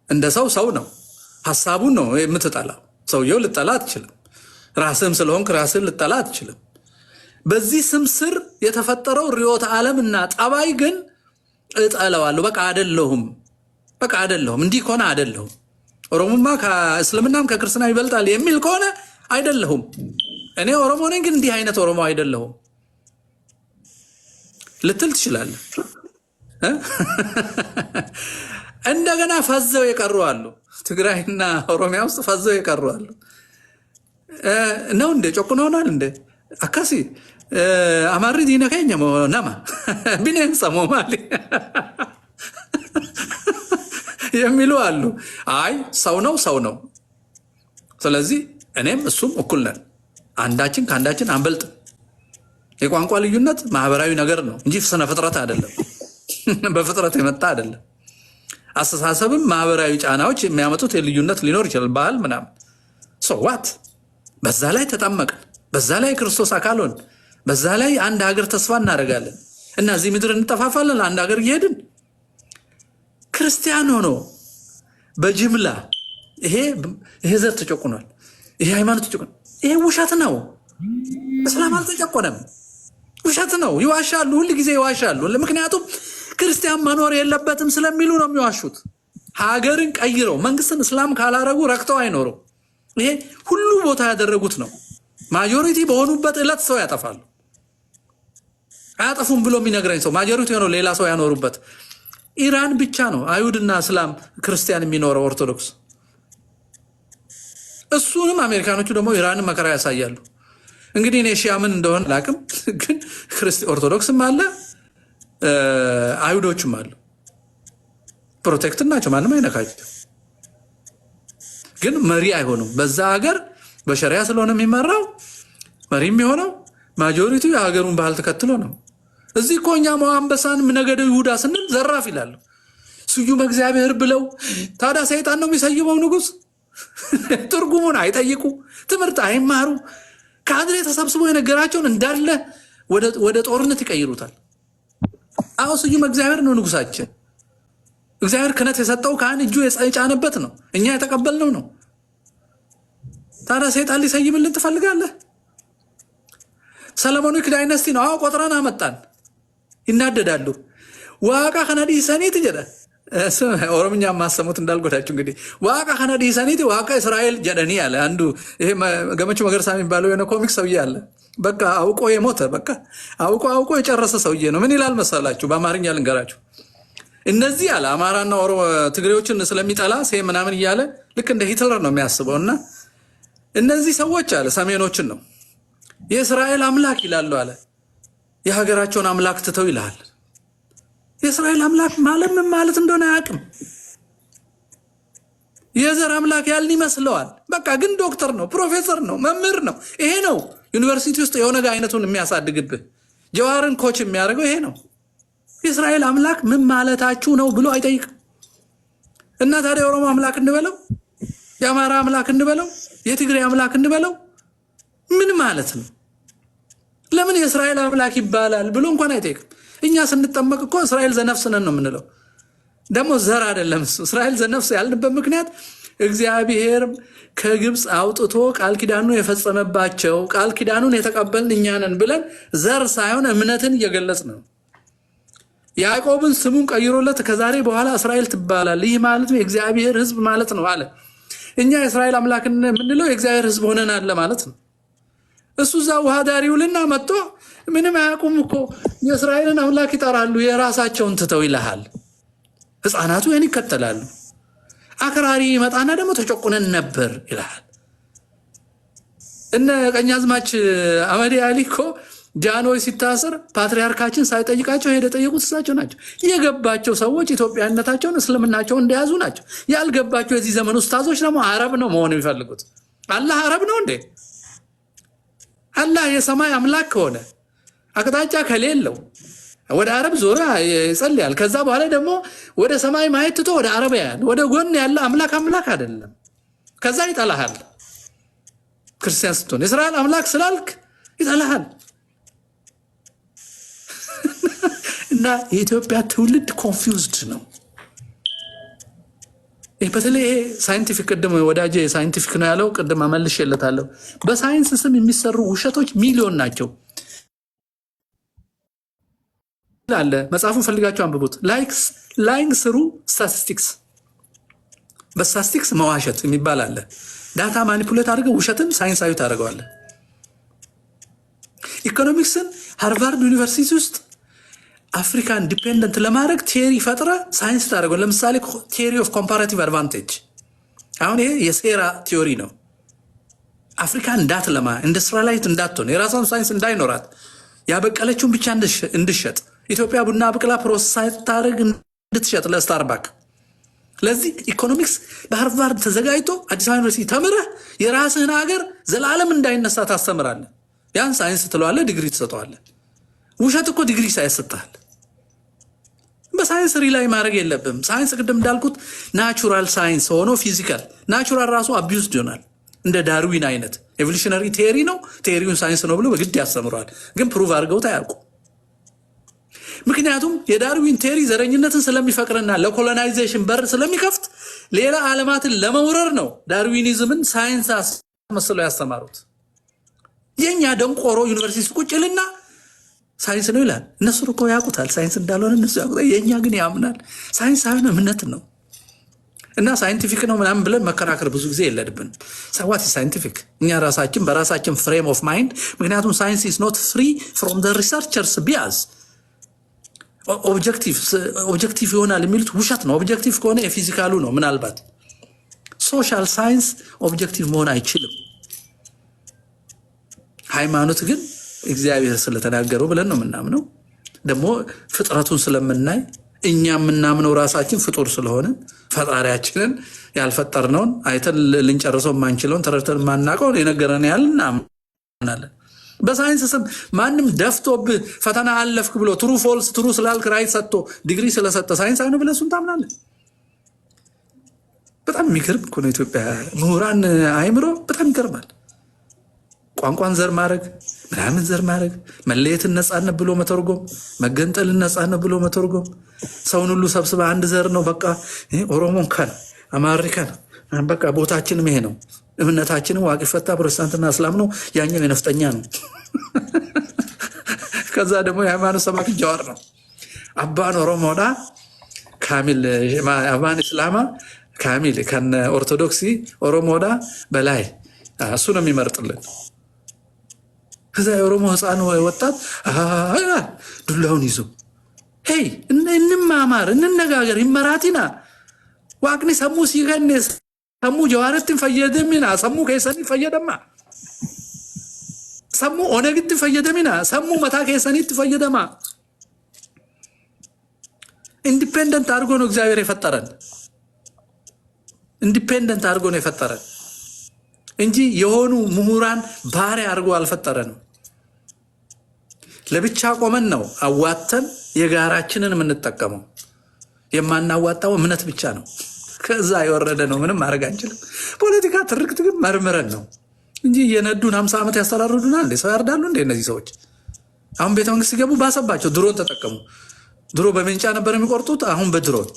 እንደ ሰው ነው፣ ሐሳቡን ነው የምትጠላው። ሰውየው ልጠላ አትችልም። ራስህም ስለሆንክ ራስህን ልጠላ አትችልም። በዚህ ስም ስር የተፈጠረው ርዕዮተ ዓለምና ጠባይ ግን እጠለዋለሁ። በቃ አይደለሁም እንዲህ ከሆነ አይደለሁም። ኦሮሞማ ከእስልምናም ከክርስትና ይበልጣል የሚል ከሆነ አይደለሁም። እኔ ኦሮሞ ነኝ ግን እንዲህ አይነት ኦሮሞ አይደለሁም ልትል ትችላለህ። እንደገና ፈዘው የቀሩ አሉ። ትግራይና ኦሮሚያ ውስጥ ፈዘው የቀሩ አሉ። ነው እንዴ ጮቁን ሆናል እንዴ አካሲ አማሪ ዲነከኛ ነማ ቢኔን ሰሞማሊ የሚሉ አሉ። አይ ሰው ነው። ስለዚህ እኔም እሱም እኩል ነን፣ አንዳችን ከአንዳችን አንበልጥ። የቋንቋ ልዩነት ማህበራዊ ነገር ነው እንጂ ስነ ፍጥረት አይደለም፣ በፍጥረት የመጣ አይደለም። አስተሳሰብም ማህበራዊ ጫናዎች የሚያመጡት የልዩነት ሊኖር ይችላል፣ ባህል ምናምን። ሰዋት በዛ ላይ ተጣመቅን፣ በዛ ላይ ክርስቶስ አካል ሆን፣ በዛ ላይ አንድ ሀገር ተስፋ እናደርጋለን እና እዚህ ምድር እንጠፋፋለን አንድ ሀገር እየሄድን። ክርስቲያን ሆኖ በጅምላ ይሄ ዘር ተጨቁኗል፣ ይሄ ሃይማኖት ተጨቁኗል፣ ይሄ ውሸት ነው። እስላም አልተጨቆነም፣ ውሸት ነው። ይዋሻሉ፣ ሁል ጊዜ ይዋሻሉ። ምክንያቱም ክርስቲያን መኖር የለበትም ስለሚሉ ነው የሚዋሹት። ሀገርን ቀይረው መንግስትን እስላም ካላረጉ ረክተው አይኖሩም። ይሄ ሁሉ ቦታ ያደረጉት ነው። ማጆሪቲ በሆኑበት ዕለት ሰው ያጠፋሉ። አያጠፉም ብሎ የሚነግረኝ ሰው ማጆሪቲ ሆነው ሌላ ሰው ያኖሩበት። ኢራን ብቻ ነው አይሁድና እስላም ክርስቲያን የሚኖረው ኦርቶዶክስ። እሱንም አሜሪካኖቹ ደግሞ ኢራንን መከራ ያሳያሉ። እንግዲህ እኔ ሺያ ምን እንደሆነ አላውቅም፣ ግን ኦርቶዶክስም አለ አይሁዶችም አሉ። ፕሮቴክት ናቸው፣ ማንም አይነካቸው። ግን መሪ አይሆኑም። በዛ ሀገር በሸሪያ ስለሆነ የሚመራው መሪ የሚሆነው ማጆሪቲው የሀገሩን ባህል ተከትሎ ነው። እዚህ እኮ እኛ አንበሳን ነገደ ይሁዳ ስንል ዘራፍ ይላሉ። ስዩም እግዚአብሔር ብለው ታዲያ ሰይጣን ነው የሚሰይመው ንጉሥ። ትርጉሙን አይጠይቁ፣ ትምህርት አይማሩ። ካድሬ ተሰብስቦ የነገራቸውን እንዳለ ወደ ጦርነት ይቀይሩታል። አዎ ስዩም እግዚአብሔር ነው ንጉሳችን። እግዚአብሔር ክህነት የሰጠው ካህን እጁ የጫነበት ነው፣ እኛ የተቀበልነው ነው። ታዲያ ሰይጣን ሊሰይምልን ትፈልጋለህ? ሰለሞኒክ ዳይነስቲ ነው። አዎ ቆጥረን አመጣን። ይናደዳሉ። ዋቃ ከነዲ ሰኒት ጀደ ኦሮምኛ ማሰሙት እንዳልጎዳችሁ እንግዲህ ዋቃ ከነዲ ሰኒት ዋቃ እስራኤል ጀደኒ አለ አንዱ። ይሄ ገመቹ መገርሳ የሚባለው የሆነ ኮሚክ ሰውዬ አለ። በቃ አውቆ የሞተ በቃ አውቆ የጨረሰ ሰውዬ ነው። ምን ይላል መሰላችሁ? በአማርኛ ልንገራችሁ። እነዚህ አለ አማራና ትግሬዎችን ስለሚጠላ ሴ ምናምን እያለ ልክ እንደ ሂትለር ነው የሚያስበው። እና እነዚህ ሰዎች አለ ሰሜኖችን ነው የእስራኤል አምላክ ይላሉ አለ። የሀገራቸውን አምላክ ትተው ይልሃል። የእስራኤል አምላክ ማለት ምን ማለት እንደሆነ አያውቅም። የዘር አምላክ ያልን ይመስለዋል። በቃ ግን ዶክተር ነው፣ ፕሮፌሰር ነው፣ መምህር ነው። ይሄ ነው ዩኒቨርሲቲ ውስጥ የሆነ አይነቱን የሚያሳድግብህ ጀዋርን ኮች የሚያደርገው ይሄ ነው። የእስራኤል አምላክ ምን ማለታችሁ ነው ብሎ አይጠይቅም። እና ታዲያ የኦሮሞ አምላክ እንበለው፣ የአማራ አምላክ እንበለው፣ የትግሬ አምላክ እንበለው ምን ማለት ነው? ለምን የእስራኤል አምላክ ይባላል ብሎ እንኳን አይጠይቅም። እኛ ስንጠመቅ እኮ እስራኤል ዘነፍስ ነን ነው የምንለው። ደግሞ ዘር አይደለም እሱ። እስራኤል ዘነፍስ ያልንበት ምክንያት እግዚአብሔር ከግብፅ አውጥቶ ቃል ኪዳኑን የፈጸመባቸው ቃል ኪዳኑን የተቀበልን እኛ ነን ብለን ዘር ሳይሆን እምነትን እየገለጽ ነው። ያዕቆብን ስሙን ቀይሮለት ከዛሬ በኋላ እስራኤል ትባላል፣ ይህ ማለት የእግዚአብሔር ሕዝብ ማለት ነው አለ። እኛ የእስራኤል አምላክ የምንለው የእግዚአብሔር ሕዝብ ሆነናል ማለት ነው። እሱ እዛ ውሃ ዳሪውልና መጥቶ ምንም አያውቁም እኮ የእስራኤልን አምላክ ይጠራሉ፣ የራሳቸውን ትተው ይልሃል። ህፃናቱ ያን ይከተላሉ። አክራሪ መጣና ደግሞ ተጨቁነን ነበር ይልሃል። እነ ቀኛዝማች አመዴ አሊ እኮ ጃንሆይ ሲታሰር ፓትሪያርካችን ሳይጠይቃቸው ሄደ ጠየቁት። እሳቸው ናቸው የገባቸው ሰዎች ኢትዮጵያነታቸውን እስልምናቸውን እንደያዙ ናቸው። ያልገባቸው የዚህ ዘመን ኡስታዞች ደግሞ አረብ ነው መሆን የሚፈልጉት። አላህ አረብ ነው እንዴ? አላህ የሰማይ አምላክ ከሆነ አቅጣጫ ከሌለው ወደ አረብ ዞራ ይጸልያል። ከዛ በኋላ ደግሞ ወደ ሰማይ ማየት ትቶ ወደ አረብ ያያል። ወደ ጎን ያለ አምላክ አይደለም። ከዛ ይጠላሃል። ክርስቲያን ስትሆን የእስራኤል አምላክ ስላልክ ይጠላሃል። እና የኢትዮጵያ ትውልድ ኮንፊውዝድ ነው። በተለይ ይሄ ሳይንቲፊክ ቅድም ወዳጄ ሳይንቲፊክ ነው ያለው ቅድም አመልሼለታለሁ። በሳይንስ ስም የሚሰሩ ውሸቶች ሚሊዮን ናቸው አለ። መጽሐፉን ፈልጋቸው አንብቡት። ላይንግ ስሩ ስታቲስቲክስ፣ በስታቲስቲክስ መዋሸት የሚባል አለ። ዳታ ማኒፑሌት አድርገው ውሸትን ሳይንሳዊ ታደርገዋለህ። ኢኮኖሚክስን ሃርቫርድ ዩኒቨርሲቲ ውስጥ አፍሪካን ዲፔንደንት ለማድረግ ቲዮሪ ፈጥረ ሳይንስ ታደርገው። ለምሳሌ ቲዮሪ ኦፍ ኮምፓራቲቭ አድቫንቴጅ፣ አሁን ይሄ የሴራ ቲዮሪ ነው። አፍሪካ እንዳትለማ ኢንዱስትሪያላይት እንዳትሆን የራሷን ሳይንስ እንዳይኖራት ያበቀለችውን ብቻ እንድሸጥ ኢትዮጵያ ቡና ብቅላ ፕሮሰስ ታደርግ እንድትሸጥ ለስታርባክ። ለዚህ ኢኮኖሚክስ በሃርቫርድ ተዘጋጅቶ አዲስ አበባ ዩኒቨርሲቲ ተምረህ የራስህን ሀገር ዘላለም እንዳይነሳ ታስተምራለህ። ያን ሳይንስ ትለዋለህ፣ ዲግሪ ትሰጠዋለህ። ውሸት እኮ ዲግሪ ሳይሰጥሃል። በሳይንስ ሪላይ ማድረግ የለብም። ሳይንስ ቅድም እንዳልኩት ናቹራል ሳይንስ ሆኖ ፊዚካል ናቹራል ራሱ አቢዩዝድ ይሆናል። እንደ ዳርዊን አይነት ኤቮሉሽነሪ ቴሪ ነው፣ ቴሪውን ሳይንስ ነው ብሎ በግድ ያስተምረዋል። ግን ፕሩቭ አድርገውት አያውቁ። ምክንያቱም የዳርዊን ቴሪ ዘረኝነትን ስለሚፈቅርና ለኮሎናይዜሽን በር ስለሚከፍት ሌላ ዓለማትን ለመውረር ነው ዳርዊኒዝምን ሳይንስ መስለው ያስተማሩት። የኛ ደንቆሮ ዩኒቨርሲቲ ቁጭልና ሳይንስ ነው ይላል። እነሱ እኮ ያውቁታል ሳይንስ እንዳልሆነ እነሱ ያውቁታል። የኛ ግን ያምናል። ሳይንስ ሳይሆን እምነት ነው። እና ሳይንቲፊክ ነው ምናምን ብለን መከራከር ብዙ ጊዜ የለድብን። ሰዋት ሳይንቲፊክ እኛ ራሳችን በራሳችን ፍሬም ኦፍ ማይንድ። ምክንያቱም ሳይንስ ኢዝ ኖት ፍሪ ፍሮም ዘ ሪሰርቸርስ ቢያዝ። ኦብጀክቲቭ ይሆናል የሚሉት ውሸት ነው። ኦብጀክቲቭ ከሆነ የፊዚካሉ ነው። ምናልባት ሶሻል ሳይንስ ኦብጀክቲቭ መሆን አይችልም። ሃይማኖት ግን እግዚአብሔር ስለተናገረው ብለን ነው የምናምነው። ደግሞ ፍጥረቱን ስለምናይ እኛ የምናምነው ራሳችን ፍጡር ስለሆነ ፈጣሪያችንን ያልፈጠርነውን አይተን ልንጨርሰው የማንችለውን ተረድተን የማናውቀውን የነገረን ያህል እናምናለን። በሳይንስ ስም ማንም ደፍቶብህ ፈተና አለፍክ ብሎ ትሩ ፎልስ ትሩ ስላልክ ራይት ሰጥቶ ዲግሪ ስለሰጠ ሳይንስ አይነ ብለህ እሱን ታምናለህ። በጣም የሚገርም እኮ ነው ኢትዮጵያ ምሁራን አይምሮ በጣም ይገርማል። ቋንቋን ዘር ማድረግ ምናምን ዘር ማድረግ መለየትን ነፃነት ብሎ መተርጎም መገንጠልን ነፃነት ብሎ መተርጎም ሰውን ሁሉ ሰብስበ አንድ ዘር ነው በቃ ኦሮሞን ካን አማሪካን በቃ ቦታችንም ይሄ ነው። እምነታችንም ዋቂ ፈታ ፕሮቴስታንትና እስላም ነው። ያኛው የነፍጠኛ ነው። ከዛ ደግሞ የሃይማኖት ሰባኪ ጃዋር ነው። አባን ኦሮሞዳ ካሚል አባን እስላማ ካሚል ከነ ኦርቶዶክሲ ኦሮሞዳ በላይ እሱ ነው የሚመርጥልን። ከዛ የኦሮሞ ህፃን ወጣት ዱላውን ይዞ ሄይ እንማማር እንነጋገር ይመራቲና ዋቅኒ ሰሙ ሲገኔ ሰሙ ጀዋረትን ፈየደሚና ሰሙ ከሰኒ ፈየደማ ሰሙ ኦነግት ፈየደሚና ሰሙ መታ ከሰኒት ፈየደማ። ኢንዲፔንደንት አድርጎ ነው እግዚአብሔር የፈጠረን። ኢንዲፔንደንት አድርጎ ነው የፈጠረን እንጂ የሆኑ ምሁራን ባሪያ አድርጎ አልፈጠረንም። ለብቻ ቆመን ነው አዋተን የጋራችንን የምንጠቀመው። የማናዋጣው እምነት ብቻ ነው። ከዛ የወረደ ነው። ምንም ማድረግ አንችልም። ፖለቲካ ትርክት ግን መርምረን ነው እንጂ የነዱን 50 ዓመት ያስተራርዱናል እንዴ? ሰው ያርዳሉ እንዴ እነዚህ ሰዎች? አሁን ቤተ መንግስት ሲገቡ ባሰባቸው። ድሮን ተጠቀሙ። ድሮ በሜንጫ ነበር የሚቆርጡት፣ አሁን በድሮን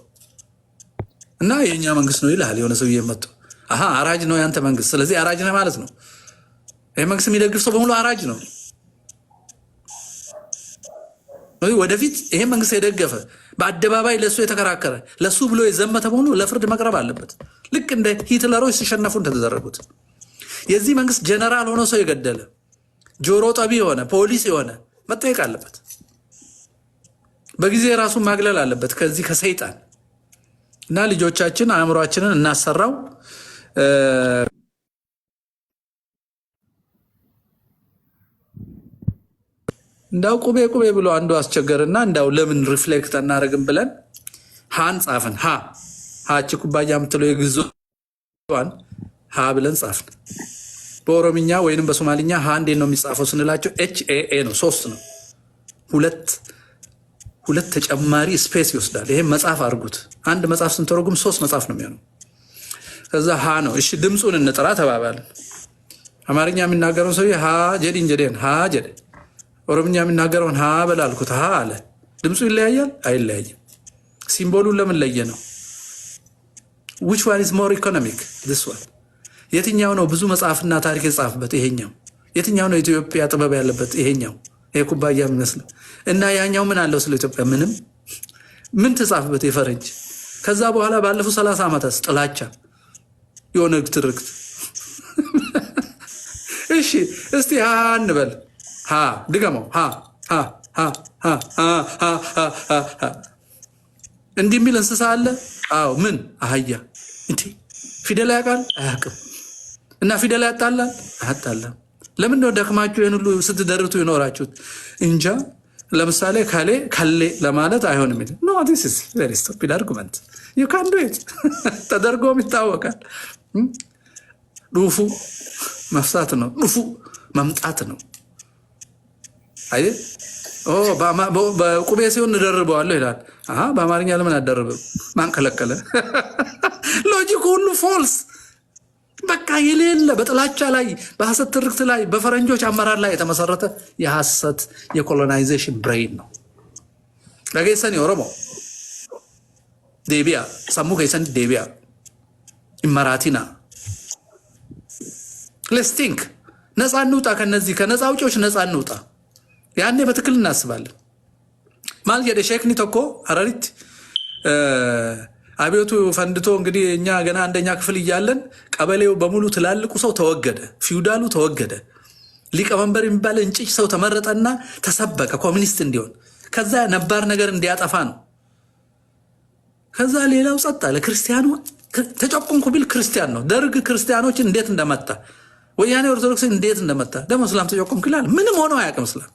እና የኛ መንግስት ነው ይላል የሆነ ሰውዬ መጥቶ አራጅ ነው ያንተ መንግስት፣ ስለዚህ አራጅ ነው ማለት ነው። ይሄ መንግስት የሚደግፍ ሰው በሙሉ አራጅ ነው። ወደፊት ይሄ መንግስት የደገፈ በአደባባይ ለሱ የተከራከረ ለሱ ብሎ የዘመተ በሙሉ ለፍርድ መቅረብ አለበት። ልክ እንደ ሂትለሮች ሲሸነፉ እንደተደረጉት የዚህ መንግስት ጀነራል ሆኖ ሰው የገደለ ጆሮ ጠቢ የሆነ ፖሊስ የሆነ መጠየቅ አለበት። በጊዜ ራሱን ማግለል አለበት ከዚህ ከሰይጣን እና ልጆቻችን አእምሯችንን እናሰራው። እንዳው ቁቤ ብሎ አንዱ አስቸገርና እንዳው ለምን ሪፍሌክት አናረግም ብለን ሃን ጻፍን። ሃቺ ኩባያ የምትለው የግዙዋን ሃ ብለን ጻፍን። በኦሮምኛ ወይንም በሶማሊኛ ሃ እንዴት ነው የሚጻፈው ስንላቸው HAA ነው። 3 ነው። ሁለት ተጨማሪ ስፔስ ይወስዳል። ይሄ መጽሐፍ አድርጉት። አንድ መጽሐፍ ስንተረጉም 3 መጽሐፍ ነው የሚሆነው። ከዛ ሃ ነው። እሺ ድምፁን እንጥራ ተባባልን። አማርኛ የሚናገረው ሰው ሃ ጀዲን ጀዴን ሃ ጀዴ፣ ኦሮምኛ የሚናገረውን ሃ በላልኩት ሃ አለ። ድምፁ ይለያያል? አይለያይም። ሲምቦሉን ለምን ለየ ነው? which one is more economic? this one የትኛው ነው ብዙ መጽሐፍና ታሪክ የጻፈበት? ይሄኛው። የትኛው ነው ኢትዮጵያ ጥበብ ያለበት? ይሄኛው። ይሄ ኩባያ የሚመስለው እና ያኛው ምን አለው ስለ ኢትዮጵያ? ምንም። ምን ተጻፈበት? የፈረንጅ። ከዛ በኋላ ባለፉት 30 ዓመታት ጥላቻ የሆነ ትርክት። እሺ እስቲ ሃ እንበል። ሃ ድገመው። እንዲህ የሚል እንስሳ አለ? አዎ። ምን? አህያ። እንዴ ፊደል ያውቃል? አያውቅም። እና ፊደል ያጣላል? አያጣላም። ለምን ነው ደክማችሁ ይህን ሁሉ ስትደርቱ ይኖራችሁት? እንጃ። ለምሳሌ ከሌ ለማለት አይሆንም። ኖ ዲስ ኢዝ ቬሪ ስቱፒድ አርጉመንት ዩ ካን ዱ ኢት ተደርጎም ይታወቃል። ዱፉ መፍሳት ነው። ዱፉ መምጣት ነው። አይ በቁቤ ሲሆን እንደርበዋለሁ ይላል። በአማርኛ ለምን አደረበው? ማን ከለከለ? ሎጂክ ሁሉ ፎልስ። በቃ የሌለ በጥላቻ ላይ በሐሰት ትርክት ላይ በፈረንጆች አመራር ላይ የተመሰረተ የሐሰት የኮሎናይዜሽን ብሬን ነው። ለገሰኒ ኦሮሞ ዴቢያ ሰሙ ከሰን ዴቢያ ኢማራቲና ለስቲንክ ነፃ እንውጣ። ከነዚህ ከነፃ አውጪዎች ነፃ እንውጣ። ያኔ በትክክል እናስባለን። ማለት የደሸክኒ ተኮ አራሪት አብዮቱ ፈንድቶ እንግዲህ እኛ ገና አንደኛ ክፍል እያለን ቀበሌው በሙሉ ትላልቁ ሰው ተወገደ፣ ፊውዳሉ ተወገደ። ሊቀመንበር የሚባል እንጭጭ ሰው ተመረጠና ተሰበከ ኮሚኒስት እንዲሆን። ከዛ ነባር ነገር እንዲያጠፋ ነው። ከዛ ሌላው ጸጥ አለ። ክርስቲያኑ ተጨቆንኩ ቢል ክርስቲያን ነው። ደርግ ክርስቲያኖችን እንዴት እንደመታ፣ ወያኔ ኦርቶዶክስን እንዴት እንደመታ። ደግሞ እስላም ተጨቆንኩ ይላል። ምንም ሆኖ አያውቅም። እስላም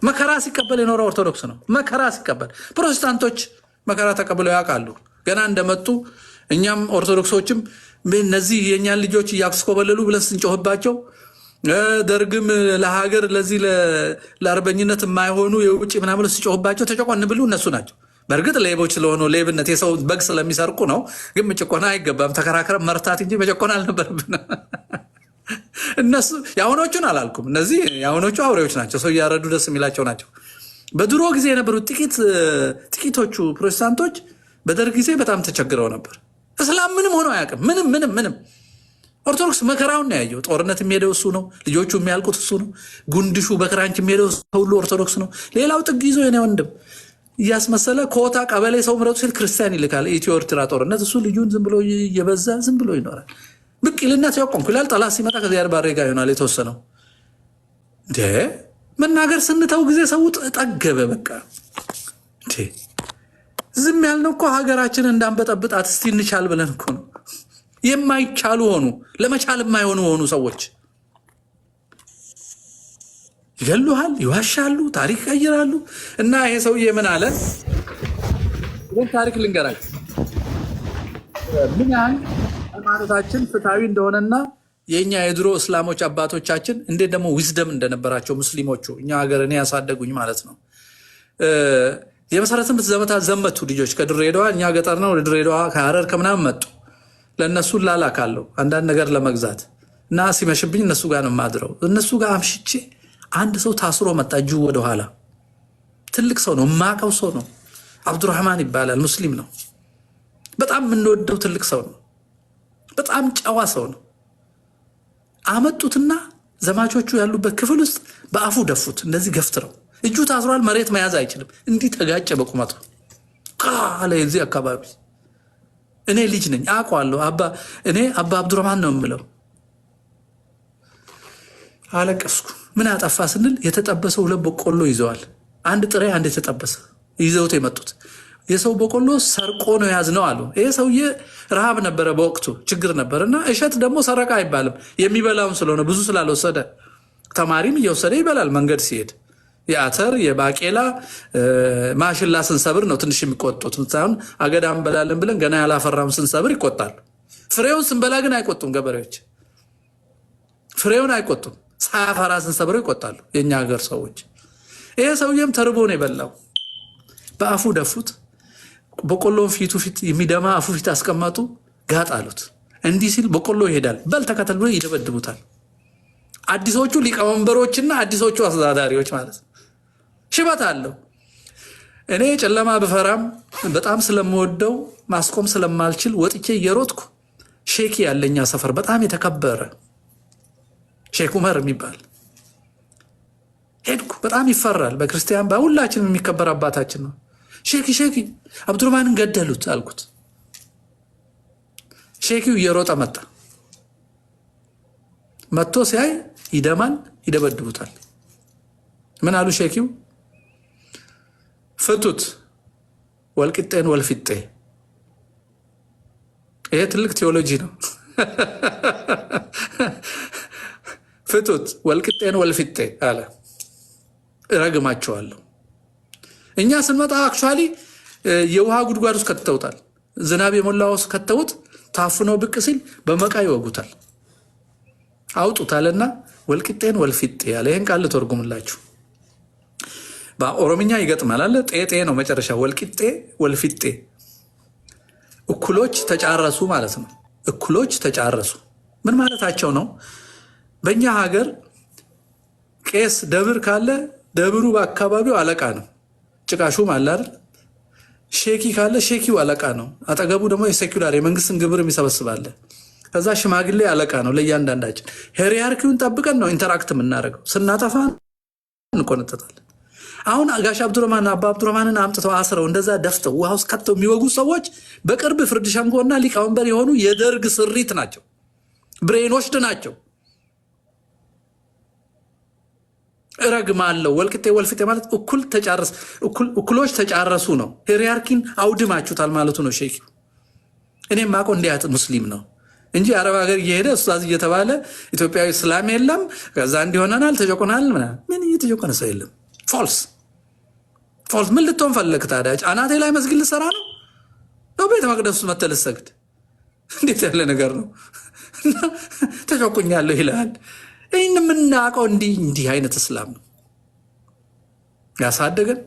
መከራ ሲቀበል የኖረ ኦርቶዶክስ ነው። መከራ ሲቀበል ፕሮቴስታንቶች መከራ ተቀብለው ያውቃሉ። ገና እንደመጡ እኛም ኦርቶዶክሶችም እነዚህ የእኛን ልጆች እያስኮበለሉ ብለን ስንጮህባቸው፣ ደርግም ለሀገር ለዚህ ለአርበኝነት የማይሆኑ የውጭ ምናምን ሲጮህባቸው ተጨቆን ብሉ እነሱ ናቸው። በእርግጥ ሌቦች ስለሆኑ ሌብነት የሰው በግ ስለሚሰርቁ ነው። ግን መጨቆና አይገባም። ተከራክረን መርታት እንጂ መጨቆና አልነበረብን። እነሱ የአሁኖቹን አላልኩም። እነዚህ የአሁኖቹ አውሬዎች ናቸው። ሰው እያረዱ ደስ የሚላቸው ናቸው። በድሮ ጊዜ የነበሩት ጥቂቶቹ ፕሮቴስታንቶች በደርግ ጊዜ በጣም ተቸግረው ነበር። እስላም ምንም ሆኖ አያውቅም። ምንም ኦርቶዶክስ መከራውን ነው ያየው። ጦርነት የሚሄደው እሱ ነው። ልጆቹ የሚያልቁት እሱ ነው። ጉንድሹ በክራንች የሚሄደው ሁሉ ኦርቶዶክስ ነው። ሌላው ጥግ ይዞ የኔ ወንድም እያስመሰለ ኮታ ቀበሌ ሰው ምረጡ ሲል ክርስቲያን ይልካል። ኢትዮ ኤርትራ ጦርነት እሱ ልዩን ዝም ብሎ እየበዛ ዝም ብሎ ይኖራል። ብቅ ይልና ሲያቆምኩ ይላል። ጠላት ሲመጣ ከዚያር ባሬ ጋር ይሆናል የተወሰነው። እንዴ መናገር ስንተው ጊዜ ሰው ጠገበ። በቃ እንዴ ዝም ያልነው እኮ ሀገራችን እንዳንበጠብጣት እስቲ እንቻል ብለን እኮ ነው። የማይቻሉ ሆኑ፣ ለመቻል የማይሆኑ ሆኑ ሰዎች ይገሉሃል፣ ይዋሻሉ፣ ታሪክ ይቀይራሉ። እና ይሄ ሰውዬ ምን አለ? ታሪክ ልንገራችሁ ምን ያህል ሃይማኖታችን ፍትሐዊ እንደሆነና የእኛ የድሮ እስላሞች አባቶቻችን እንዴት ደግሞ ዊዝደም እንደነበራቸው ሙስሊሞቹ እኛ ሀገር እኔ ያሳደጉኝ ማለት ነው። የመሰረተ ትምህርት ዘመታት ዘመቱ ልጆች ከድሬዳዋ እኛ ገጠር ነው ወደ ድሬዳዋ ከሀረር ከምናምን መጡ። ለእነሱ ላላካለሁ አንዳንድ ነገር ለመግዛት እና ሲመሽብኝ እነሱ ጋር ነው የማድረው። እነሱ ጋር አምሽቼ አንድ ሰው ታስሮ መጣ። እጁ ወደኋላ ትልቅ ሰው ነው፣ የማውቀው ሰው ነው። አብዱራህማን ይባላል፣ ሙስሊም ነው። በጣም የምንወደው ትልቅ ሰው ነው። በጣም ጨዋ ሰው ነው። አመጡትና ዘማቾቹ ያሉበት ክፍል ውስጥ በአፉ ደፉት። እንደዚህ ገፍትረው እጁ ታስሯል፣ መሬት መያዝ አይችልም። እንዲህ ተጋጨ በቁመቱ ካለ የዚህ አካባቢ እኔ ልጅ ነኝ አውቀዋለሁ። እኔ አባ አብዱራህማን ነው የምለው። አለቀስኩ። ምን አጠፋ ስንል የተጠበሰው ሁለት በቆሎ ይዘዋል። አንድ ጥሬ አንድ የተጠበሰ ይዘውት የመጡት የሰው በቆሎ ሰርቆ ነው ያዝነው አሉ። ይሄ ሰውዬ ረሃብ ነበረ በወቅቱ ችግር ነበር። እና እሸት ደግሞ ሰረቃ አይባልም የሚበላውን ስለሆነ ብዙ ስላልወሰደ ተማሪም እየወሰደ ይበላል መንገድ ሲሄድ። የአተር የባቄላ ማሽላ ስንሰብር ነው ትንሽ የሚቆጡት። ሳይሆን አገዳ እንበላለን ብለን ገና ያላፈራም ስንሰብር ይቆጣሉ። ፍሬውን ስንበላ ግን አይቆጡም ገበሬዎች። ፍሬውን አይቆጡም። ሳያፈራ ስንሰብር ይቆጣሉ የእኛ ሀገር ሰዎች። ይሄ ሰውዬም ተርቦ ነው የበላው። በአፉ ደፉት። በቆሎን ፊቱ ፊት የሚደማ አፉ ፊት አስቀመጡ። ጋጥ አሉት። እንዲህ ሲል በቆሎ ይሄዳል። በል ተከተል ብሎ ይደበድቡታል። አዲሶቹ ሊቀመንበሮችና አዲሶቹ አስተዳዳሪዎች ማለት ነው። ሽበት አለው። እኔ ጨለማ ብፈራም በጣም ስለምወደው ማስቆም ስለማልችል ወጥቼ እየሮጥኩ ሼኪ ያለኛ ሰፈር በጣም የተከበረ ሼክ ዑመር የሚባል ሄድኩ። በጣም ይፈራል። በክርስቲያን በሁላችንም የሚከበር አባታችን ነው። ሼኪ አብዱራህማንን ገደሉት አልኩት። ሼኪው እየሮጠ መጣ። መጥቶ ሲያይ ይደማል፣ ይደበድቡታል። ምን አሉ ሼኪው? ፍቱት ወልቂጤን ወልፊጤ። ይሄ ትልቅ ቴዎሎጂ ነው። ፍቱት ወልቂጤን ወልፊጤ አለ። እረግማቸዋለሁ። እኛ ስንመጣ አክቹዋሊ የውሃ ጉድጓድ ውስጥ ከተውታል። ዝናብ የሞላው ውስጥ ከተውት ታፍኖ ብቅ ሲል በመቃ ይወጉታል። አውጡታልና ወልቂጤን ወልፊጤ ያለ። ይህን ቃል ተርጉምላችሁ በኦሮምኛ ይገጥማል አለ። ጤጤ ነው መጨረሻ። ወልቂጤ ወልፊጤ እኩሎች ተጫረሱ ማለት ነው። እኩሎች ተጫረሱ ምን ማለታቸው ነው? በእኛ ሀገር ቄስ ደብር ካለ ደብሩ በአካባቢው አለቃ ነው። ጭቃሹም አለ አይደል? ሼኪ ካለ ሼኪው አለቃ ነው። አጠገቡ ደግሞ የሴኩላር የመንግስትን ግብር የሚሰበስባለ። ከዛ ሽማግሌ አለቃ ነው ለእያንዳንዳችን። ሄሪያርኪውን ጠብቀን ነው ኢንተራክት የምናደርገው። ስናጠፋ እንቆነጠጣለን። አሁን ጋሽ አብዱራህማን አባ አብዱራህማንን አምጥተው አስረው እንደዛ ደፍተው ውሃ ውስጥ ከተው የሚወጉ ሰዎች በቅርብ ፍርድ ሸንጎና ሊቀመንበር የሆኑ የደርግ ስሪት ናቸው። ብሬኖችድ ናቸው። እረግማለሁ። ወልቂጤ ወልፊጤ ማለት እኩሎች ተጫረሱ ነው። ሄሪያርኪን አውድማችሁታል ማለቱ ነው ሼኪው። እኔም ማቆ እንዲያት ሙስሊም ነው እንጂ አረብ ሀገር እየሄደ ኡስታዝ እየተባለ ኢትዮጵያዊ እስላም የለም ከዛ እንዲሆነናል ተጨቆናል። ምን እየተጨቆነ ሰው የለም። ፎልስ ምን ልትሆን ፈለግ ታዲያ? አናቴ ላይ መስጊድ ልሰራ ነው? ቤተ መቅደስ መተህ ልትሰግድ? እንዴት ያለ ነገር ነው? ተጨቁኛለሁ ይልሃል። ይህን የምናውቀው እንዲህ አይነት እስላም ነው ያሳደገን፣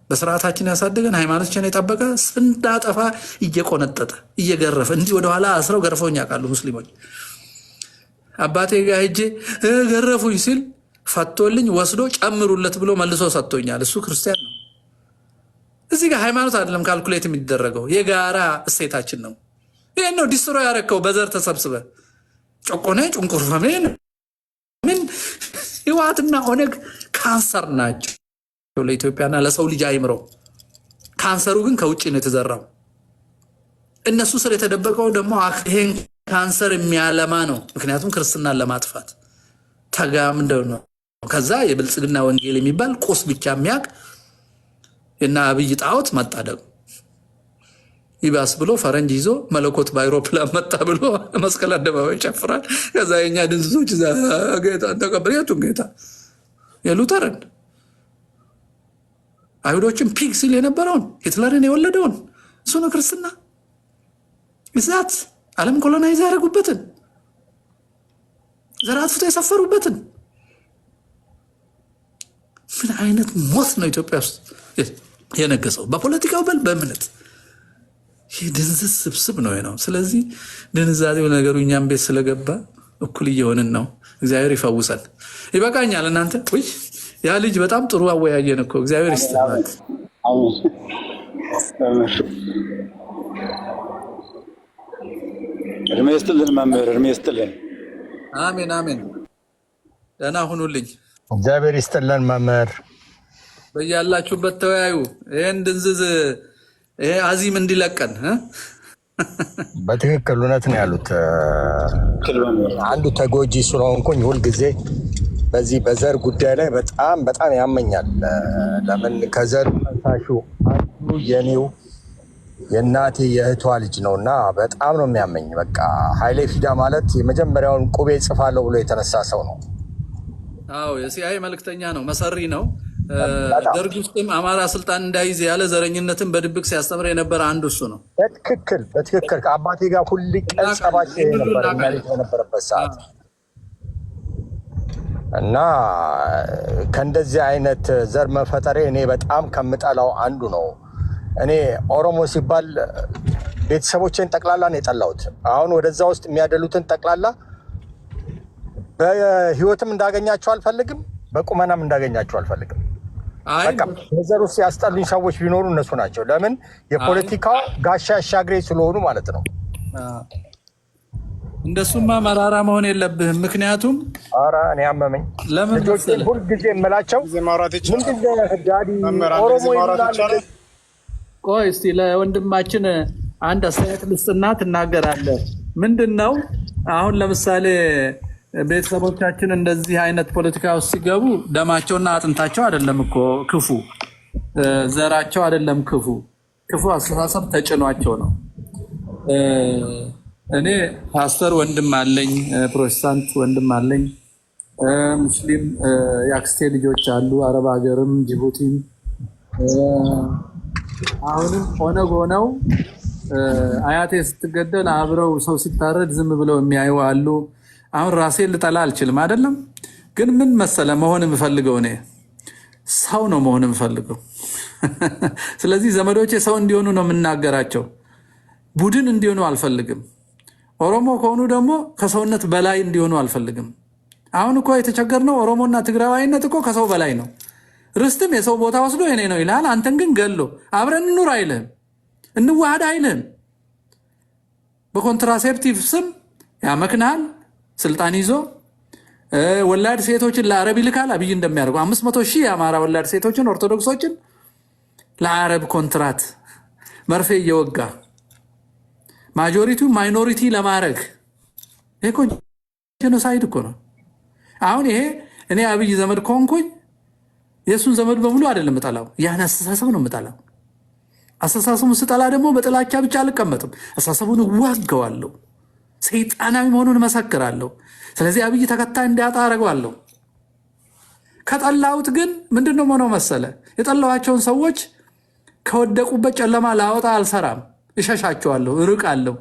በስርዓታችን ያሳደገን፣ ሃይማኖታችን የጠበቀ ስንዳጠፋ እየቆነጠጠ እየገረፈ እንዲህ ወደኋላ አስረው ገርፈውኝ ያውቃሉ ሙስሊሞች። አባቴ ጋር ሄጄ ገረፉኝ ሲል ፈቶልኝ ወስዶ ጨምሩለት ብሎ መልሶ ሰጥቶኛል። እሱ ክርስቲያን ነው። እዚህ ጋር ሃይማኖት አይደለም ካልኩሌት የሚደረገው የጋራ እሴታችን ነው። ይህን ነው ዲስትሮ ያረከው በዘር ተሰብስበ ጨቆነ ጭንቁርፈሜን ምን ህወሓትና ኦነግ ካንሰር ናቸው ለኢትዮጵያና ለሰው ልጅ አይምሮ። ካንሰሩ ግን ከውጭ ነው የተዘራው። እነሱ ስር የተደበቀው ደግሞ ይሄን ካንሰር የሚያለማ ነው። ምክንያቱም ክርስትናን ለማጥፋት ተጋምደው ነው። ከዛ የብልጽግና ወንጌል የሚባል ቁስ ብቻ የሚያቅ እና አብይ ጣዖት መጣ። ደግሞ ይባስ ብሎ ፈረንጅ ይዞ መለኮት በአይሮፕላን መጣ ብሎ መስቀል አደባባይ ይጨፍራል። ከዛ የኛ ድንዝዞች ጌታ ተቀበል። የቱን ጌታ? የሉተርን አይሁዶችን ፒግ ሲል የነበረውን ሂትለርን የወለደውን እሱ ነው ክርስትና። ግዛት ዓለም ኮሎናይዝ ያደረጉበትን ዘራትፍቶ የሰፈሩበትን ምን አይነት ሞት ነው ኢትዮጵያ ውስጥ የነገሰው? በፖለቲካው በል በእምነት ይህ ድንዝዝ ስብስብ ነው ነው። ስለዚህ ድንዛዜው ነገሩ እኛም ቤት ስለገባ እኩል እየሆንን ነው። እግዚአብሔር ይፈውሰን። ይበቃኛል። እናንተ ውይ ያ ልጅ በጣም ጥሩ አወያየን እኮ። እግዚአብሔር ይስጥልኝ። እድሜ ይስጥልን መምህር፣ እድሜ ይስጥልን። አሜን አሜን። ደህና ሁኑልኝ። እግዚአብሔር ይስጥልን መምህር። በያላችሁበት ተወያዩ። ይህን ድንዝዝ ይሄ አዚም እንዲለቀን በትክክል እውነት ነው ያሉት። አንዱ ተጎጂ ስለሆንኩኝ ሁልጊዜ በዚህ በዘር ጉዳይ ላይ በጣም በጣም ያመኛል። ለምን ከዘር አንሳሹ አንዱ የኔው የእናቴ የእህቷ ልጅ ነው እና በጣም ነው የሚያመኝ። በቃ ኃይሌ ፊዳ ማለት የመጀመሪያውን ቁቤ ጽፋለሁ ብሎ የተነሳ ሰው ነው። አዎ የሲአይኤ መልእክተኛ ነው፣ መሰሪ ነው። ደርግ ውስጥም አማራ ስልጣን እንዳይዝ ያለ ዘረኝነትን በድብቅ ሲያስተምር የነበረ አንዱ እሱ ነው። በትክክል በትክክል ከአባቴ ጋር ሁል ቀን ጸባቸው የነበረበት ሰዓት እና ከእንደዚህ አይነት ዘር መፈጠሬ እኔ በጣም ከምጠላው አንዱ ነው። እኔ ኦሮሞ ሲባል ቤተሰቦቼን ጠቅላላ ነው የጠላሁት። አሁን ወደዛ ውስጥ የሚያደሉትን ጠቅላላ በህይወትም እንዳገኛቸው አልፈልግም፣ በቁመናም እንዳገኛቸው አልፈልግም። በቃ በዘር ውስጥ ያስጠሉኝ ሰዎች ቢኖሩ እነሱ ናቸው። ለምን? የፖለቲካ ጋሻ አሻግሬ ስለሆኑ ማለት ነው። እንደሱማ መራራ መሆን የለብህም። ምክንያቱም ኧረ እኔ አመመኝ። ልጆቼን ሁልጊዜ የምላቸው ምንድን ዳዲ ኦሮሞ ይላል። ቆይ እስቲ ለወንድማችን አንድ አስተያየት ልስጥና ትናገራለህ። ምንድን ነው አሁን ለምሳሌ ቤተሰቦቻችን እንደዚህ አይነት ፖለቲካ ውስጥ ሲገቡ ደማቸውና አጥንታቸው አይደለም እኮ ክፉ፣ ዘራቸው አይደለም ክፉ አስተሳሰብ ተጭኗቸው ነው። እኔ ፓስተር ወንድም አለኝ፣ ፕሮቴስታንት ወንድም አለኝ፣ ሙስሊም የአክስቴ ልጆች አሉ፣ አረብ ሀገርም ጅቡቲም። አሁንም ኦነግ ሆነው አያቴ ስትገደል አብረው ሰው ሲታረድ ዝም ብለው የሚያዩ አሉ። አሁን ራሴን ልጠላ አልችልም አይደለም፣ ግን ምን መሰለ መሆን የምፈልገው እኔ ሰው ነው መሆን የምፈልገው። ስለዚህ ዘመዶቼ ሰው እንዲሆኑ ነው የምናገራቸው፣ ቡድን እንዲሆኑ አልፈልግም። ኦሮሞ ከሆኑ ደግሞ ከሰውነት በላይ እንዲሆኑ አልፈልግም። አሁን እኮ የተቸገርነው ኦሮሞና ትግራዋይነት እኮ ከሰው በላይ ነው። ርስትም የሰው ቦታ ወስዶ የኔ ነው ይልሃል፣ አንተን ግን ገሎ አብረን እንኑር አይልህም፣ እንዋሃድ አይልህም። በኮንትራሴፕቲቭ ስም ያመክናል። ስልጣን ይዞ ወላድ ሴቶችን ለአረብ ይልካል። አብይ እንደሚያደርጉ 500,000 የአማራ ወላድ ሴቶችን ኦርቶዶክሶችን ለአረብ ኮንትራት መርፌ እየወጋ ማጆሪቲው ማይኖሪቲ ለማድረግ ይሄ ጄኖሳይድ እኮ ነው። አሁን ይሄ እኔ አብይ ዘመድ ከሆንኩኝ የእሱን ዘመድ በሙሉ አይደለም እጠላው፣ ያን አስተሳሰብ ነው የምጠላው። አስተሳሰቡን ስጠላ ደግሞ በጥላቻ ብቻ አልቀመጥም፣ አስተሳሰቡን እዋገዋለሁ፣ ሰይጣናዊ መሆኑን መሰክራለሁ። ስለዚህ አብይ ተከታይ እንዲያጣ አደርገዋለሁ። ከጠላሁት ግን ምንድነው ሆኖ መሰለ የጠላኋቸውን ሰዎች ከወደቁበት ጨለማ ላወጣ አልሰራም፣ እሸሻቸዋለሁ፣ እርቃለሁ።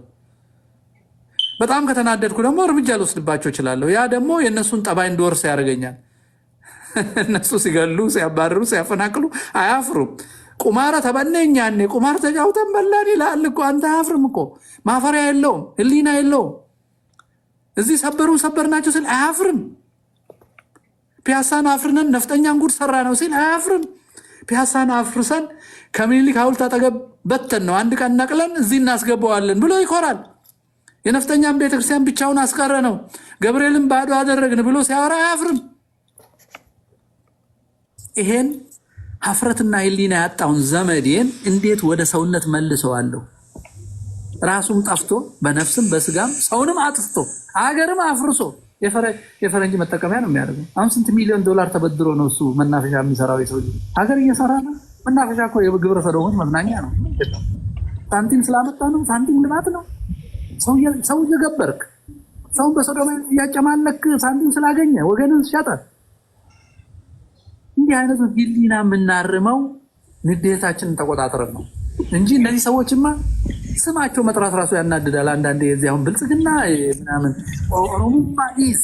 በጣም ከተናደድኩ ደግሞ እርምጃ ልወስድባቸው እችላለሁ። ያ ደግሞ የእነሱን ጠባይ እንድወርስ ያደርገኛል። እነሱ ሲገሉ፣ ሲያባርሩ፣ ሲያፈናቅሉ አያፍሩም። ቁማረ ተበነኛ እኔ ቁማር ተጫውተን በላን ይላል እኮ። አንተ አያፍርም እኮ፣ ማፈሪያ የለውም፣ ህሊና የለውም። እዚህ ሰበር ናቸው ሲል አያፍርም። ፒያሳን አፍርነን ነፍጠኛን ጉድ ሰራ ነው ሲል አያፍርም። ፒያሳን አፍርሰን ከምኒልክ ሐውልት አጠገብ በተን ነው አንድ ቀን ነቅለን እዚህ እናስገባዋለን ብሎ ይኮራል። የነፍጠኛም ቤተክርስቲያን ብቻውን አስቀረ ነው። ገብርኤልን ባዶ አደረግን ብሎ ሲያወራ አያፍርም። ይሄን ሀፍረትና ሕሊና ያጣውን ዘመዴን እንዴት ወደ ሰውነት መልሰዋለሁ? ራሱም ጠፍቶ በነፍስም በስጋም ሰውንም አጥፍቶ አገርም አፍርሶ የፈረንጅ መጠቀሚያ ነው የሚያደርገው። አሁን ስንት ሚሊዮን ዶላር ተበድሮ ነው እሱ መናፈሻ የሚሰራው? የሰው ሀገር እየሰራ ነው። መናፈሻ እኮ የግብረ ሰዶሞች መዝናኛ ነው። ሳንቲም ስላመጣ ነው። ሳንቲም ልማት ነው። ሰው እየገበርክ ሰውን በሶዶም እያጨማለክ ሳንቲም ስላገኘ ወገንን ሸጠ። እንዲህ አይነቱ ሕሊና የምናርመው ንዴታችንን ተቆጣጥረን ነው እንጂ እነዚህ ሰዎችማ ስማቸው መጥራት ራሱ ያናድዳል። አንዳንዴ የዚህ አሁን ብልጽግና ምናምን ኦሮሞማኢስ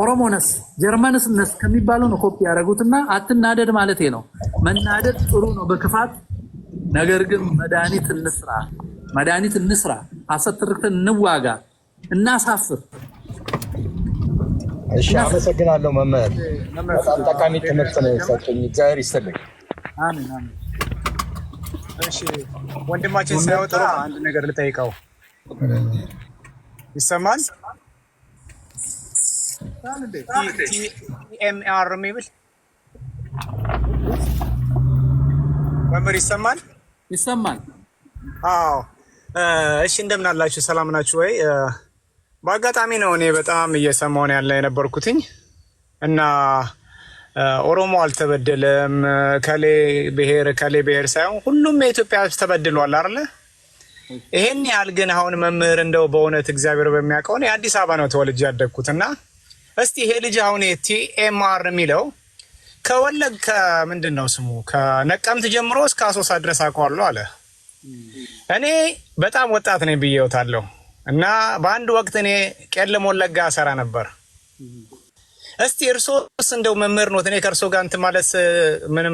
ኦሮሞነስ ጀርመንስነስ ከሚባለው ነው ኮፒ ያደረጉትና አትናደድ ማለት ነው። መናደድ ጥሩ ነው በክፋት ነገር ግን መድኃኒት እንስራ፣ ሐሰት ትርክትን እንዋጋ፣ እናሳፍር። እሺ፣ አመሰግናለሁ መምህር። በጣም ጠቃሚ ትምህርት ነው የሰጡኝ። እግዚአብሔር ይስጥልኝ። አሜን አሜን። እሺ ወንድማችን ሳይወጣ አንድ ነገር ልጠይቀው። ይሰማል? ቲኤምአር የሚብል መምህር ይሰማል? ይሰማል። አዎ። እሺ እንደምን አላችሁ? ሰላም ናችሁ ወይ? በአጋጣሚ ነው እኔ በጣም እየሰማሁ ነው የነበርኩትኝ እና ኦሮሞ አልተበደለም ከሌ ብሔር ሳይሆን ሁሉም የኢትዮጵያ ሕዝብ ተበድሏል አይደለ? ይሄን ያህል ግን አሁን መምህር እንደው በእውነት እግዚአብሔር በሚያውቀው እኔ አዲስ አበባ ነው ተወልጄ ያደግኩትና እስቲ ይሄ ልጅ አሁን ቲኤምአር የሚለው ከወለግ ከምንድን ነው ስሙ ከነቀምት ጀምሮ እስከ አሶሳ ድረስ አውቀዋለሁ አለ። እኔ በጣም ወጣት ነኝ ብዬውታለሁ እና በአንድ ወቅት እኔ ቄለም ወለጋ ሰራ ነበር። እስቲ እርሶስ እንደው መምህር ኖት፣ እኔ ከእርሶ ጋር እንትን ማለት ምንም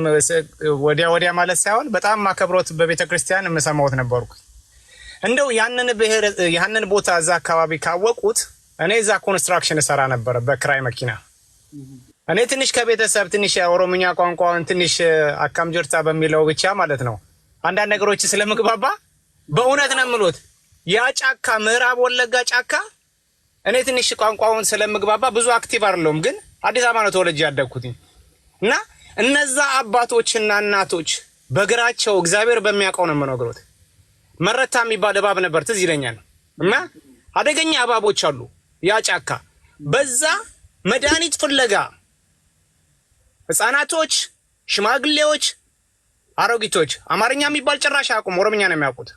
ወዲያ ማለት ሳይሆን በጣም ማከብሮት በቤተ ክርስቲያን የምሰማዎት ነበርኩ። እንደው ያንን ቦታ እዛ አካባቢ ካወቁት እኔ እዛ ኮንስትራክሽን እሰራ ነበር በክራይ መኪና። እኔ ትንሽ ከቤተሰብ ትንሽ ኦሮምኛ ቋንቋውን ትንሽ አካም ጅርታ በሚለው ብቻ ማለት ነው አንዳንድ ነገሮች ስለምግባባ በእውነት ነው የምሎት ያ ጫካ ምዕራብ ወለጋ ጫካ እኔ ትንሽ ቋንቋውን ስለምግባባ ብዙ አክቲቭ አይደለሁም፣ ግን አዲስ አበባ ነው ተወልጄ ያደግኩት እና እነዛ አባቶችና እናቶች በእግራቸው እግዚአብሔር በሚያውቀው ነው የምነግሮት መረታ የሚባል እባብ ነበር ትዝ ይለኛል። እና አደገኛ እባቦች አሉ ያ ጫካ። በዛ መድኃኒት ፍለጋ ህፃናቶች፣ ሽማግሌዎች፣ አሮጊቶች አማርኛ የሚባል ጭራሽ አያውቁም፣ ኦሮምኛ ነው የሚያውቁት።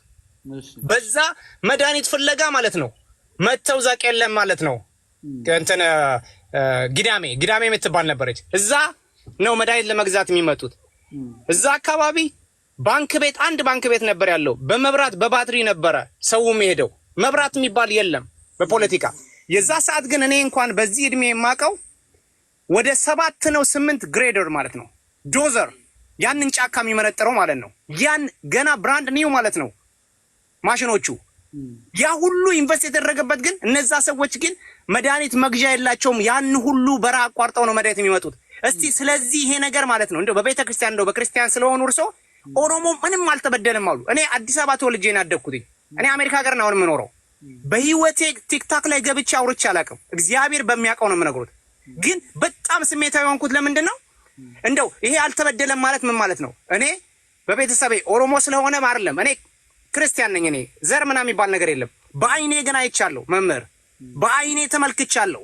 በዛ መድኃኒት ፍለጋ ማለት ነው መተው ዛቅ የለም ማለት ነው። እንትን ጊዳሜ የምትባል ነበረች። እዛ ነው መድኃኒት ለመግዛት የሚመጡት። እዛ አካባቢ አንድ ባንክ ቤት ነበር ያለው። በመብራት በባትሪ ነበረ ሰው የሚሄደው። መብራት የሚባል የለም በፖለቲካ የዛ ሰዓት። ግን እኔ እንኳን በዚህ እድሜ የማውቀው ወደ 7 ነው 8 ግሬደር ማለት ነው ዶዘር ያንን ጫካ የሚመነጥረው ማለት ነው። ያን ገና ብራንድ ኒው ማለት ነው ማሽኖቹ። ያ ሁሉ ኢንቨስት የተደረገበት ግን እነዛ ሰዎች ግን መድኃኒት መግዣ የላቸውም። ያን ሁሉ በረሃ አቋርጠው ነው መድኃኒት የሚመጡት። እስቲ ስለዚህ ይሄ ነገር ማለት ነው እንደው በቤተ ክርስቲያን እንደው በክርስቲያን ስለሆኑ እርሶ ኦሮሞ ምንም አልተበደለም አሉ። እኔ አዲስ አበባ ተወልጄ ነው ያደግኩት። እኔ አሜሪካ ሀገር ነው የምኖረው። በህይወቴ ቲክታክ ላይ ገብቼ አውርቼ አላውቅም። እግዚአብሔር በሚያውቀው ነው የምነግሮት። ግን በጣም ስሜታዊ ሆንኩት። ለምንድን ነው እንደው ይሄ አልተበደለም ማለት ምን ማለት ነው? እኔ በቤተሰቤ ኦሮሞ ስለሆነ አይደለም፣ እኔ ክርስቲያን ነኝ። እኔ ዘር ምናምን የሚባል ነገር የለም። በአይኔ ግን አይቻለሁ መምህር፣ በአይኔ ተመልክቻለሁ።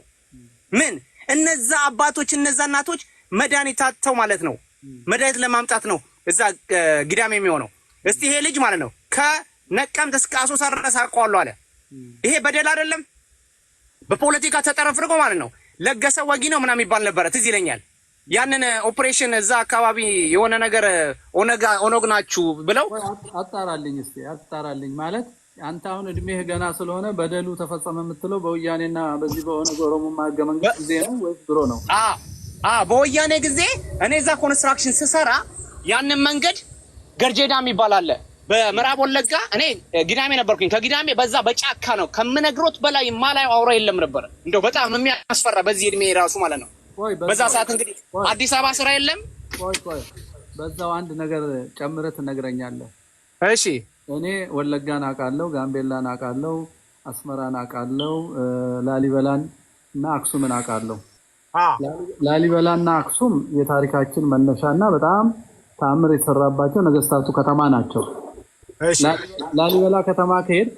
ምን እነዛ አባቶች እነዛ እናቶች መድኃኒት አጥተው ማለት ነው መድኃኒት ለማምጣት ነው እዛ ጊዳሜ የሚሆነው። እስቲ ይሄ ልጅ ማለት ነው ከነቀምት እስከ አሶሳ ድረስ አውቀዋለሁ አለ። ይሄ በደል አይደለም? በፖለቲካ ተጠረፍርጎ ማለት ነው። ለገሰ ወጊ ነው ምናምን የሚባል ነበረ ትዝ ይለኛል። ያንን ኦፕሬሽን እዛ አካባቢ የሆነ ነገር ኦነግ ናችሁ ብለው አጣራልኝ ማለት አንተ አሁን እድሜህ ገና ስለሆነ በደሉ ተፈጸመ የምትለው በወያኔና በዚህ በኦነግ ኦሮሞማ ህገ መንግስት ጊዜ ነው ወይስ ድሮ ነው? በወያኔ ጊዜ እኔ እዛ ኮንስትራክሽን ስሰራ ያንን መንገድ ገርጄዳ የሚባል አለ በምዕራብ ወለጋ። እኔ ጊዳሜ ነበርኩኝ። ከጊዳሜ በዛ በጫካ ነው ከምነግሮት በላይ ማላየው አውራ የለም ነበር። እንደው በጣም የሚያስፈራ በዚህ እድሜ ራሱ ማለት ነው። በዛ ሰዓት እንግዲህ አዲስ አበባ ስራ የለም። ቆይ በዛው አንድ ነገር ጨምረህ ትነግረኛለህ። እሺ እኔ ወለጋን አውቃለሁ፣ ጋምቤላን አውቃለሁ፣ አስመራን አውቃለሁ፣ ላሊበላን እና አክሱምን አውቃለሁ። ላሊበላና አክሱም የታሪካችን መነሻና በጣም ተአምር የተሰራባቸው ነገስታቱ ከተማ ናቸው። ላሊበላ ከተማ ከሄድ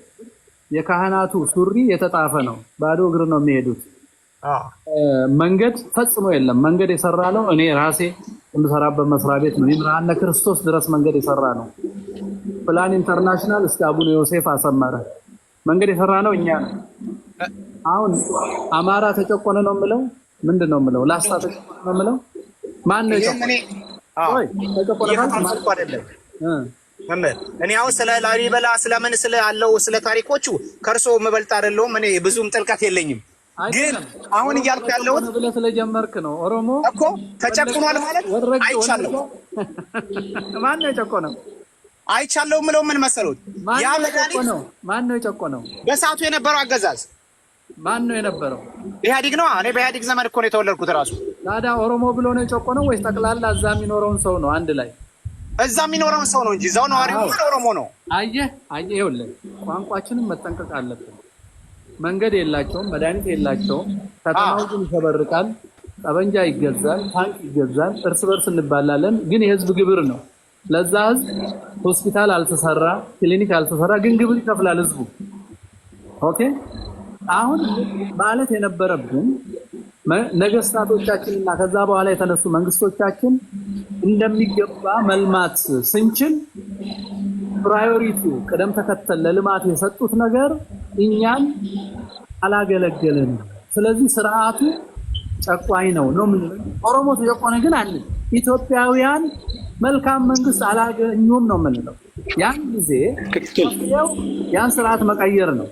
የካህናቱ ሱሪ የተጣፈ ነው፣ ባዶ እግር ነው የሚሄዱት። መንገድ ፈጽሞ የለም። መንገድ የሰራ ነው እኔ ራሴ የምሰራበት መስሪያ ቤት ነው። ይምርሃነ ክርስቶስ ድረስ መንገድ የሰራ ነው። ፕላን ኢንተርናሽናል እስከ አቡነ ዮሴፍ አሰመረ መንገድ የሰራ ነው እኛ ነው። አሁን አማራ ተጨቆነ ነው የምለው ምንድን ነው የምለው? ላስታ ተጨቆነ ነው የምለው? ማን ነው የጨቆነ? አይ ተጨቆነ ማለት አይደለም። እኔ አሁን ስለ ላሊበላ ስለምን ስለ አለው ስለ ታሪኮቹ ከርሶ መበልጥ አይደለሁም። እኔ ብዙም ጥልቀት የለኝም። ግን አሁን እያልኩ ያለሁት ብለህ ስለጀመርክ ነው። ኦሮሞ እኮ ተጨቁኗል ማለት አይቻለሁ። ማን ነው የጨቆነው? አይቻለሁ ምለው ምን መሰሉት? ያ መድኃኒት ማን ነው የጨቆነው? በሰዓቱ የነበረው አገዛዝ ማን ነው የነበረው? ኢህአዲግ ነው። እኔ በኢህአዲግ ዘመን እኮ ነው የተወለድኩት ራሱ። ታዲያ ኦሮሞ ብሎ ነው የጨቆነው ወይስ ጠቅላላ እዛ የሚኖረውን ሰው ነው? አንድ ላይ እዛ የሚኖረውን ሰው ነው እንጂ እዛው ነዋሪው ኦሮሞ ነው። አየህ ይኸውልህ፣ ቋንቋችንን መጠንቀቅ አለብን። መንገድ የላቸውም፣ መድኃኒት የላቸውም። ከተማው ግን ይፈበርቃል፣ ጠበንጃ ይገዛል፣ ታንክ ይገዛል፣ እርስ በርስ እንባላለን። ግን የህዝብ ግብር ነው። ለዛ ህዝብ ሆስፒታል አልተሰራ፣ ክሊኒክ አልተሰራ፣ ግን ግብር ይከፍላል ህዝቡ። ኦኬ አሁን ማለት የነበረብን ነገስታቶቻችንና ከዛ በኋላ የተነሱ መንግስቶቻችን እንደሚገባ መልማት ስንችል ፕራዮሪቲው ቅደም ተከተል ለልማት የሰጡት ነገር እኛን አላገለገለን። ስለዚህ ስርዓቱ ጨቋኝ ነው ምን ኦሮሞ ተጨቆነ ግን አለ ኢትዮጵያውያን መልካም መንግስት አላገኙም ነው የምንለው። ያን ጊዜ ያን ስርዓት መቀየር ነው።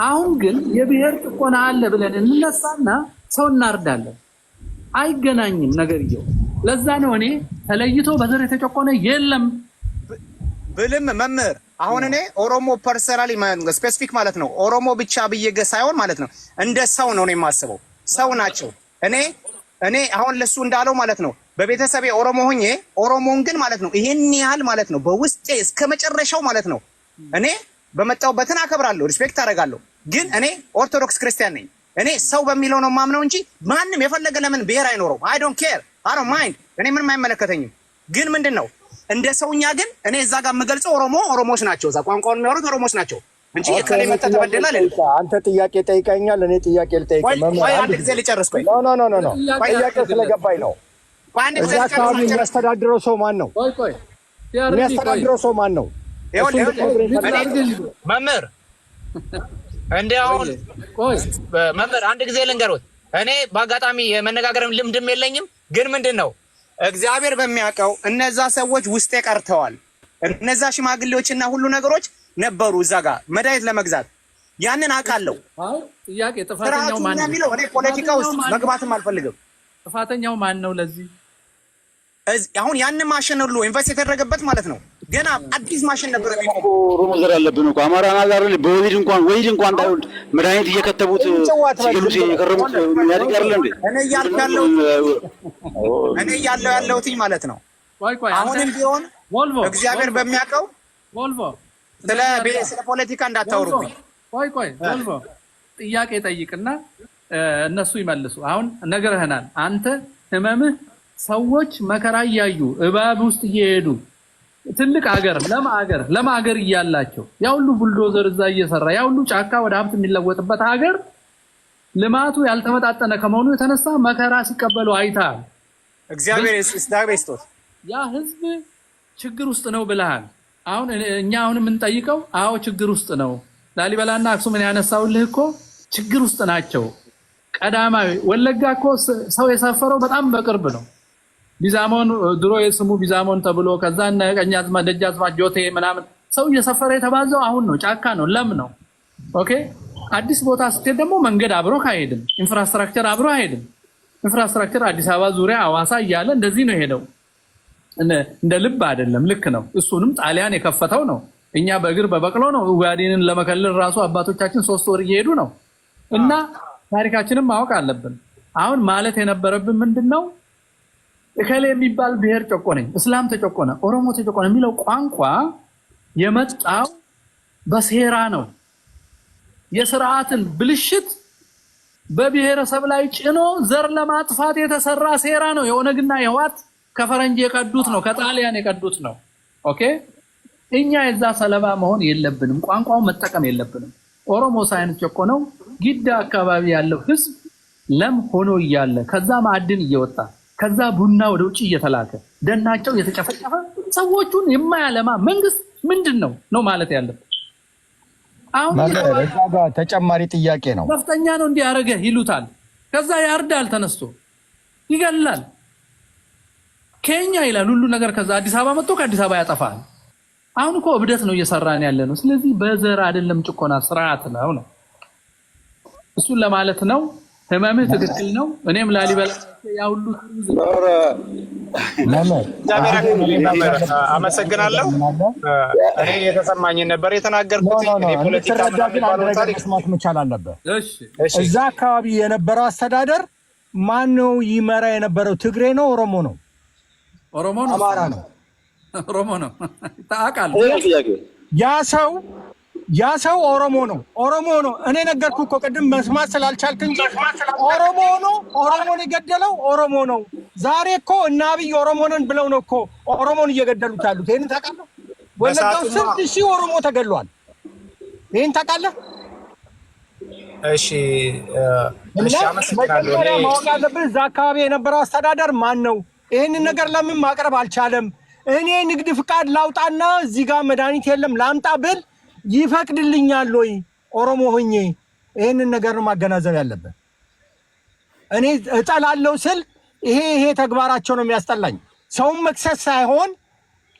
አሁን ግን የብሔር ጭቆና አለ ብለን እንነሳና ሰው እናርዳለን። አይገናኝም ነገርየው። ለዛ ነው እኔ ተለይቶ በዘር የተጨቆነ የለም ብልም መምህር አሁን እኔ ኦሮሞ ፐርሰናሊ ስፔሲፊክ ማለት ነው ኦሮሞ ብቻ ብዬ ሳይሆን ማለት ነው እንደ ሰው ነው የማስበው። ሰው ናቸው። እኔ አሁን ለሱ እንዳለው ማለት ነው በቤተሰቤ ኦሮሞ ሆኜ ኦሮሞን ግን ማለት ነው ይሄን ያህል ማለት ነው በውስጤ እስከ መጨረሻው ማለት ነው እኔ በመጣውበትን አከብራለሁ፣ ሪስፔክት አደርጋለሁ። ግን እኔ ኦርቶዶክስ ክርስቲያን ነኝ። እኔ ሰው በሚለው ነው ማምነው እንጂ ማንም የፈለገ ለምን ብሔር አይኖረው። አይ ዶንት ኬር አይ ዶንት ማይንድ። እኔ ምንም አይመለከተኝም። ግን ምንድነው እንደ ሰውኛ ግን እኔ እዛ ጋር የምገልጸው ኦሮሞዎች ናቸው። እዛ ቋንቋውን የሚያወሩት ኦሮሞዎች ናቸው እንጂ እከሌ መጣ ተበደለ አይደል። አንተ ጥያቄ ጠይቀኛል፣ እኔ ጥያቄ ልጠይቅ። ቆይ አንድ ጊዜ ልጨርስ። ቆይ ኖ ጥያቄ ስለገባኝ ነው። እዛ አካባቢ የሚያስተዳድረው ሰው ማን ነው? የሚያስተዳድረው ሰው ማን ነው? መምህር እንዲያውን መምህር አንድ ጊዜ ልንገሩት። እኔ በአጋጣሚ የመነጋገርም ልምድም የለኝም። ግን ምንድን ነው እግዚአብሔር በሚያውቀው እነዛ ሰዎች ውስጤ ቀርተዋል። እነዛ ሽማግሌዎችና ሁሉ ነገሮች ነበሩ እዛ ጋር መድኃኒት ለመግዛት ያንን አውቃለሁ። ጥያቄ ጥፋተኛው ማን ነው? እኔ ፖለቲካ ውስጥ መግባትም አልፈልግም። ጥፋተኛው ማን ነው? ለዚህ አሁን ያንን ማሽን ሁሉ ኢንቨስት የተደረገበት ማለት ነው ገና አዲስ ማሽን ነበር የሚቆመው። ኦሮሞ ዘር ያለብን እኮ አማራ ናዛር በወሊድ እንኳን እንዳይወልድ መድኃኒት እየከተቡት ሲገሉ የከረሙት ያድጋል እንዴ? እኔ ያለሁት ማለት ነው። አሁንም ቢሆን እግዚአብሔር በሚያውቀው ስለ ፖለቲካ እንዳታወሩብኝ። ቮልቮ ጥያቄ ጠይቅና እነሱ ይመልሱ። አሁን ነግረህናል። አንተ ህመምህ ሰዎች መከራ እያዩ እባብ ውስጥ እየሄዱ ትልቅ ሀገር ለም ሀገር እያላቸው ያ ሁሉ ቡልዶዘር እዛ እየሰራ ያ ሁሉ ጫካ ወደ ሀብት የሚለወጥበት ሀገር ልማቱ ያልተመጣጠነ ከመሆኑ የተነሳ መከራ ሲቀበሉ አይተሃል። እግዚአብሔር ይስጥህ። ያ ህዝብ ችግር ውስጥ ነው ብለሃል። አሁን እኛ የምንጠይቀው አዎ ችግር ውስጥ ነው። ላሊበላና አክሱምን ያነሳውልህ እኮ ችግር ውስጥ ናቸው። ቀዳማዊ ወለጋ እኮ ሰው የሰፈረው በጣም በቅርብ ነው። ቢዛሞን ድሮ የስሙ ቢዛሞን ተብሎ ከዛ እና ቀኛዝማች ደጃዝማች ጆቴ ምናምን ሰው እየሰፈረ የተባዘው አሁን ነው። ጫካ ነው፣ ለም ነው። ኦኬ አዲስ ቦታ ስትሄድ ደግሞ መንገድ አብሮ አይሄድም፣ ኢንፍራስትራክቸር አብሮ አይሄድም። ኢንፍራስትራክቸር አዲስ አበባ ዙሪያ አዋሳ እያለ እንደዚህ ነው ሄደው እንደ ልብ አይደለም። ልክ ነው። እሱንም ጣሊያን የከፈተው ነው። እኛ በእግር በበቅሎ ነው ኡጋዴንን ለመከለል ራሱ አባቶቻችን 3 ወር እየሄዱ ነው። እና ታሪካችንን ማወቅ አለብን። አሁን ማለት የነበረብን ምንድነው እከሌ የሚባል ብሔር ጨቆነኝ፣ እስላም ተጨቆነ፣ ኦሮሞ ተጨቆነ የሚለው ቋንቋ የመጣው በሴራ ነው። የስርዓትን ብልሽት በብሔረሰብ ላይ ጭኖ ዘር ለማጥፋት የተሰራ ሴራ ነው። የኦነግና የህዋት ከፈረንጅ የቀዱት ነው፣ ከጣሊያን የቀዱት ነው። ኦኬ እኛ የዛ ሰለባ መሆን የለብንም። ቋንቋው መጠቀም የለብንም። ኦሮሞ ሳይንስ ጨቆነው ጊዳ አካባቢ ያለው ህዝብ ለም ሆኖ እያለ ከዛ ማዕድን እየወጣ ከዛ ቡና ወደ ውጭ እየተላከ ደናቸው የተጨፈጨፈ ሰዎቹን የማያለማ መንግስት ምንድነው ነው ማለት ያለበት? አሁን ተጨማሪ ጥያቄ ነው። ነፍጠኛ ነው እንዲያረገ ይሉታል። ከዛ ያርዳል፣ ተነስቶ ይገላል። ኬኛ ይላል ሁሉ ነገር። ከዛ አዲስ አበባ መጥቶ ከአዲስ አበባ ያጠፋል። አሁን እኮ እብደት ነው እየሰራን ያለ ነው። ስለዚህ በዘር አይደለም ጭቆና፣ ስርዓት ነው። እሱን ለማለት ነው። ህመምህ ትክክል ነው። እኔም ላሊበላ ያ ሁሉ አመሰግናለሁ። እኔ የተሰማኝን ነበር የተናገርኩት። ፖለቲካ መስማት መቻል አለበት። እዛ አካባቢ የነበረው አስተዳደር ማን ነው ይመራ የነበረው? ትግሬ ነው? ኦሮሞ ነው? ኦሮሞ ነው? አማራ ነው? ኦሮሞ ነው። ታውቃለህ? ያ ሰው ኦሮሞ ነው። ኦሮሞ ነው። እኔ ነገርኩ እኮ ቅድም መስማት ስላልቻልክ እንጂ ኦሮሞ ነው። ኦሮሞን የገደለው ኦሮሞ ነው። ዛሬ እኮ እና አብይ ኦሮሞንን ብለው ነው እኮ ኦሮሞን እየገደሉት ያሉት። ይሄን ታውቃለህ? ወለጋው ስንት ሺህ ኦሮሞ ተገድሏል። ይሄን ታውቃለህ? እሺ አመሰግናለሁ። ማወቅ ያለብህ እዛ አካባቢ የነበረው አስተዳደር ማን ነው? ይሄንን ነገር ለምን ማቅረብ አልቻለም? እኔ ንግድ ፍቃድ ላውጣና እዚህ ጋር መድኃኒት የለም ላምጣ ብል ይፈቅድልኛል ወይ? ኦሮሞ ሆኜ ይሄንን ነገር ነው ማገናዘብ ያለበት። እኔ እጠላለሁ ስል ይሄ ተግባራቸው ነው የሚያስጠላኝ። ሰውን መክሰስ ሳይሆን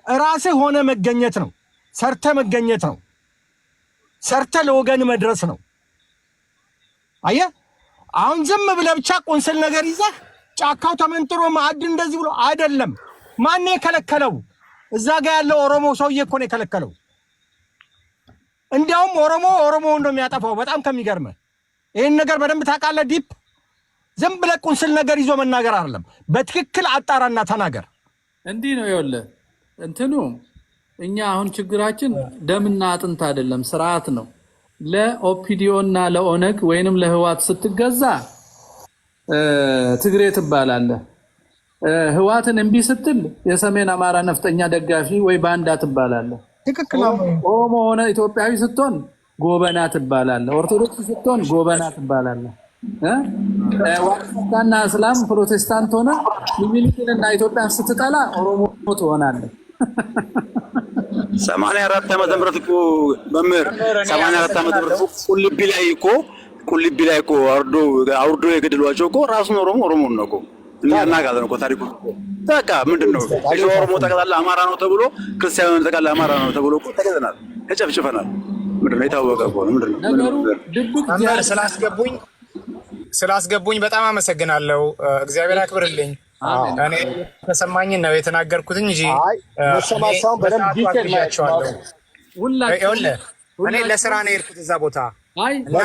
ራስህ ሆነ መገኘት ነው። ሰርተ መገኘት ነው። ሰርተ ለወገን መድረስ ነው። አየህ አሁን ዝም ብለህ ብቻ ቁንስል ነገር ይዘህ ጫካው ተመንጥሮ ማዕድን እንደዚህ ብሎ አይደለም። ማን የከለከለው? እዛ ጋር ያለው ኦሮሞ ሰውዬ እኮ ነው የከለከለው። እንዲያውም ኦሮሞ እንደሚያጠፋው በጣም ከሚገርም ይሄን ነገር በደንብ ታውቃለህ። ዲፕ ዝም ብለህ ቁንስል ነገር ይዞ መናገር አይደለም። በትክክል አጣራና ተናገር። እንዲህ ነው ይኸውልህ እንትኑ እኛ አሁን ችግራችን ደምና አጥንት አይደለም፣ ስርዓት ነው። ለኦፒዲዮ እና ለኦነግ ወይንም ለህዋት ስትገዛ ትግሬ ትባላለህ። ህዋትን እምቢ ስትል የሰሜን አማራ ነፍጠኛ ደጋፊ ወይ ባንዳ ትባላለህ። ትክክል ነው። ኦሮሞ ሆነ ኢትዮጵያዊ ስትሆን ጎበና ትባላለህ። ኦርቶዶክስ ስትሆን ጎበና ትባላለህ። ዋቅፋና እስላም ፕሮቴስታንት ሆነ ሚኒሊክንና ኢትዮጵያን ስትጠላ ኦሮሞ ትሆናለህ። 84 ዓመተ ምህረት እኮ መምህር 84 ዓመተ ምህረት ቁልቢ ላይ እኮ አውርዶ የገደሏቸው እኮ ራሱን ኦሮሞ ነው እኮ እናናጋለን እኮ ታሪኩ። በቃ ምንድነው ኦሮሞ ጠቅላላ አማራ ነው ተብሎ ክርስቲያኑ ጠቅላላ አማራ ነው ተብሎ እኮ ተገዘናል፣ ተጨፍጭፈናል። ምንድነው የታወቀ እኮ ምንድነው ነገሩ? ድብቅ ስላስገቡኝ በጣም አመሰግናለሁ። እግዚአብሔር ያክብርልኝ። እኔ ተሰማኝን ነው የተናገርኩት እንጂ መሰማሳውን በደንብ ዲቴል ያቻዋለሁ። እኔ ለስራ ነው የሄድኩት እዛ ቦታ እና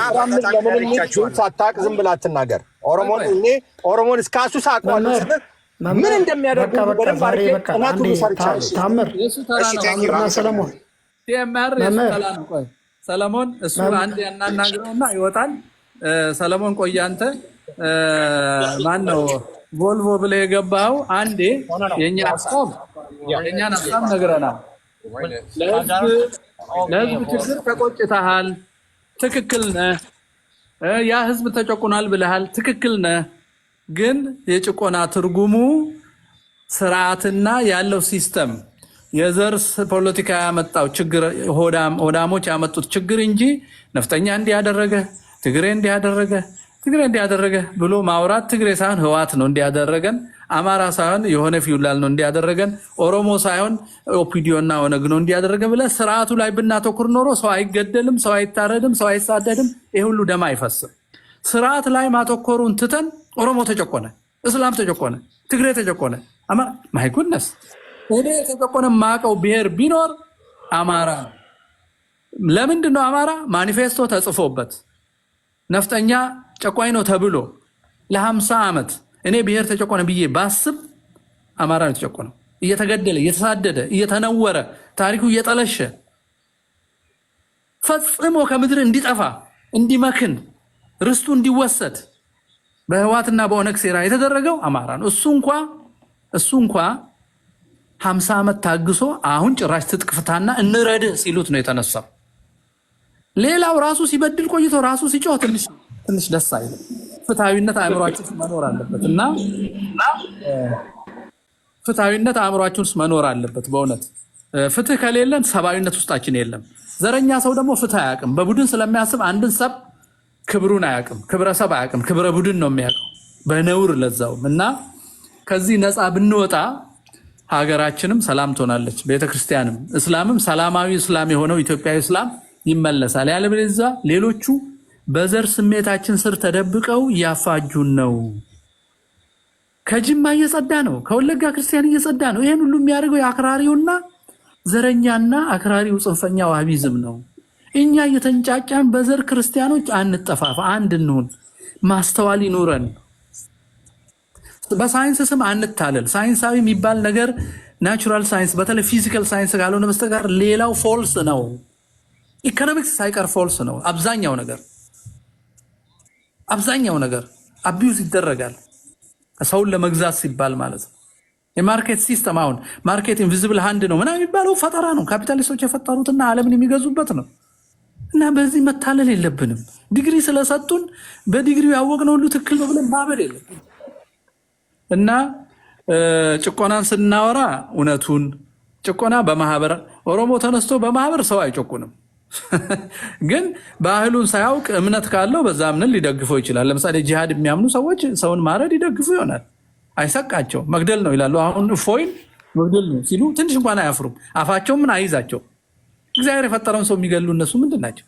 ሳታውቅ ዝም ብላ አትናገር። ኦሮሞን እስከ አሱሳ አውቀዋለሁ ስልህ ምን እንደሚያደርጉ በደንብ አድርጌ ጥናት ሁሉ ሰርቻለሁ። ሰለሞን እሱ አንድ ያናናግረውና ይወጣል። ሰለሞን ቆይ አንተ ማን ነው ቮልቮ ብለህ የገባኸው? አንዴ የኛን ሀሳብ ነግረናል። ለህዝብ ችግር ተቆጭተሃል፣ ትክክል ነህ። ያ ህዝብ ተጨቁናል ብለሃል፣ ትክክል ነህ። ግን የጭቆና ትርጉሙ ስርዓትና ያለው ሲስተም የዘር ፖለቲካ ያመጣው ችግር ሆዳሞች ያመጡት ችግር እንጂ ነፍጠኛ እንዲያደረገ ትግሬ እንዲያደረገ ብሎ ማውራት ትግሬ ሳይሆን ህዋት ነው እንዲያደረገን፣ አማራ ሳይሆን የሆነ ፊውላል ነው እንዲያደረገን፣ ኦሮሞ ሳይሆን ኦፒዲዮና ኦነግ ነው እንዲያደረገን ብለህ ስርዓቱ ላይ ብናተኩር ኖሮ ሰው አይገደልም፣ ሰው አይታረድም፣ ሰው አይሳደድም፣ ይሄ ሁሉ ደም አይፈስም። ስርዓት ላይ ማተኮሩን ትተን ኦሮሞ ተጨቆነ፣ እስላም ተጨቆነ፣ ትግሬ ተጨቆነ፣ ማይ ጉድነስ እኔ የተጨቆነ ማቀው ብሔር ቢኖር አማራ ነው። ለምንድን ነው አማራ? ማኒፌስቶ ተጽፎበት ነፍጠኛ ጨቋኝ ነው ተብሎ ለ50 ዓመት እኔ ብሔር ተጨቆነ ብዬ ባስብ አማራ ነው የተጨቆነው። እየተገደለ እየተሳደደ እየተነወረ ታሪኩ እየጠለሸ ፈጽሞ ከምድር እንዲጠፋ እንዲመክን ርስቱ እንዲወሰድ በህዋትና በኦነግ ሴራ የተደረገው አማራ ነው። እሱ እንኳ 50 ዓመት ታግሶ አሁን ጭራሽ ትጥቅ ፍታና እንረድ ሲሉት ነው የተነሳው። ሌላው ራሱ ሲበድል ቆይቶ ራሱ ሲጮህ ትንሽ ደስ አይልም። ፍትሃዊነት አእምሯችን መኖር አለበት እና ፍትሃዊነት አእምሯችን መኖር አለበት። በእውነት ፍትህ ከሌለን ሰብአዊነት ውስጣችን የለም። ዘረኛ ሰው ደግሞ ፍትህ አያውቅም። በቡድን ስለሚያስብ አንድን ሰብ ክብሩን አያውቅም፣ ክብረሰብ አያውቅም፣ ክብረ ቡድን ነው የሚያውቀው በነውር ለዛውም። እና ከዚህ ነፃ ብንወጣ ሀገራችንም ሰላም ትሆናለች፣ ቤተክርስቲያንም እስላምም ሰላማዊ እስላም የሆነው ኢትዮጵያዊ እስላም ይመለሳል። ያለበለዚያ ሌሎቹ በዘር ስሜታችን ስር ተደብቀው እያፋጁን ነው። ከጅማ እየጸዳ ነው፣ ከወለጋ ክርስቲያን እየጸዳ ነው። ይሄን ሁሉ የሚያደርገው የአክራሪውና ዘረኛና አክራሪው ጽንፈኛ ዋሃቢዝም ነው። እኛ እየተንጫጫን በዘር ክርስቲያኖች አንጠፋፋ፣ አንድ እንሁን፣ ማስተዋል ይኑረን፣ በሳይንስ ስም አንታለል። ሳይንሳዊ የሚባል ነገር ናቹራል ሳይንስ በተለይ ፊዚካል ሳይንስ ካልሆነ በስተቀር ሌላው ፎልስ ነው። ኢኮኖሚክስ ሳይቀር ፎልስ ነው። አብዛኛው ነገር አቢዩዝ ይደረጋል ሰውን ለመግዛት ሲባል ማለት ነው። የማርኬት ሲስተም አሁን ማርኬት ኢንቪዚብል ሃንድ ነው ምናምን የሚባለው ፈጠራ ነው። ካፒታሊስቶች የፈጠሩትና ዓለምን የሚገዙበት ነው። እና በዚህ መታለል የለብንም። ዲግሪ ስለሰጡን በዲግሪው ያወቅነው ሁሉ ትክክል ነው ብለን ማበድ የለብንም። እና ጭቆናን ስናወራ እውነቱን ጭቆና በማህበር ኦሮሞ ተነስቶ በማህበር ሰው አይጨቁንም። ግን ባህሉን ሳያውቅ እምነት ካለው በዛ እምነት ሊደግፈው ይችላል። ለምሳሌ ጂሃድ የሚያምኑ ሰዎች ሰውን ማረድ ይደግፉ ይሆናል። አይሰቃቸው፣ መግደል ነው ይላሉ። አሁን እፎይን መግደል ነው ሲሉ ትንሽ እንኳን አያፍሩም። አፋቸው ምን አይዛቸው። እግዚአብሔር የፈጠረውን ሰው የሚገሉ እነሱ ምንድን ናቸው?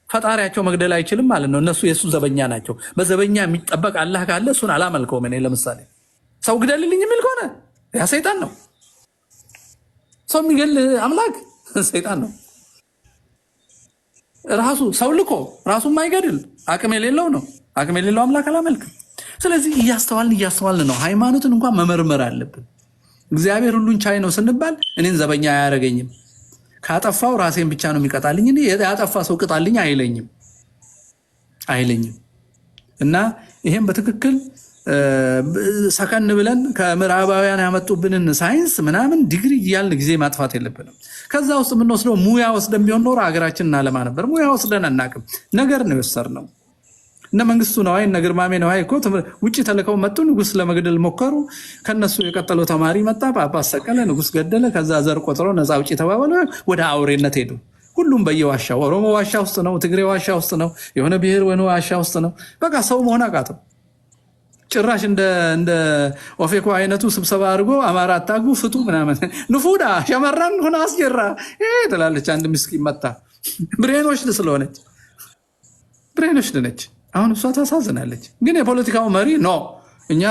ፈጣሪያቸው መግደል አይችልም ማለት ነው። እነሱ የእሱ ዘበኛ ናቸው። በዘበኛ የሚጠበቅ አላህ ካለ እሱን አላመልከውም። እኔ ለምሳሌ ሰው ግደልልኝ የሚል ከሆነ ያ ሰይጣን ነው። ሰው የሚገል አምላክ ሰይጣን ነው። ራሱ ሰው ልኮ ራሱ የማይገድል አቅም የሌለው ነው። አቅም የሌለው አምላክ አላመልክም። ስለዚህ እያስተዋልን ነው። ሃይማኖትን እንኳን መመርመር አለብን። እግዚአብሔር ሁሉን ቻይ ነው ስንባል እኔን ዘበኛ አያረገኝም። ካጠፋው ራሴን ብቻ ነው የሚቀጣልኝ። ያጠፋ ሰው ቅጣልኝ አይለኝም። እና ይሄን በትክክል ሰከን ብለን ከምዕራባውያን ያመጡብንን ሳይንስ ምናምን ዲግሪ እያልን ጊዜ ማጥፋት የለብንም። ከዛ ውስጥ የምንወስደው ሙያ ወስደን ቢሆን ኖሮ ሀገራችን እናለማ ነበር። ሙያ ወስደን አናቅም። ነገር ነው የወሰድነው። እነ መንግስቱ ነዋይ እነ ግርማሜ ነዋይ እኮ ውጭ ተልከው መጡ። ንጉስ ለመግደል ሞከሩ። ከነሱ የቀጠለው ተማሪ መጣ፣ ጳጳስ ሰቀለ፣ ንጉስ ገደለ። ከዛ ዘር ቆጥሮ ነፃ ውጭ ተባባሉ። ወደ አውሬነት ሄዱ። ሁሉም በየዋሻው ኦሮሞ ዋሻ ውስጥ ነው፣ ትግሬ ዋሻ ውስጥ ነው፣ የሆነ ብሔር ወይ ዋሻ ውስጥ ነው። በቃ ሰው መሆን አቃተው። ጭራሽ እንደ ኦፌኮ አይነቱ ስብሰባ አድርጎ አማራ አታጉ ፍቱ ምናምን ንፉዳ ሸመራን ሆነ አስጀራ ትላለች። አንድ ምስኪን መጣ። ብሬኖች ስለሆነች ብሬኖች ነች። አሁን እሷ ታሳዝናለች። ግን የፖለቲካው መሪ ኖ እኛ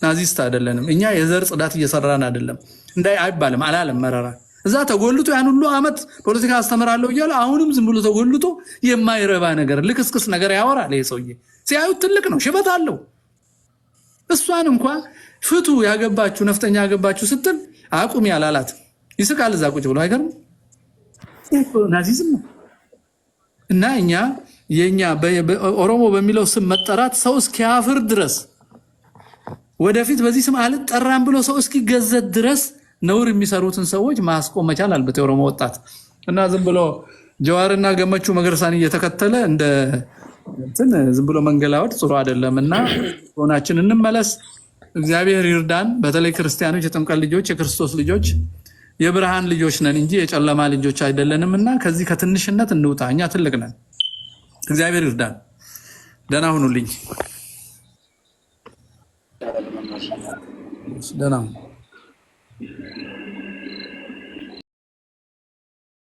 ናዚስት አይደለንም፣ እኛ የዘር ጽዳት እየሰራን አይደለም እንዳይ አይባልም አላለም መረራ። እዛ ተጎልቶ ያን ሁሉ አመት ፖለቲካ አስተምራለሁ እያለ አሁንም ዝም ብሎ ተጎልቶ የማይረባ ነገር ልክስክስ ነገር ያወራል። ይሄ ሰውዬ ሲያዩት ትልቅ ነው፣ ሽበት አለው። እሷን እንኳን ፍቱ ያገባችሁ ነፍጠኛ ያገባችሁ ስትል አቁም ያላላት ይስቃል። እዛ ቁጭ ብሎ አይገርም? ናዚዝም ነው። እና የኛ ኦሮሞ በሚለው ስም መጠራት ሰው እስኪያፍር ድረስ ወደፊት በዚህ ስም አልጠራም ብሎ ሰው እስኪገዘት ድረስ ነውር የሚሰሩትን ሰዎች ማስቆም መቻል አለበት የኦሮሞ ወጣት። እና ዝም ብሎ ጀዋርና ገመቹ መገርሳን እየተከተለ እንትን ዝም ብሎ መንገላወጥ ጥሩ አይደለም። እና ሆናችን እንመለስ። እግዚአብሔር ይርዳን። በተለይ ክርስቲያኖች፣ የጥምቀት ልጆች፣ የክርስቶስ ልጆች የብርሃን ልጆች ነን እንጂ የጨለማ ልጆች አይደለንም። እና ከዚህ ከትንሽነት እንውጣ። እኛ ትልቅ ነን። እግዚአብሔር ይርዳን። ደህና ሁኑልኝ። ደህና